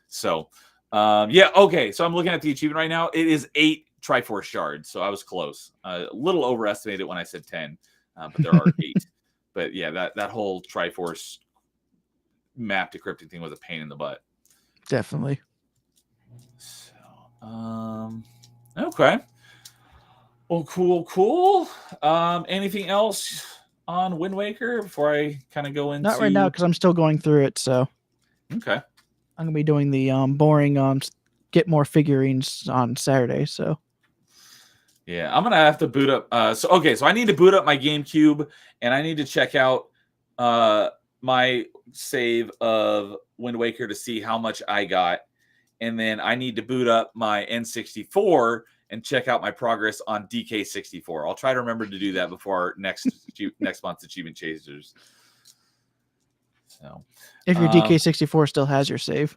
So, yeah. Okay. So I'm looking at the achievement right now. It is 8 Triforce shards. So I was close. A little overestimated when I said 10, but there are 8. But yeah, that whole Triforce map decrypting thing was a pain in the butt. Definitely. So, okay. Well, cool. Anything else on Wind Waker before I kind of go into? Not right now because I'm still going through it. So okay, I'm gonna be doing the boring get more figurines on Saturday. So yeah, I'm gonna have to boot up. So I need to boot up my GameCube and I need to check out my save of Wind Waker to see how much I got, and then I need to boot up my N64 and check out my progress on DK64. I'll try to remember to do that before next month's Achievement Chasers. So, if your DK64 still has your save,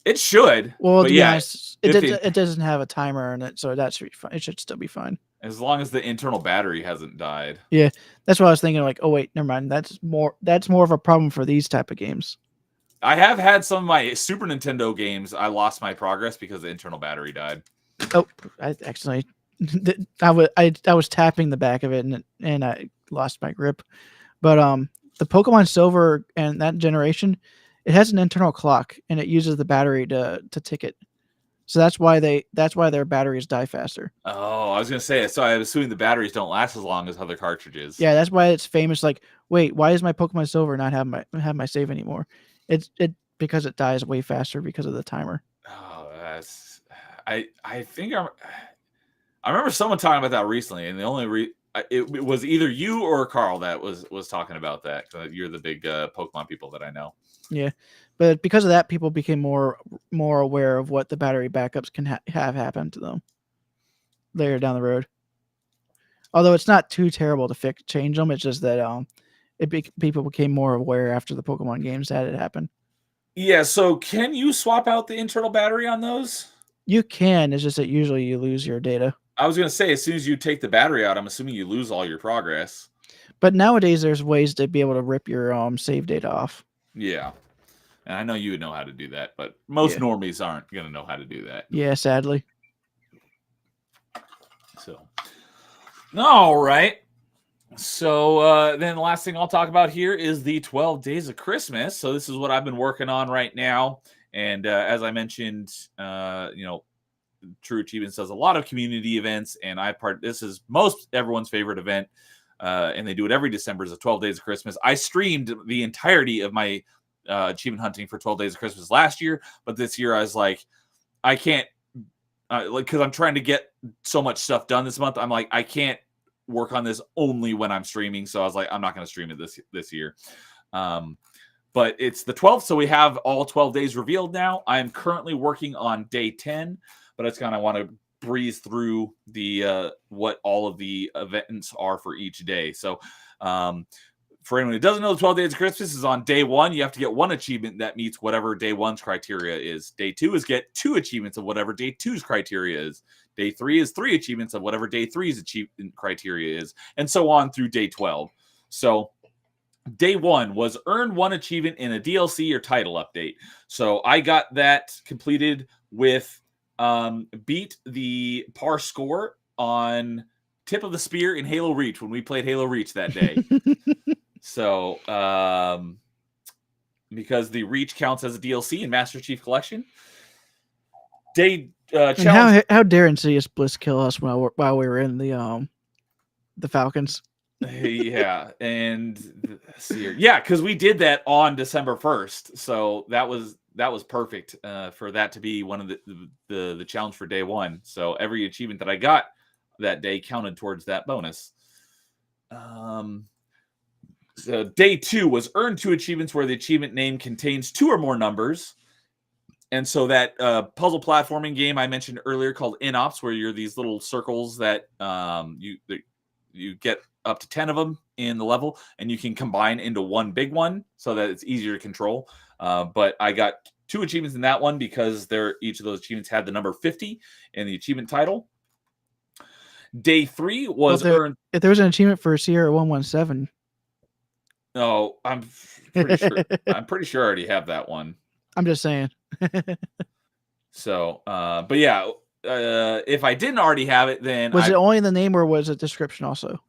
it should. Well, to be honest, it doesn't have a timer in it, so that should be fine. It should still be fine as long as the internal battery hasn't died. Yeah, that's what I was thinking. Like, oh wait, never mind. That's more of a problem for these type of games. I have had some of my Super Nintendo games. I lost my progress because the internal battery died. Oh, I accidentally. I was tapping the back of it and I lost my grip. But the Pokemon Silver and that generation, it has an internal clock and it uses the battery to tick it. So that's why their batteries die faster. Oh, I was gonna say. So I'm assuming the batteries don't last as long as other cartridges. Yeah, that's why it's famous. Like, wait, why is my Pokemon Silver not have my save anymore? It's because it dies way faster because of the timer. Oh, that's I think I remember someone talking about that recently, and the only it was either you or Carl that was talking about that. You're the big Pokemon people that I know. Yeah, but because of that, people became more aware of what the battery backups can have happen to them later down the road. Although it's not too terrible to change them, it's just that people became more aware after the Pokemon games had it happen. Yeah, so can you swap out the internal battery on those? You can. It's just that usually you lose your data. I was going to say, as soon as you take the battery out, I'm assuming you lose all your progress. But nowadays, there's ways to be able to rip your save data off. Yeah. And I know you would know how to do that, but most normies aren't going to know how to do that. Yeah, sadly. So, all right. So then the last thing I'll talk about here is the 12 Days of Christmas. So this is what I've been working on right now. And as I mentioned, True Achievements does a lot of community events, and this is most everyone's favorite event, and they do it every December. Is the 12 Days of Christmas. I streamed the entirety of my achievement hunting for 12 Days of Christmas last year, but this year I was like, I can't, because I'm trying to get so much stuff done this month. I'm like, I can't work on this only when I'm streaming, so I was like, I'm not going to stream it this year. But it's the 12th, so we have all 12 days revealed now. I'm currently working on day 10, but I just kind of want to breeze through the what all of the events are for each day. So for anyone who doesn't know, the 12 Days of Christmas is on day 1. You have to get one achievement that meets whatever day 1's criteria is. Day 2 is get 2 achievements of whatever day 2's criteria is. Day 3 is 3 achievements of whatever day 3's achievement criteria is, and so on through day 12. So day 1 was earn 1 achievement in a DLC or title update. So I got that completed with beat the par score on Tip of the Spear in Halo Reach when we played Halo Reach that day. So because the Reach counts as a DLC in Master Chief Collection. Day challenge. How dare Insidious Bliss kill us while we were in the Falcons? Yeah, and yeah, because we did that on December 1st, so that was perfect for that to be one of the challenge for day 1. So every achievement that I got that day counted towards that bonus. So day 2 was earn 2 achievements where the achievement name contains 2 or more numbers. And so that puzzle platforming game I mentioned earlier called InOps, where you're these little circles that you get up to 10 of them in the level, and you can combine into one big one so that it's easier to control. But I got 2 achievements in that one because each of those achievements had the number 50 in the achievement title. Day 3 was earned. If there was an achievement for Sierra 117. No, I'm pretty sure. I'm pretty sure I already have that one. I'm just saying. So, but yeah, if I didn't already have it, then was it only the name or was it description also?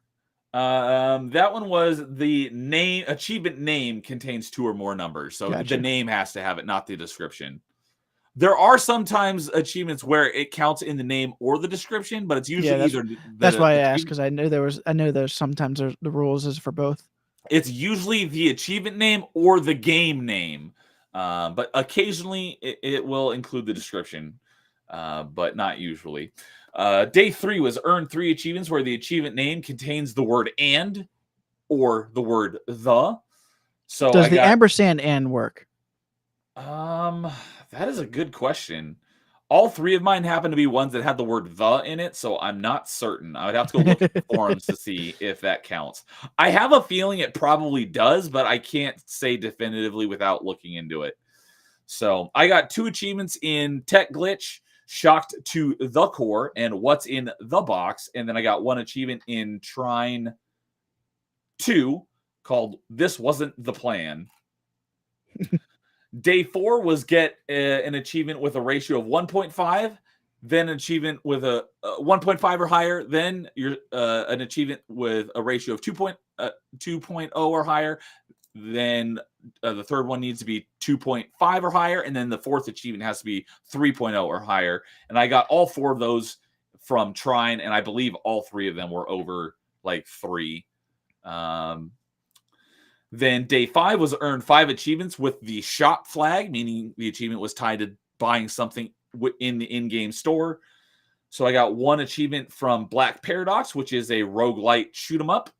That one was the name. Achievement name contains 2 or more numbers, so Gotcha. the name has to have it, not the description. There are sometimes achievements where it counts in the name or the description, but it's usually either. That's why I asked, because I know there's sometimes the rules is for both. It's usually the achievement name or the game name, but occasionally it will include the description, but not usually. Day 3 was earn 3 achievements where the achievement name contains the word and or the word the. So does the ampersand and work? That is a good question. All 3 of mine happen to be ones that had the word the in it, so I'm not certain. I would have to go look at the forums to see if that counts. I have a feeling it probably does, but I can't say definitively without looking into it. So I got 2 achievements in Tech Glitch, Shocked to the Core, and What's in the Box. And then I got 1 achievement in Trine 2 called This Wasn't the Plan. Day 4 was get an achievement with a ratio of 1.5, then an achievement with a 1.5 or higher, then an achievement with a ratio of 2.0 or higher. Then the third one needs to be 2.5 or higher, and then the 4th achievement has to be 3.0 or higher. And I got all 4 of those from Trine, and I believe all 3 of them were over like 3. Then day 5 was earn 5 achievements with the shop flag, meaning the achievement was tied to buying something in the in-game store. So I got 1 achievement from Black Paradox, which is a roguelite shoot 'em up.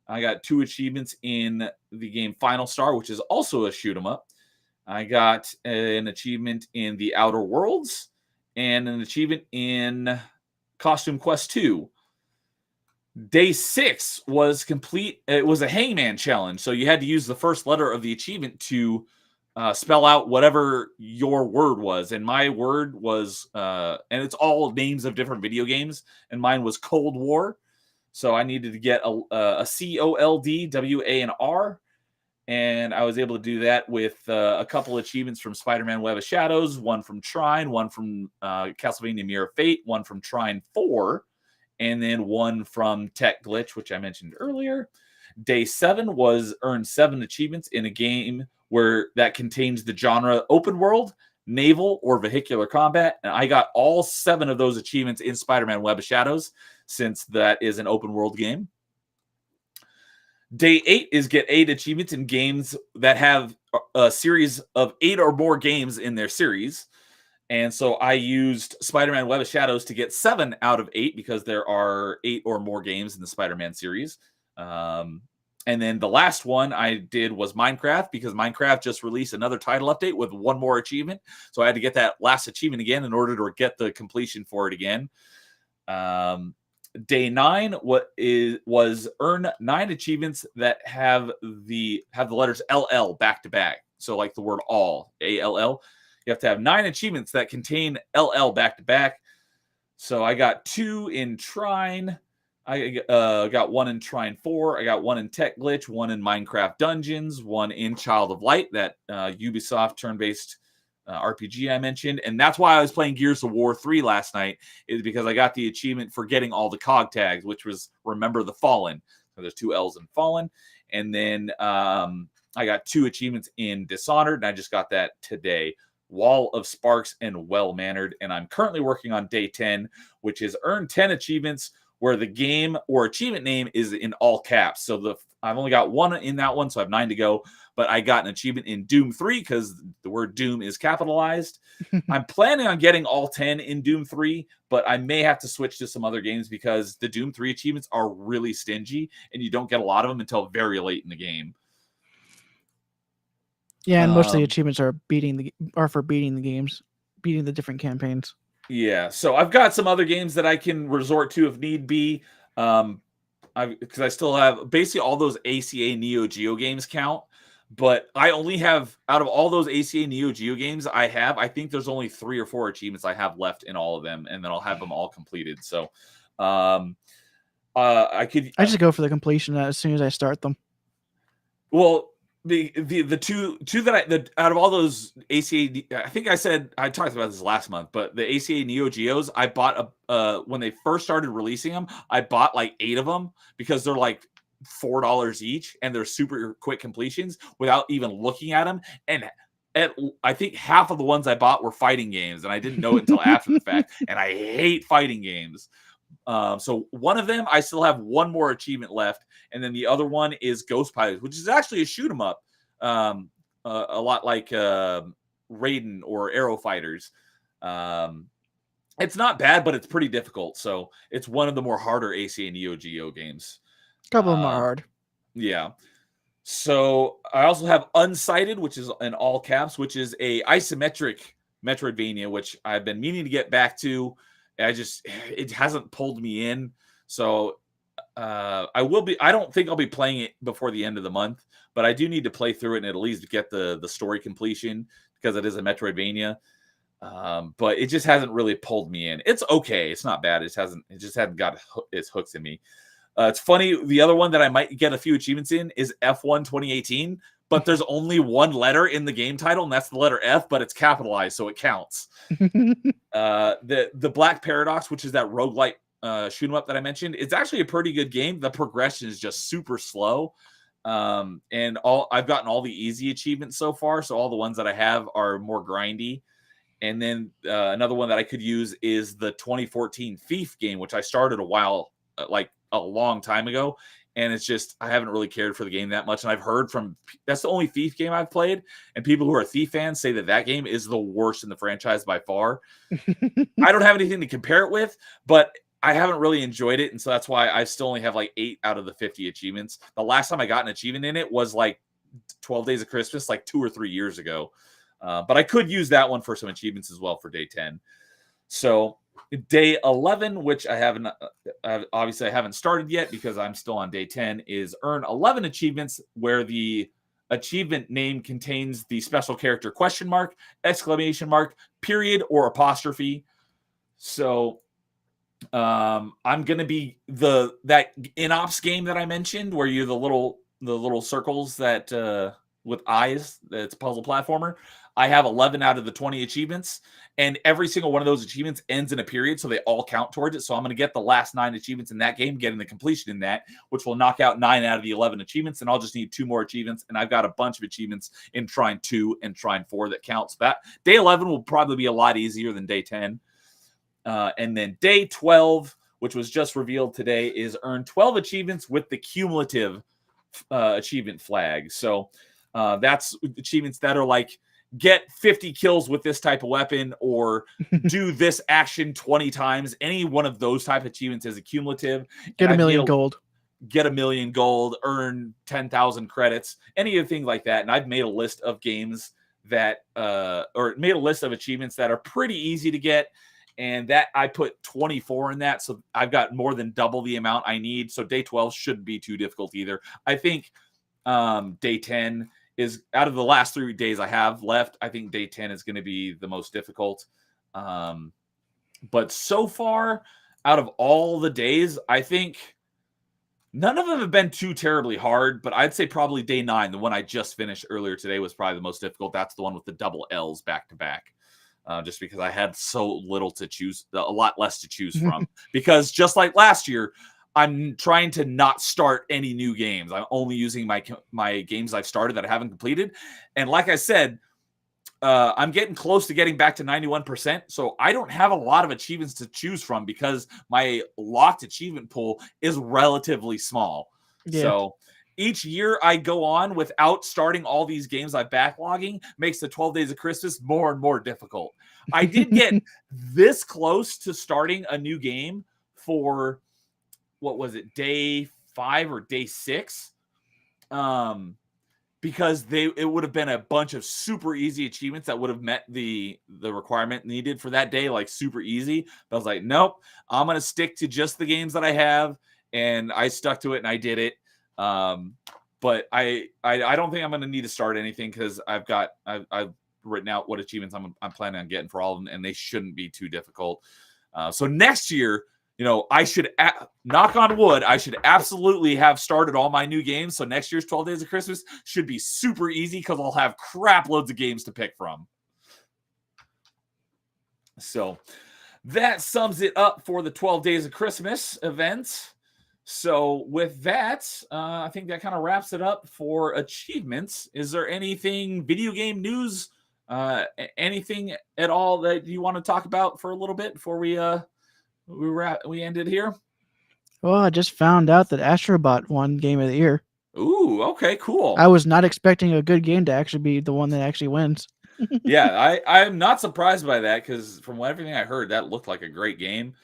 I got 2 achievements in the game Final Star, which is also a shoot 'em up. I got an achievement in the Outer Worlds and an achievement in Costume Quest 2. Day 6 was complete. It was a hangman challenge. So you had to use the first letter of the achievement to spell out whatever your word was. And my word was, and it's all names of different video games. And mine was Cold War. So I needed to get a COLDWANR. And I was able to do that with a couple achievements from Spider-Man Web of Shadows, 1 from Trine, 1 from Castlevania Mirror of Fate, 1 from Trine 4. And then 1 from Tech Glitch, which I mentioned earlier. Day 7 was earn 7 achievements in a game where that contains the genre open world, naval, or vehicular combat. And I got all 7 of those achievements in Spider-Man Web of Shadows, since that is an open world game. Day 8 is get 8 achievements in games that have a series of 8 or more games in their series. And so I used Spider-Man Web of Shadows to get 7 out of 8 because there are 8 or more games in the Spider-Man series. And then the last one I did was Minecraft, because Minecraft just released another title update with one more achievement. So I had to get that last achievement again in order to get the completion for it again. Day 9 was earn 9 achievements that have the letters LL back to back. So like the word all, ALL. You have to have 9 achievements that contain LL back to back. So I got 2 in Trine. I got 1 in Trine 4. I got 1 in Tech Glitch, 1 in Minecraft Dungeons, 1 in Child of Light, that Ubisoft turn-based RPG I mentioned. And that's why I was playing Gears of War 3 last night, is because I got the achievement for getting all the cog tags, which was Remember the Fallen. So there's 2 L's in Fallen. And then I got 2 achievements in Dishonored, and I just got that today. Wall of Sparks and Well-Mannered. And I'm currently working on day 10, which is earn 10 achievements where the game or achievement name is in all caps. So I've only got 1 in that one, so I have 9 to go. But I got an achievement in Doom 3 because the word Doom is capitalized. I'm planning on getting all 10 in Doom 3, but I may have to switch to some other games because the Doom 3 achievements are really stingy, and you don't get a lot of them until very late in the game. Yeah, and most of the achievements are for beating the games, beating the different campaigns. Yeah, so I've got some other games that I can resort to if need be. Because I still have basically all those ACA Neo Geo games count, but I only have, out of all those ACA Neo Geo games I think there's only 3 or 4 achievements I have left in all of them, and then I'll have them all completed. So, I just go for the completion as soon as I start them. Well, the two that out of all those ACA, I think I talked about this last month, but the ACA Neo Geos, I bought when they first started releasing them, I bought like 8 of them because they're like $4 each and they're super quick completions without even looking at them. And I think half of the ones I bought were fighting games, and I didn't know it until after the fact. And I hate fighting games. So one of them, I still have 1 more achievement left, and then the other one is Ghost Pilots, which is actually a shoot 'em up, a lot like Raiden or Arrow Fighters. It's not bad, but it's pretty difficult. So it's one of the more harder ACA Neo Geo games. A couple of them are hard. Yeah. So I also have Unsighted, which is in all caps, which is a isometric Metroidvania, which I've been meaning to get back to. It hasn't pulled me in. So I don't think I'll be playing it before the end of the month, but I do need to play through it and at least get the story completion because it is a Metroidvania. But it just hasn't really pulled me in. It's okay. It's not bad. It just hasn't got its hooks in me. It's funny. The other one that I might get a few achievements in is F1 2018, but there's only 1 letter in the game title, and that's the letter F, but it's capitalized, so it counts. The Black Paradox, which is that roguelike shoot 'em up that I mentioned, it's actually a pretty good game. The progression is just super slow. And I've gotten all the easy achievements so far, so all the ones that I have are more grindy. And then another one that I could use is the 2014 Thief game, which I started a long time ago, and it's just I haven't really cared for the game that much. And I've heard that's the only Thief game I've played, and people who are Thief fans say that game is the worst in the franchise by far. I don't have anything to compare it with, but I haven't really enjoyed it, and so that's why I still only have like 8 out of the 50 achievements. The last time I got an achievement in it was like 12 Days of Christmas, like 2 or 3 years ago. But I could use that one for some achievements as well for day 10. So day 11, which I haven't started yet because I'm still on day 10, is earn 11 achievements where the achievement name contains the special character question mark, exclamation mark, period, or apostrophe. So I'm going to be that in-ops game that I mentioned where you're the little circles that with eyes, that's a puzzle platformer. I have 11 out of the 20 achievements, and every single one of those achievements ends in a period, so they all count towards it. So I'm going to get the last 9 achievements in that game, getting the completion in that, which will knock out 9 out of the 11 achievements, and I'll just need 2 more achievements, and I've got a bunch of achievements in Trine 2 and Trine 4 that counts. That day 11 will probably be a lot easier than day 10. And then day 12, which was just revealed today, is earn 12 achievements with the cumulative achievement flag. So that's achievements that are like, get 50 kills with this type of weapon or do this action 20 times. Any one of those type of achievements is a cumulative. Get a million gold. get 1,000,000 gold, earn 10,000 credits, anything like that. And I've made a list of games that, or made a list of achievements that are pretty easy to get. And that I put 24 in that. So I've got more than double the amount I need. So day 12 shouldn't be too difficult either. I think day 10 is, out of the last 3 days I have left, I think day 10 is going to be the most difficult. But so far, out of all the days, I think none of them have been too terribly hard, but I'd say probably day 9, the one I just finished earlier today, was probably the most difficult. That's the one with the double L's back to back. Just because I had so little to choose, a lot less to choose from. Because just like last year, I'm trying to not start any new games. I'm only using my games I've started that I haven't completed. And like I said, I'm getting close to getting back to 91%. So I don't have a lot of achievements to choose from because my locked achievement pool is relatively small. Yeah. So each year I go on without starting all these games I'm backlogging makes the 12 Days of Christmas more and more difficult. I did get this close to starting a new game for, what was it, day 5 or day 6? Because it would have been a bunch of super easy achievements that would have met the requirement needed for that day, like super easy. But I was like, nope, I'm going to stick to just the games that I have. And I stuck to it and I did it. But I don't think I'm going to need to start anything because I've written out what achievements I'm planning on getting for all of them, and they shouldn't be too difficult. So next year, I should, knock on wood, I should absolutely have started all my new games. So next year's 12 Days of Christmas should be super easy because I'll have crap loads of games to pick from. So that sums it up for the 12 Days of Christmas event. So with that, I think that kind of wraps it up for achievements. Is there anything video game news, anything at all that you want to talk about for a little bit before we ended here? Well, I just found out that Astrobot won Game of the Year. Ooh, okay, cool. I was not expecting a good game to actually be the one that actually wins. Yeah, I'm not surprised by that because from everything I heard, that looked like a great game.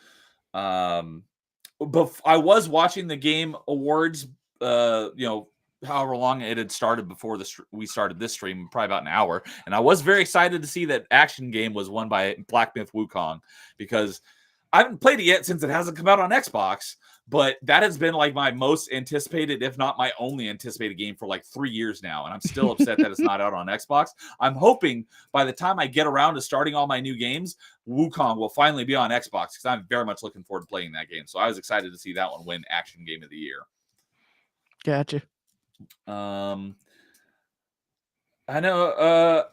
But I was watching the Game Awards, however long it had started before we started this stream, probably about an hour. And I was very excited to see that Action Game was won by Black Myth Wukong because I haven't played it yet since it hasn't come out on Xbox. But that has been like my most anticipated, if not my only anticipated game for like 3 years now. And I'm still upset that it's not out on Xbox. I'm hoping by the time I get around to starting all my new games, Wukong will finally be on Xbox because I'm very much looking forward to playing that game. So I was excited to see that one win Action Game of the Year. Gotcha. I know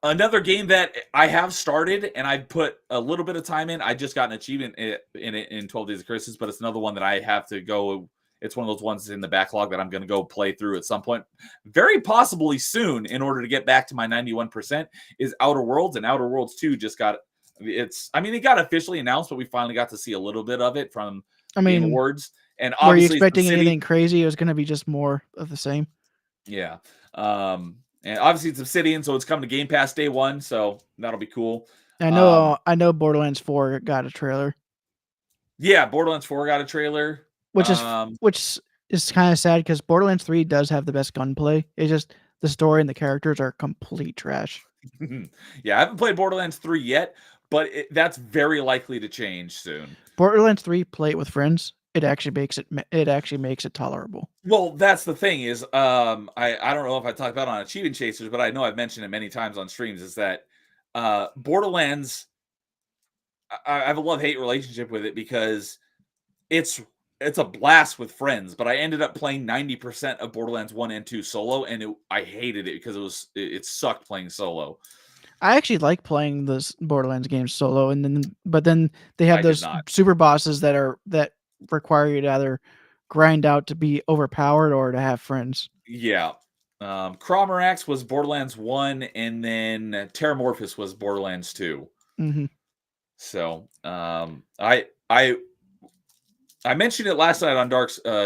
another game that I have started and I put a little bit of time in. I just got an achievement in 12 Days of Christmas, but it's another one that I have to go. It's one of those ones in the backlog that I'm going to go play through at some point, very possibly soon, in order to get back to my 91%. Is Outer Worlds, and Outer Worlds 2 just got it got officially announced, but we finally got to see a little bit of it from Game Awards. And were you expecting anything crazy? It was going to be just more of the same. Yeah. And obviously it's Obsidian, so it's coming to Game Pass day 1, so that'll be cool. I know Borderlands 4 got a trailer. Yeah, Borderlands 4 got a trailer. Which is kind of sad because Borderlands 3 does have the best gunplay. It's just the story and the characters are complete trash. Yeah, I haven't played Borderlands 3 yet, but that's very likely to change soon. Borderlands 3, play it with friends. It actually makes it tolerable. Well, that's the thing is, I don't know if I talked about it on Achievement Chasers, but I know I've mentioned it many times on streams, is that Borderlands, I have a love-hate relationship with it because it's a blast with friends, but I ended up playing 90% of Borderlands 1 and 2 solo, and I hated it because it sucked playing solo. I actually like playing this Borderlands games solo, but then they have those super bosses that require you to either grind out to be overpowered or to have friends. Yeah. Cromerax was Borderlands 1, and then Terramorphous was Borderlands 2. Mm-hmm. So I mentioned it last night on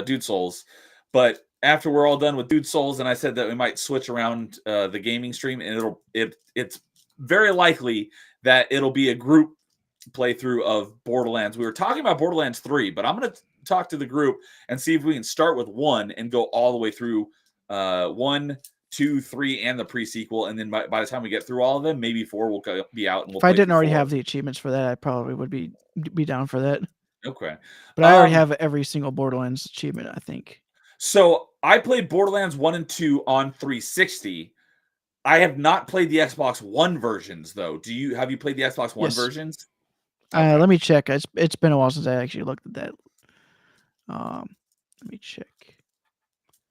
Dude Souls, but after we're all done with Dude Souls, and I said that we might switch around the gaming stream, and it's very likely that it'll be a group playthrough of Borderlands. We were talking about Borderlands 3, but I'm going to talk to the group and see if we can start with 1 and go all the way through 1, 2, 3, and the pre-sequel. And then by the time we get through all of them, maybe 4 will be out. And we'll If I play didn't through already 4. have the achievements for that, I probably would be down for that. Okay. But I already have every single Borderlands achievement, I think. So I played Borderlands 1 and 2 on 360. I have not played the Xbox One versions, though. Have you played the Xbox One versions? Okay. Let me check. It's been a while since I actually looked at that. Let me check.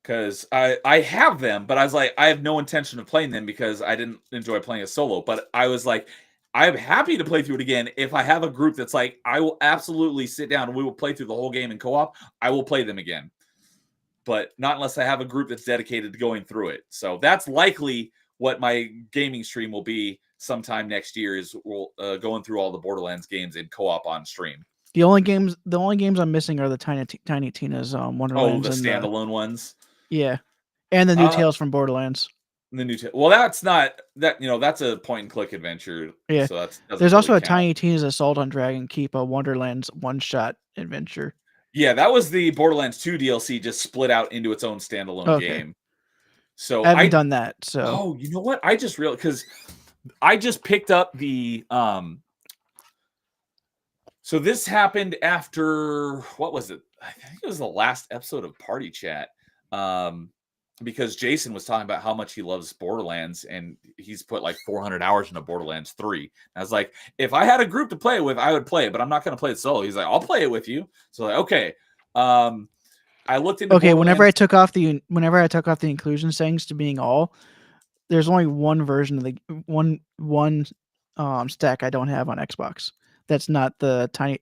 Because I have them, but I was like, I have no intention of playing them because I didn't enjoy playing a solo. But I was like, I'm happy to play through it again if I have a group that's like, I will absolutely sit down and we will play through the whole game in co-op. I will play them again, but not unless I have a group that's dedicated to going through it. So that's likely what my gaming stream will be sometime next year. Is we'll going through all the Borderlands games in co-op on stream. The only games I'm missing are the Tiny Tina's Wonderlands. Oh, the standalone ones. Yeah, and the new Tales from Borderlands. The new well, that's not that that's a point and click adventure. Yeah, so there's really also a Tiny Tina's Assault on Dragon Keep, a Wonderlands one-shot adventure. Yeah, that was the Borderlands 2 DLC just split out into its own standalone game. So I haven't done that. So oh, you know what? I just realized because I just picked up the So this happened after what was it? I think it was the last episode of Party Chat. Because Jason was talking about how much he loves Borderlands and he's put like 400 hours into Borderlands 3. And I was like, if I had a group to play it with, I would play it, but I'm not going to play it solo. He's like, I'll play it with you. So like, okay. I looked into whenever I took off the inclusion settings to being all, there's only one version of the one stack I don't have on Xbox. That's not the Tiny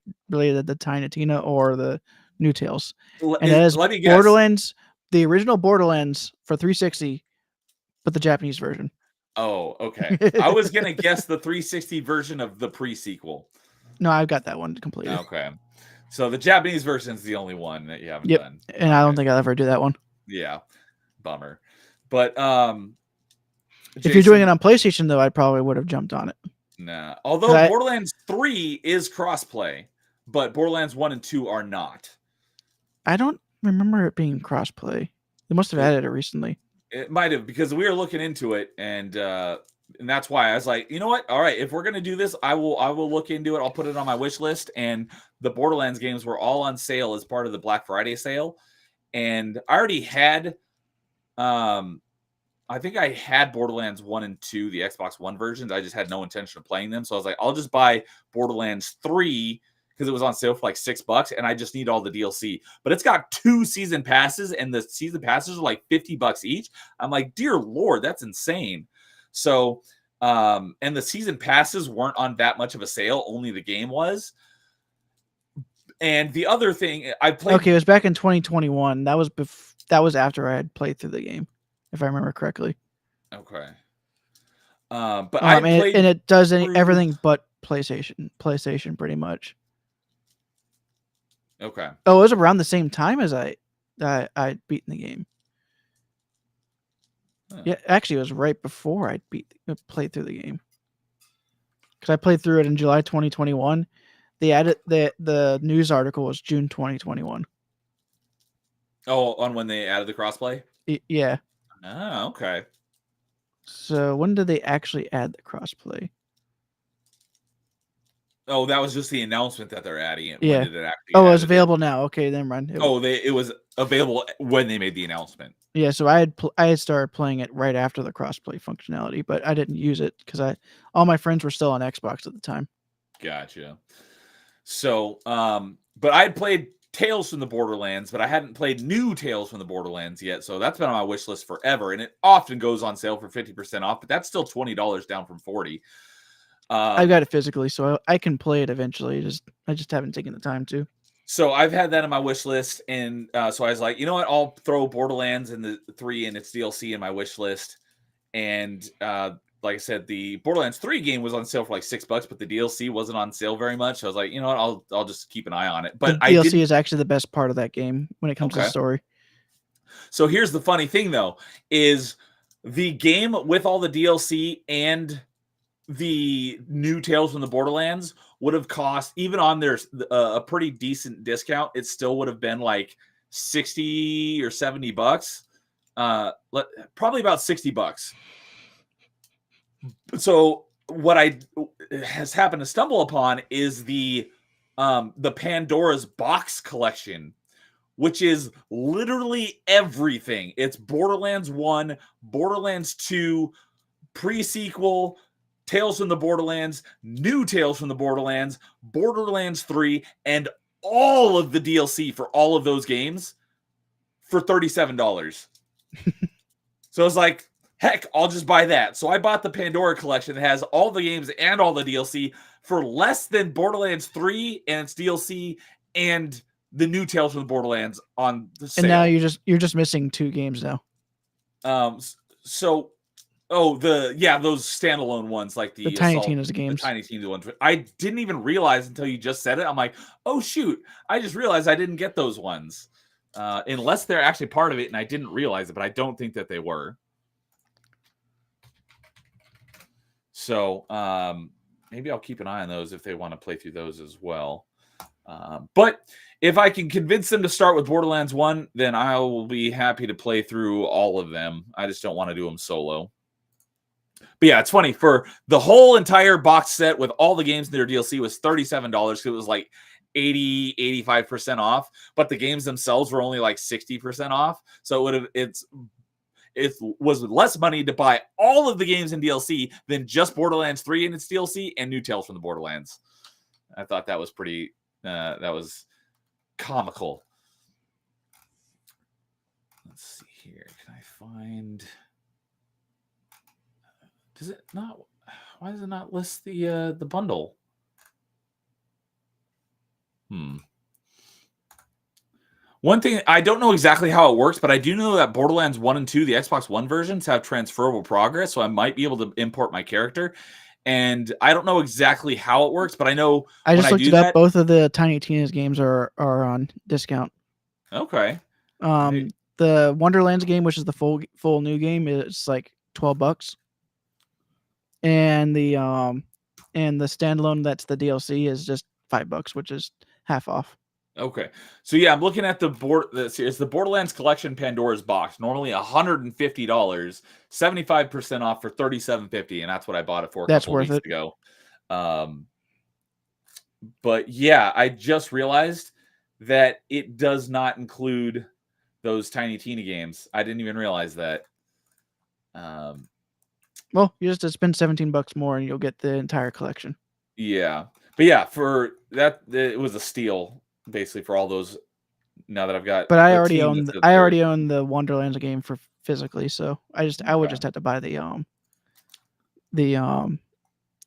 Tina or the New Tales. And that is Borderlands. The original Borderlands for 360, but the Japanese version. Oh, okay. I was going to guess the 360 version of the pre-sequel. No, I've got that one completed. Okay. So the Japanese version is the only one that you haven't done. And I don't think I'll ever do that one. Yeah. Bummer. But if you're doing it on PlayStation, though, I probably would have jumped on it. Nah. Although Borderlands 3 is crossplay, but Borderlands 1 and 2 are not. I don't remember it being crossplay. They must have added it recently. It might have, because we were looking into it, and that's why I was like, you know what? All right, if we're gonna do this, I will look into it. I'll put it on my wish list. And the Borderlands games were all on sale as part of the Black Friday sale, and I already had, I think I had Borderlands 1 and 2, the Xbox One versions. I just had no intention of playing them, so I was like, I'll just buy Borderlands 3. Because it was on sale for like $6, and I just need all the DLC. But it's got 2 season passes, and the season passes are like $50 each. I'm like, dear Lord, that's insane. So, and the season passes weren't on that much of a sale. Only the game was. And the other thing I played. Okay, it was back in 2021. That was after I had played through the game, if I remember correctly. Okay. But I played, and it does everything but PlayStation pretty much. Okay. Oh, it was around the same time as I'd beaten the game. Huh. Yeah, actually, it was right before I'd played through the game. Because I played through it in July 2021. They added the news article was June 2021. Oh, on when they added the crossplay? Yeah. Oh, okay. So when did they actually add the crossplay? Oh, that was just the announcement that they're adding it. Yeah. When did it actually it was available now. Okay, then run. It was available when they made the announcement. Yeah, so I had started playing it right after the crossplay functionality, but I didn't use it because all my friends were still on Xbox at the time. Gotcha. So, but I had played Tales from the Borderlands, but I hadn't played new Tales from the Borderlands yet. So that's been on my wish list forever, and it often goes on sale for 50% off. But that's still $20 down from $40. I've got it physically, so I can play it eventually. I just haven't taken the time to. So I've had that on my wish list, and so I was like, you know what? I'll throw Borderlands and the 3 and its DLC in my wish list. And like I said, the Borderlands 3 game was on sale for like $6, but the DLC wasn't on sale very much. So I was like, you know what? I'll just keep an eye on it. But the DLC is actually the best part of that game when it comes to the story. So here's the funny thing, though, is the game with all the DLC and the new Tales from the Borderlands would have cost, even on their a pretty decent discount, it still would have been like 60 or 70 bucks. Probably about 60 bucks. So what I has happened to stumble upon is the Pandora's Box collection, which is literally everything. It's Borderlands 1, Borderlands 2, pre-sequel, Tales from the Borderlands, new Tales from the Borderlands, Borderlands 3, and all of the DLC for all of those games for $37. So it's like, heck, I'll just buy that. So I bought the Pandora collection that has all the games and all the DLC for less than Borderlands 3 and its DLC and the new Tales from the Borderlands on the sale. And now you're just missing 2 games now. So those standalone ones, like the Tiny Tina's games. The Tiny Tina ones. I didn't even realize until you just said it. I'm like, oh shoot, I just realized I didn't get those ones. Unless they're actually part of it and I didn't realize it, but I don't think that they were. So maybe I'll keep an eye on those if they want to play through those as well. But if I can convince them to start with Borderlands 1, then I will be happy to play through all of them. I just don't want to do them solo. But yeah, it's funny. For the whole entire box set with all the games in their DLC was $37 because it was like 80, 85% off. But the games themselves were only like 60% off. So it was less money to buy all of the games in DLC than just Borderlands 3 in its DLC and new Tales from the Borderlands. I thought that was pretty... that was comical. Let's see here. Can I find... Does it not... Why does it not list the bundle? One thing, I don't know exactly how it works, but I do know that Borderlands 1 and 2, the Xbox One versions, have transferable progress, so I might be able to import my character. And I don't know exactly how it works, but I know I just looked it up. Both of the Tiny Tina's games are on discount. Okay. The Wonderlands game, which is the full new game, is like $12. And the standalone, that's the DLC, is just $5, which is half off. Okay. So yeah, I'm looking at it's the Borderlands Collection Pandora's Box. Normally $150, 75% off for $37.50, and that's what I bought it for a couple weeks ago. But yeah, I just realized that it does not include those Tiny Tina games. I didn't even realize that. Well, you just have to spend $17 more and you'll get the entire collection. Yeah. But yeah, for that, it was a steal basically for all those. Now that I've got, but I already own the Wonderlands game for physically, so I would just have to buy the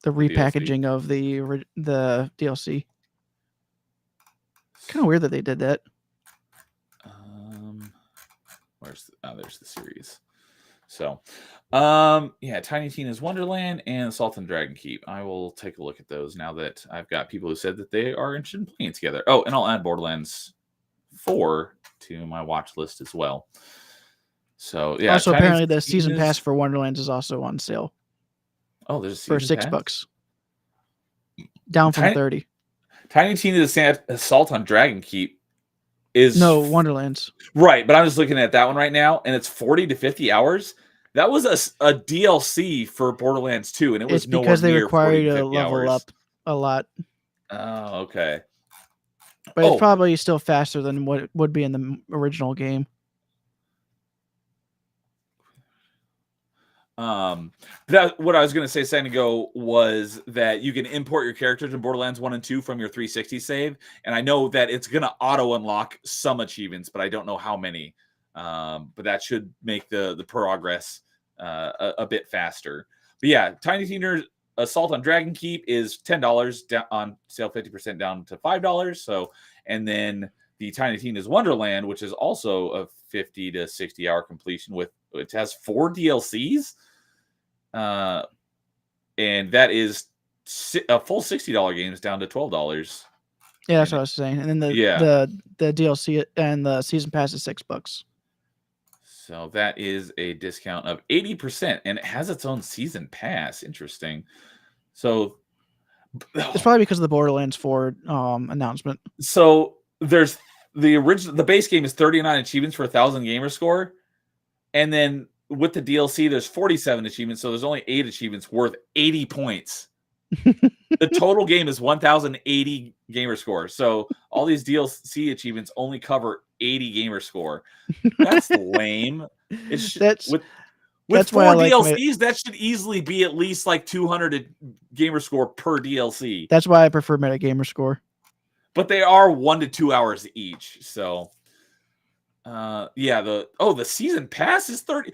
repackaging of the DLC. Kind of weird that they did that. There's the series. So, yeah, Tiny Tina's Wonderland and Salt and Dragon Keep. I will take a look at those now that I've got people who said that they are interested in playing together. Oh, and I'll add Borderlands 4 to my watch list as well. So, yeah. Also, apparently the season pass for Wonderlands is also on sale. Oh, there's for $6. Down from 30. Tiny Tina's Assault on Dragon Keep is Wonderlands. Right, but I'm just looking at that one right now, and it's 40 to 50 hours. That was a DLC for Borderlands 2, and it was because they require you to level up a lot. Oh, okay. But it's probably still faster than what it would be in the original game. What I was going to say a second ago was that you can import your characters in Borderlands 1 and 2 from your 360 save, and I know that it's going to auto unlock some achievements, but I don't know how many. But that should make the progress a bit faster. But yeah, Tiny Tina's Assault on Dragon Keep is $10 down on sale, 50% down to $5. So, and then the Tiny Tina's Wonderland, which is also a 50 to 60 hour completion it has 4 DLCs. And that is a full $60 game is down to $12. Yeah, that's what I was saying. And then the DLC and the season pass is $6. So that is a discount of 80%, and it has its own season pass. Interesting. So, It's probably because of the Borderlands 4 announcement. So there's the base game is 39 achievements for 1,000 gamer score, and then with the DLC there's 47 achievements, so there's only 8 achievements worth 80 points. The total game is 1,080 gamer score. So all these DLC achievements only cover 80 gamer score. That's lame. That's with why I 4 like DLCs, that should easily be at least like 200 gamer score per DLC. That's why I prefer metagamer score. But they are 1 to 2 hours each. So yeah, the season pass is 30.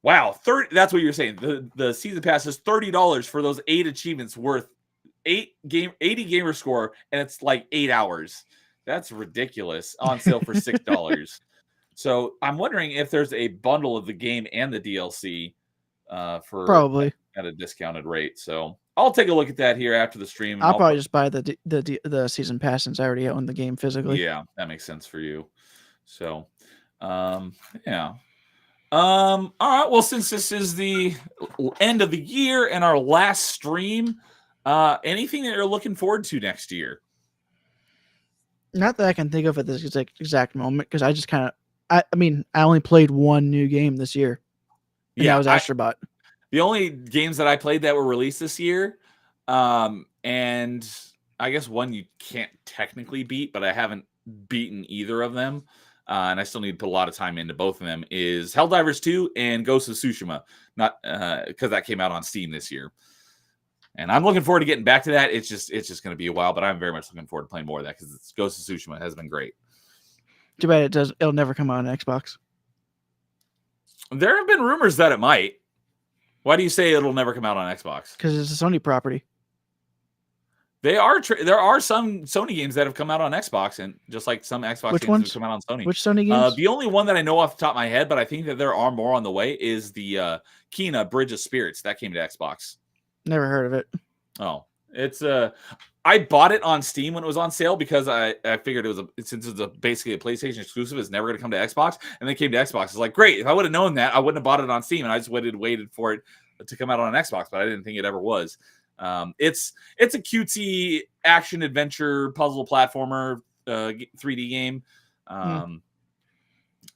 Wow, 30. That's what you're saying. The season pass is $30 for those 8 achievements worth 80 gamer score, and it's like 8 hours. That's ridiculous. On sale for $6. So I'm wondering if there's a bundle of the game and the DLC for Probably at a discounted rate. So I'll take a look at that here after the stream. I'll probably just buy the season pass since I already own the game physically. Yeah, that makes sense for you. So, yeah. All right. Well, since this is the end of the year and our last stream, anything that you're looking forward to next year? Not that I can think of at this exact moment, because I just kind of, I mean, I only played one new game this year, and that was Astrobot. The only games that I played that were released this year, and I guess one you can't technically beat, but I haven't beaten either of them. And I still need to put a lot of time into both of them, is Helldivers 2 and Ghost of Tsushima, not because that came out on Steam this year. And I'm looking forward to getting back to that. It's just going to be a while, but I'm very much looking forward to playing more of that because Ghost of Tsushima has been great. Too bad it'll never come out on Xbox. There have been rumors that it might. Why do you say it'll never come out on Xbox? Because it's a Sony property. There are some Sony games that have come out on Xbox, and just like some Xbox games have come out on Sony. Which Sony games? The only one that I know off the top of my head, but I think that there are more on the way, is the Kena Bridge of Spirits that came to Xbox. Never heard of it. Oh, it's I bought it on Steam when it was on sale because I figured since it's basically a PlayStation exclusive, it's never going to come to Xbox, and then it came to Xbox. It's like, great. If I would have known that, I wouldn't have bought it on Steam, and I just waited for it to come out on Xbox, but I didn't think it ever was. It's a cutesy action adventure puzzle platformer 3D game, and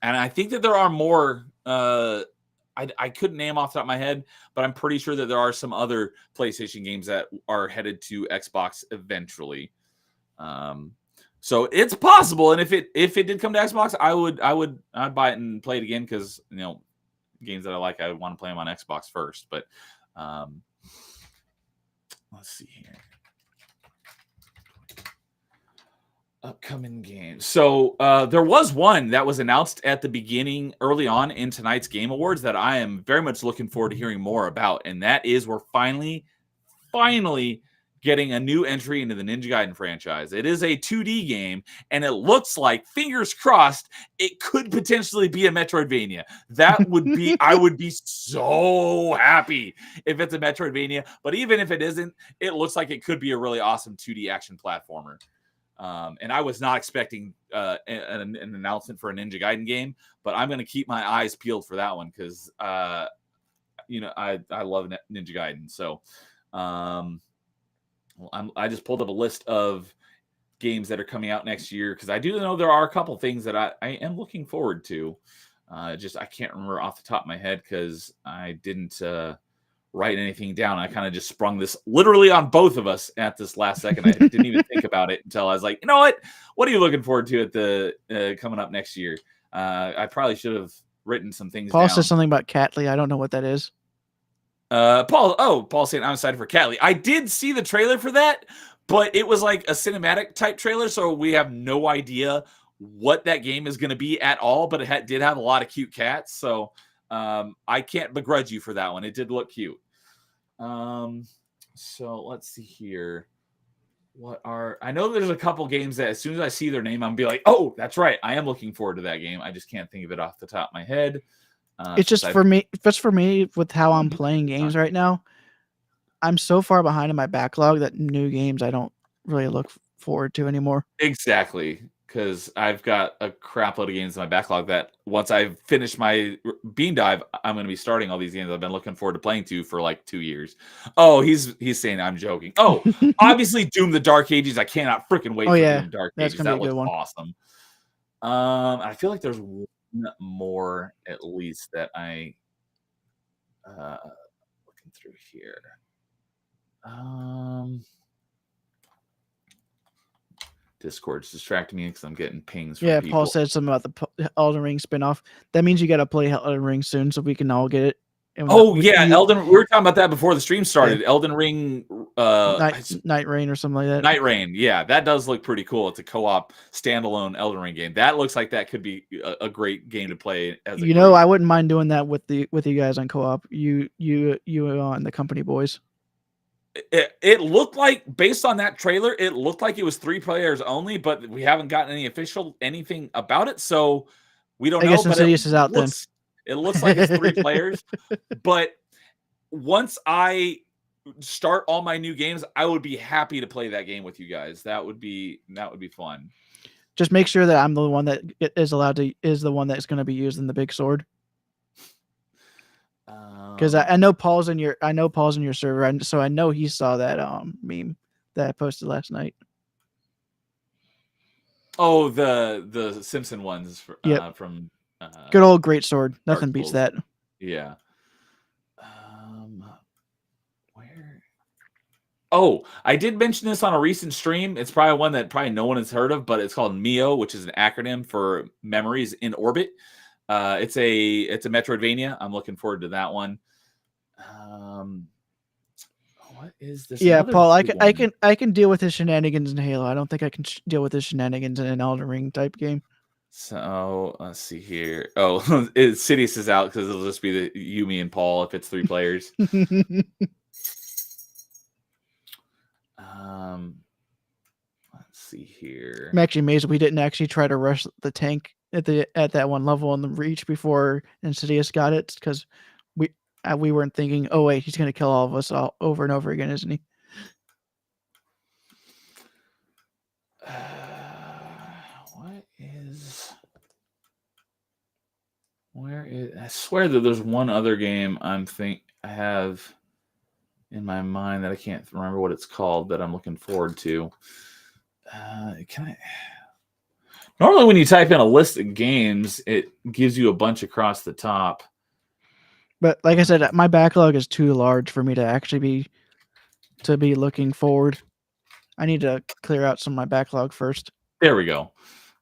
I think that there are more. I couldn't name off the top of my head, but I'm pretty sure that there are some other PlayStation games that are headed to Xbox eventually. So it's possible, and if it did come to Xbox, I'd buy it and play it again because games that I like, I want to play them on Xbox first. But let's see here. Upcoming games. So there was one that was announced at the beginning, early on in tonight's Game Awards, that I am very much looking forward to hearing more about, and that is we're finally getting a new entry into the Ninja Gaiden franchise. It is a 2D game, and it looks like, fingers crossed, it could potentially be a Metroidvania. That would be, I would be so happy if it's a Metroidvania, but even if it isn't, it looks like it could be a really awesome 2D action platformer. And I was not expecting an announcement for a Ninja Gaiden game, but I'm going to keep my eyes peeled for that one because, I love Ninja Gaiden. So I just pulled up a list of games that are coming out next year because I do know there are a couple things that I am looking forward to. I can't remember off the top of my head because I didn't write anything down. I kind of just sprung this literally on both of us at this last second. I didn't even think about it until I was like, you know what are you looking forward to at the coming up next year? I probably should have written some things Paul down. says something about Catley. I don't know what that is. Paul saying I'm excited for Catley. I did see the trailer for that, but it was like a cinematic type trailer, so we have no idea what that game is going to be at all, but it did have a lot of cute cats, so I can't begrudge you for that one. It did look cute. So let's see here. I know there's a couple games that as soon as I see their name, I'm be like, oh, that's right. I am looking forward to that game. I just can't think of it off the top of my head. It's just for me with how I'm playing games right now. I'm so far behind in my backlog that new games I don't really look forward to anymore. Exactly. because I've got a crap load of games in my backlog that once I finish my Bean Dive, I'm going to be starting all these games I've been looking forward to playing for like 2 years. Oh, he's saying I'm joking. Oh, obviously Doom the Dark Ages. I cannot freaking wait Oh for yeah, Doom Dark that's Ages. gonna be That a good looks one. awesome. I feel like there's one more at least that I looking through here. Discord's distracting me because I'm getting pings from people. Paul said something about the Elden Ring spinoff. That means you got to play Elden Ring soon, so we can all get it. And Elden. We were talking about that before the stream started. Yeah. Elden Ring, Night Rain or something like that. Night Rain, yeah, that does look pretty cool. It's a co-op standalone Elden Ring game. That looks like that could be a great game to play. As I wouldn't mind doing that with you guys on co-op. You and the company boys. It looked like, based on that trailer, it looked like it was 3 players only, but we haven't gotten any official anything about it, so we don't know. I guess Insidious is out then. It looks like it's 3 players, but once I start all my new games, I would be happy to play that game with you guys. That would be fun. Just make sure that I'm the one that is the one that's going to be using the big sword. Because I know Paul's in your server, so I know he saw that meme that I posted last night. Oh, the Simpson ones from good old great sword. Nothing beats that. Yeah. Where? Oh, I did mention this on a recent stream. It's probably one that no one has heard of, but it's called MEO, which is an acronym for Memories in Orbit. It's a Metroidvania. I'm looking forward to that one. What is this? Yeah, Paul, I can deal with his shenanigans in Halo. I don't think I can deal with his shenanigans in an Elden Ring type game. So let's see here. Oh, Sidious is out because it'll just be you, me, and Paul if it's 3 players. Let's see here. I'm actually amazed we didn't actually try to rush the tank at that one level on the Reach before Insidious got it, because we weren't thinking, oh wait, he's going to kill all of us all over and over again, isn't he? I swear that there's one other game I have in my mind that I can't remember what it's called that I'm looking forward to. Normally when you type in a list of games, it gives you a bunch across the top. But like I said, my backlog is too large for me to actually be looking forward. I need to clear out some of my backlog first. There we go.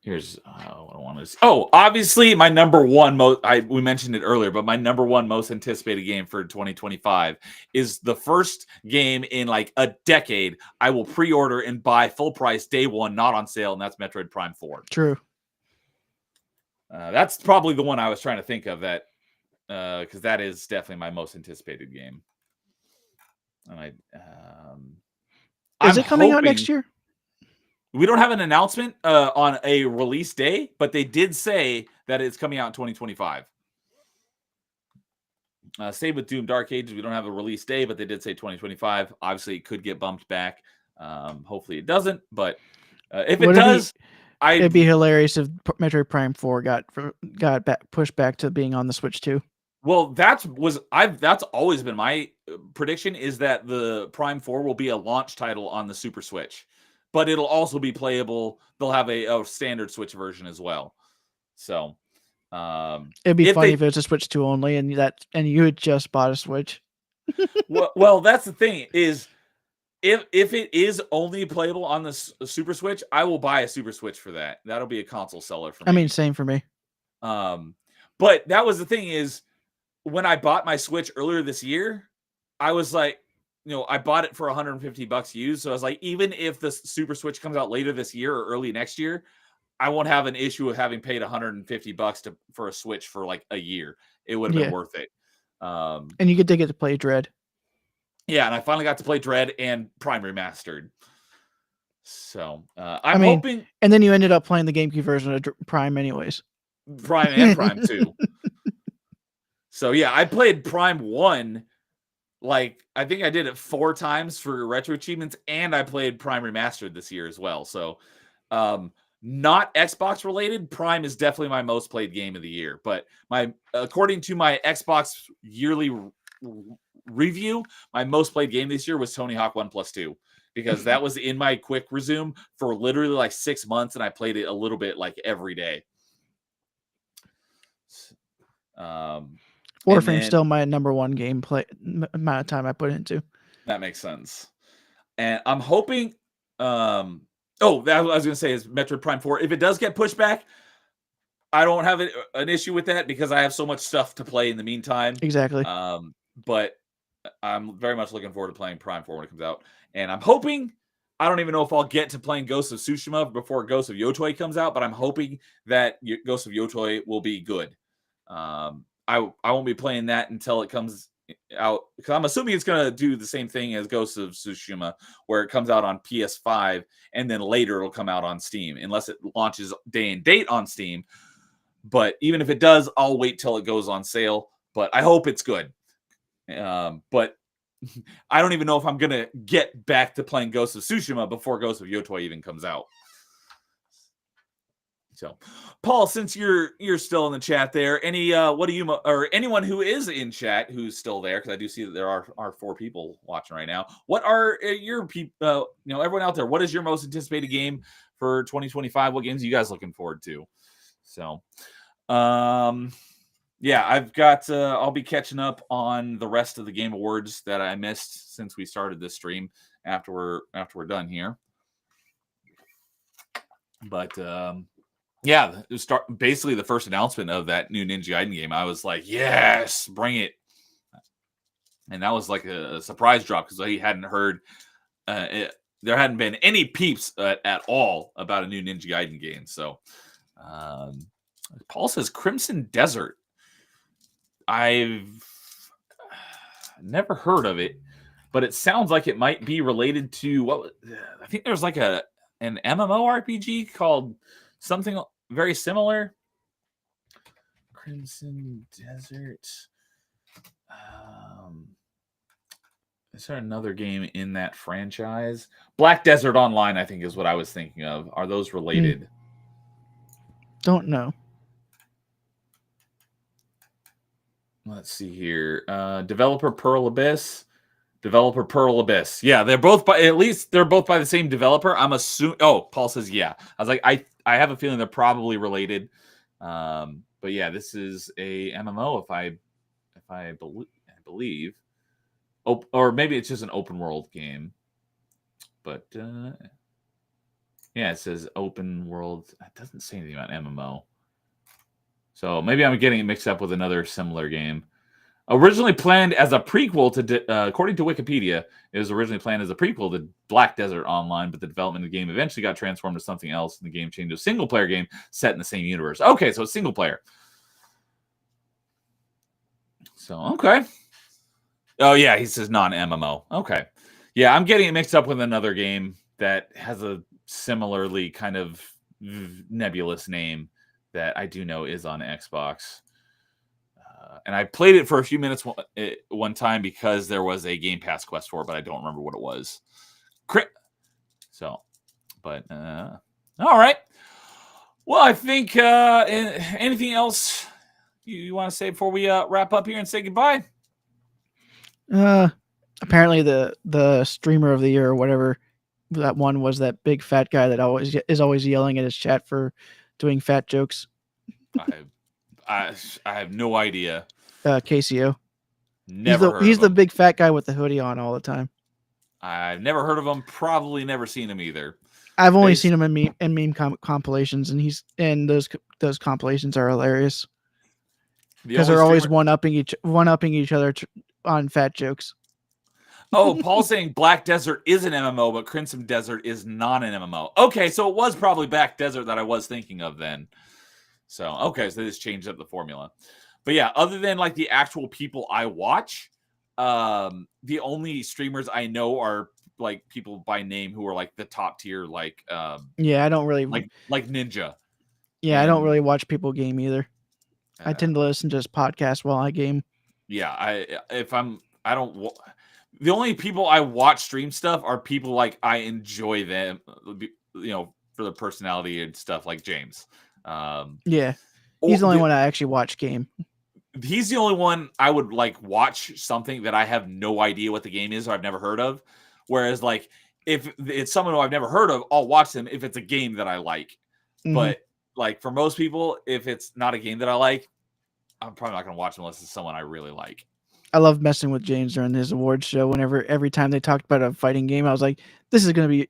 Here's what I want to see. Oh, obviously my number one we mentioned it earlier, but my number one most anticipated game for 2025 is the first game in like a decade I will pre-order and buy full price day one, not on sale, and that's Metroid Prime 4. True. That's probably the one I was trying to think of, that because that is definitely my most anticipated game. And is it coming out next year? We don't have an announcement on a release day, but they did say that it's coming out in 2025. Same with Doom Dark Ages. We don't have a release day, but they did say 2025. Obviously, it could get bumped back. Hopefully, it doesn't. But if it does, it'd be hilarious if Metroid Prime 4 got pushed back to being on the Switch too. Well, that's always been my prediction, is that the Prime 4 will be a launch title on the Super Switch. But it'll also be playable. They'll have a standard Switch version as well. So it'd be funny if it's a Switch 2 only, and you had just bought a Switch. well, that's the thing, is if it is only playable on the Super Switch, I will buy a Super Switch for that. That'll be a console seller for me. I mean, same for me. But that was the thing, is when I bought my Switch earlier this year, I was like, I bought it for $150 used. So I was like, even if the Super Switch comes out later this year or early next year, I won't have an issue of having paid $150 for a Switch for like a year. It would have been worth it. And you get to play Dread. Yeah, and I finally got to play Dread and Prime Remastered. So I'm hoping. And then you ended up playing the GameCube version of Prime anyways. Prime and Prime 2. So yeah, I played Prime 1. Like, I think I did it 4 times for retro achievements, and I played Prime Remastered this year as well. So not Xbox related, Prime is definitely my most played game of the year. But according to my Xbox yearly review, my most played game this year was Tony Hawk 1+2 because that was in my quick resume for literally like 6 months, and I played it a little bit like every day. Warframe's still my number one gameplay amount of time I put into. That makes sense. And I'm hoping that I was going to say is Metroid Prime 4. If it does get pushed back, I don't have an issue with that because I have so much stuff to play in the meantime. Exactly. But I'm very much looking forward to playing Prime 4 when it comes out. And I'm hoping, I don't even know if I'll get to playing Ghost of Tsushima before Ghost of Yotoi comes out, but I'm hoping that Ghost of Yotoi will be good. I won't be playing that until it comes out, because I'm assuming it's going to do the same thing as Ghost of Tsushima, where it comes out on PS5 and then later it'll come out on Steam, unless it launches day and date on Steam. But even if it does, I'll wait till it goes on sale. But I hope it's good. But I don't even know if I'm going to get back to playing Ghost of Tsushima before Ghost of Yotoi even comes out. So, Paul, since you're still in the chat there, what do you, or anyone who is in chat who's still there, because I do see that there are 4 people watching right now. What are your people? Everyone out there, what is your most anticipated game for 2025? What games are you guys looking forward to? So, yeah, I've got. I'll be catching up on the rest of the Game Awards that I missed since we started this stream. After we're done here, but yeah, it was basically the first announcement of that new Ninja Gaiden game. I was like, yes, bring it. And that was like a surprise drop because I hadn't heard, there hadn't been any peeps at all about a new Ninja Gaiden game. So Paul says Crimson Desert. I've never heard of it, but it sounds like it might be related to I think there's like an MMORPG called something very similar. Crimson Desert. Is there another game in that franchise? Black Desert Online, I think, is what I was thinking of. Are those related? Don't know. Let's see here. Developer Pearl Abyss. Yeah, they're both by the same developer. I'm assuming. Oh, Paul says yeah. I was like, I have a feeling they're probably related. But yeah, this is a MMO if I believe. Or maybe it's just an open world game. But yeah, it says open world. It doesn't say anything about MMO. So maybe I'm getting it mixed up with another similar game. Originally planned as a prequel to, according to Wikipedia, it was originally planned as a prequel to Black Desert Online, but the development of the game eventually got transformed to something else, and the game changed to a single-player game set in the same universe. Okay, so it's single-player. So, okay. Oh, yeah, he says non-MMO. Okay. Yeah, I'm getting it mixed up with another game that has a similarly kind of nebulous name that I do know is on Xbox. And I played it for a few minutes one time because there was a Game Pass quest for it, but I don't remember what it was. So, but all right. Well, I think anything else you want to say before we wrap up here and say goodbye? Apparently the streamer of the year or whatever that one was that big fat guy that is always yelling at his chat for doing fat jokes. I have no idea. KCO. He's the big fat guy with the hoodie on all the time. I've never heard of him. Probably never seen him either. I've only seen him in meme compilations, and those compilations are hilarious because they're always one upping each other on fat jokes. Oh, Paul's saying Black Desert is an MMO, but Crimson Desert is not an MMO. Okay, so it was probably Black Desert that I was thinking of then. So, okay, so they just changed up the formula. But yeah, other than like the actual people I watch, the only streamers I know are like people by name who are like the top tier, like yeah, I don't really like Ninja. Yeah, I don't really watch people game either. I tend to listen to just podcasts while I game. Yeah, the only people I watch stream stuff are people like I enjoy them, for the personality and stuff like James. Yeah, he's the only one I actually watch game. He's the only one I would like watch something that I have no idea what the game is or I've never heard of. Whereas like if it's someone who I've never heard of, I'll watch them if it's a game that I like. But like for most people, if it's not a game that I like, I'm probably not going to watch them unless it's someone I really like. I love messing with James during his awards show. Every time they talked about a fighting game, I was like, "This is gonna be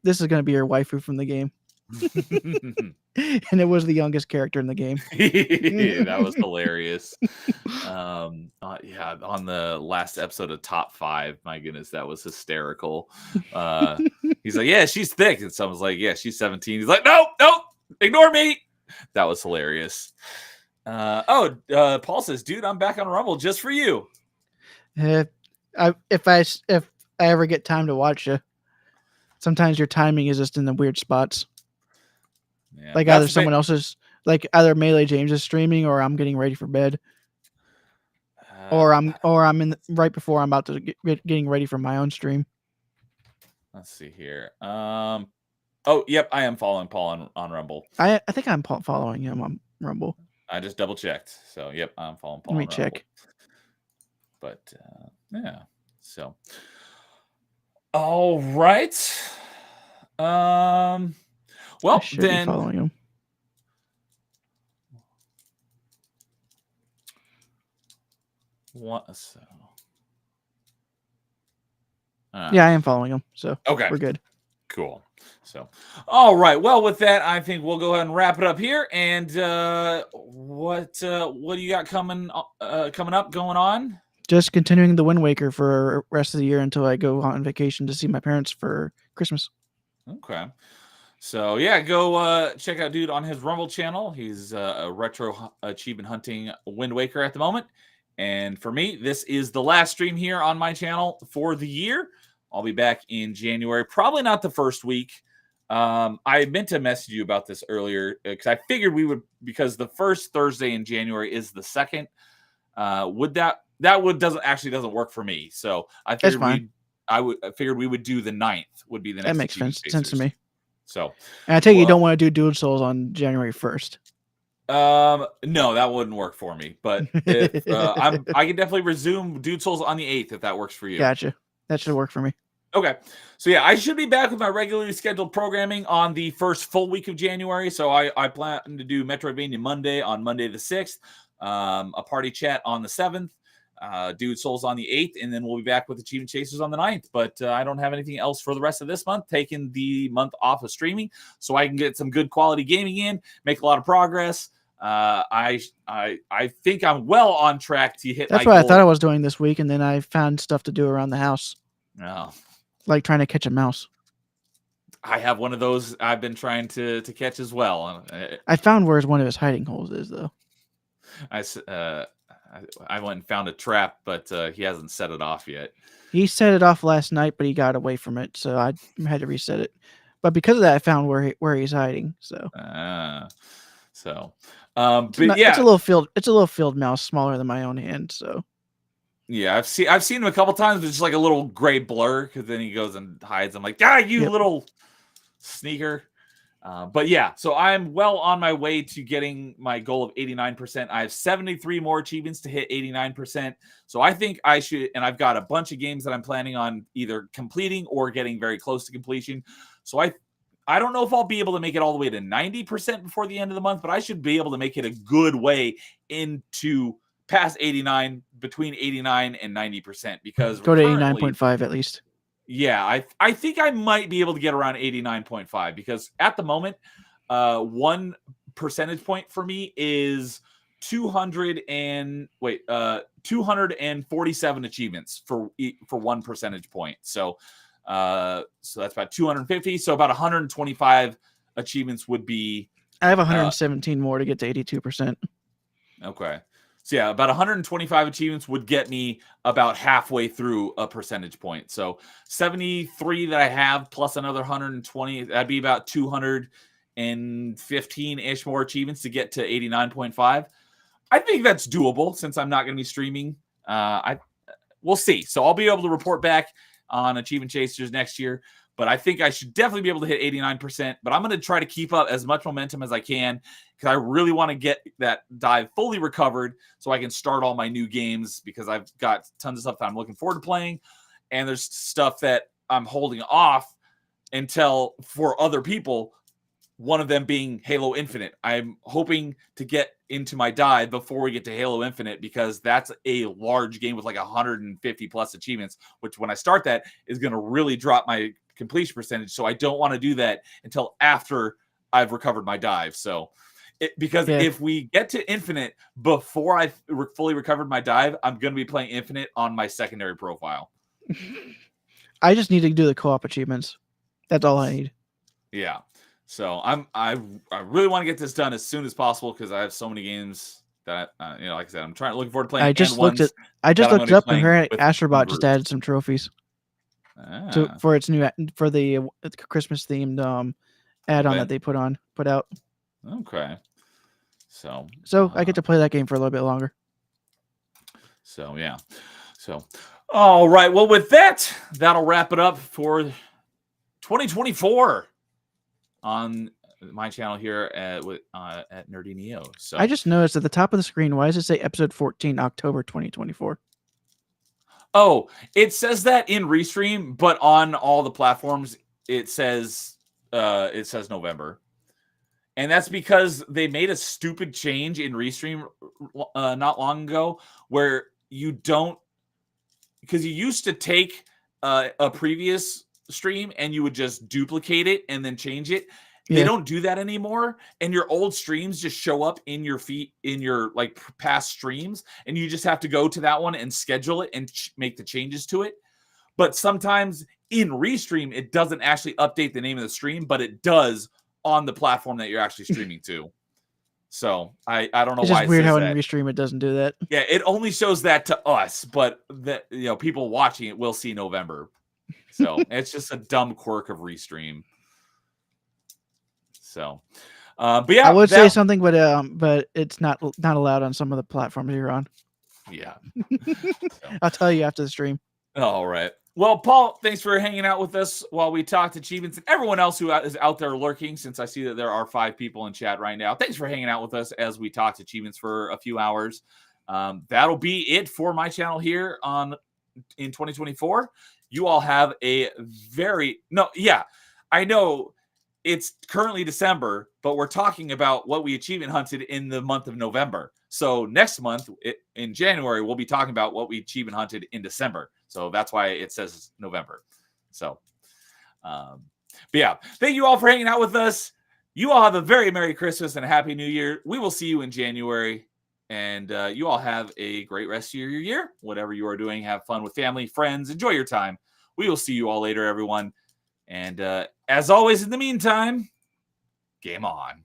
your waifu from the game," and it was the youngest character in the game. That was hilarious. Yeah, on the last episode of Top 5, my goodness, that was hysterical. He's like, "Yeah, she's thick," and someone's like, "Yeah, she's 17." He's like, "Nope, ignore me." That was hilarious. Paul says, "Dude, I'm back on Rumble just for you." If I ever get time to watch you, sometimes your timing is just in the weird spots. Yeah, like either someone else's, like either Melee James is streaming, or I'm getting ready for bed, or I'm right before I'm about to getting ready for my own stream. Let's see here. Oh, yep, I am following Paul on Rumble. I think I'm following him on Rumble. I just double checked, so yep, I'm following Paul. Let me check. Rumble. But yeah, so all right. Well, then be following him. What? So, yeah, I am following him. So okay, we're good. Cool. So, all right. Well, with that, I think we'll go ahead and wrap it up here. And what do you got coming up, going on? Just continuing the Wind Waker for the rest of the year until I go on vacation to see my parents for Christmas. Okay. So, yeah, go check out Dude on his Rumble channel. He's a retro achievement hunting Wind Waker at the moment. And for me, this is the last stream here on my channel for the year. I'll be back in January, probably not the first week. I meant to message you about this earlier because I figured we would, because the first Thursday in January is the 2nd. Doesn't work for me. So I figured figured we would do the 9th would be the next. That makes sense to me. So, and I take you don't want to do Dude Souls on January 1st. No, that wouldn't work for me. But if, I can definitely resume Dude Souls on the 8th if that works for you. Gotcha. That should work for me. Okay. So yeah, I should be back with my regularly scheduled programming on the first full week of January. So I plan to do Metroidvania Monday on Monday the 6th, a party chat on the 7th, Dude Souls on the 8th, and then we'll be back with Achievement Chasers on the 9th. But I don't have anything else for the rest of this month, taking the month off of streaming so I can get some good quality gaming in, make a lot of progress. I think I'm well on track to hit. That's what I thought I was doing this week, and then I found stuff to do around the house. Oh. Like trying to catch a mouse. I have one of those I've been trying to catch as well. I found where one of his hiding holes is, though. I went and found a trap, but he hasn't set it off yet. He set it off last night, but he got away from it, so I had to reset it. But because of that, I found where he's hiding. So. But yeah, it's a little field mouse, smaller than my own hand. So. Yeah, I've seen him a couple times, but it's just like a little gray blur because then he goes and hides. I'm like, little sneaker. But yeah, so I'm well on my way to getting my goal of 89%. I have 73 more achievements to hit 89%. So I think I should, and I've got a bunch of games that I'm planning on either completing or getting very close to completion. So I don't know if I'll be able to make it all the way to 90% before the end of the month, but I should be able to make it a good way into past 89, between 89 and 90%, because go to 89.5 at least. Yeah, I think I might be able to get around 89.5 because at the moment, 1 percentage point for me is 247 achievements for 1 percentage point. So that's about 250. So about 125 achievements would be. I have 117 more to get to 82%. Okay. So yeah, about 125 achievements would get me about halfway through a percentage point. So 73 that I have plus another 120, that'd be about 215-ish more achievements to get to 89.5. I think that's doable since I'm not going to be streaming. We'll see. So I'll be able to report back on Achievement Chasers next year. but I think I should definitely be able to hit 89%. But I'm going to try to keep up as much momentum as I can because I really want to get that dive fully recovered so I can start all my new games because I've got tons of stuff that I'm looking forward to playing. And there's stuff that I'm holding off until for other people, one of them being Halo Infinite. I'm hoping to get into my dive before we get to Halo Infinite because that's a large game with like 150 plus achievements, which when I start that is going to really drop my completion percentage. So I don't want to do that until after I've recovered my dive. So because if we get to Infinite before I fully recovered my dive, I'm going to be playing Infinite on my secondary profile. I just need to do the co-op achievements. That's all I need. Yeah. So I really want to get this done as soon as possible because I have so many games that like I said, I'm looking forward to playing. I just looked it up and heard Astrobot just added some trophies for its new for the Christmas themed add-on that they put out. Okay. So I get to play that game for a little bit longer. So yeah. So all right. Well, with that, that'll wrap it up for 2024 on my channel here at Nerdy Neo. So I just noticed at the top of the screen, why does it say episode 14, October 2024? Oh, it says that in Restream, but on all the platforms, it says November. And that's because they made a stupid change in Restream not long ago where you don't, because you used to take a previous stream and you would just duplicate it and then change it. They don't do that anymore, and your old streams just show up in your feed in your like past streams, and you just have to go to that one and schedule it and make the changes to it. But sometimes in Restream, it doesn't actually update the name of the stream, but it does on the platform that you're actually streaming to. So I don't know why. It's just weird how in Restream it doesn't do that. Yeah, it only shows that to us, but that people watching it will see November. So it's just a dumb quirk of Restream. So, but yeah, I would say something, but it's not allowed on some of the platforms you're on. Yeah, so. I'll tell you after the stream. All right. Well, Paul, thanks for hanging out with us while we talked achievements and everyone else who is out there lurking. Since I see that there are 5 people in chat right now, thanks for hanging out with us as we talked achievements for a few hours. That'll be it for my channel here in 2024. You all have a I know. It's currently December, but we're talking about what we achievement hunted in the month of November. So next month, in January, we'll be talking about what we achievement hunted in December. So that's why it says November. So, but yeah, thank you all for hanging out with us. You all have a very Merry Christmas and a Happy New Year. We will see you in January. And you all have a great rest of your year. Whatever you are doing, have fun with family, friends. Enjoy your time. We will see you all later, everyone. And as always, in the meantime, game on.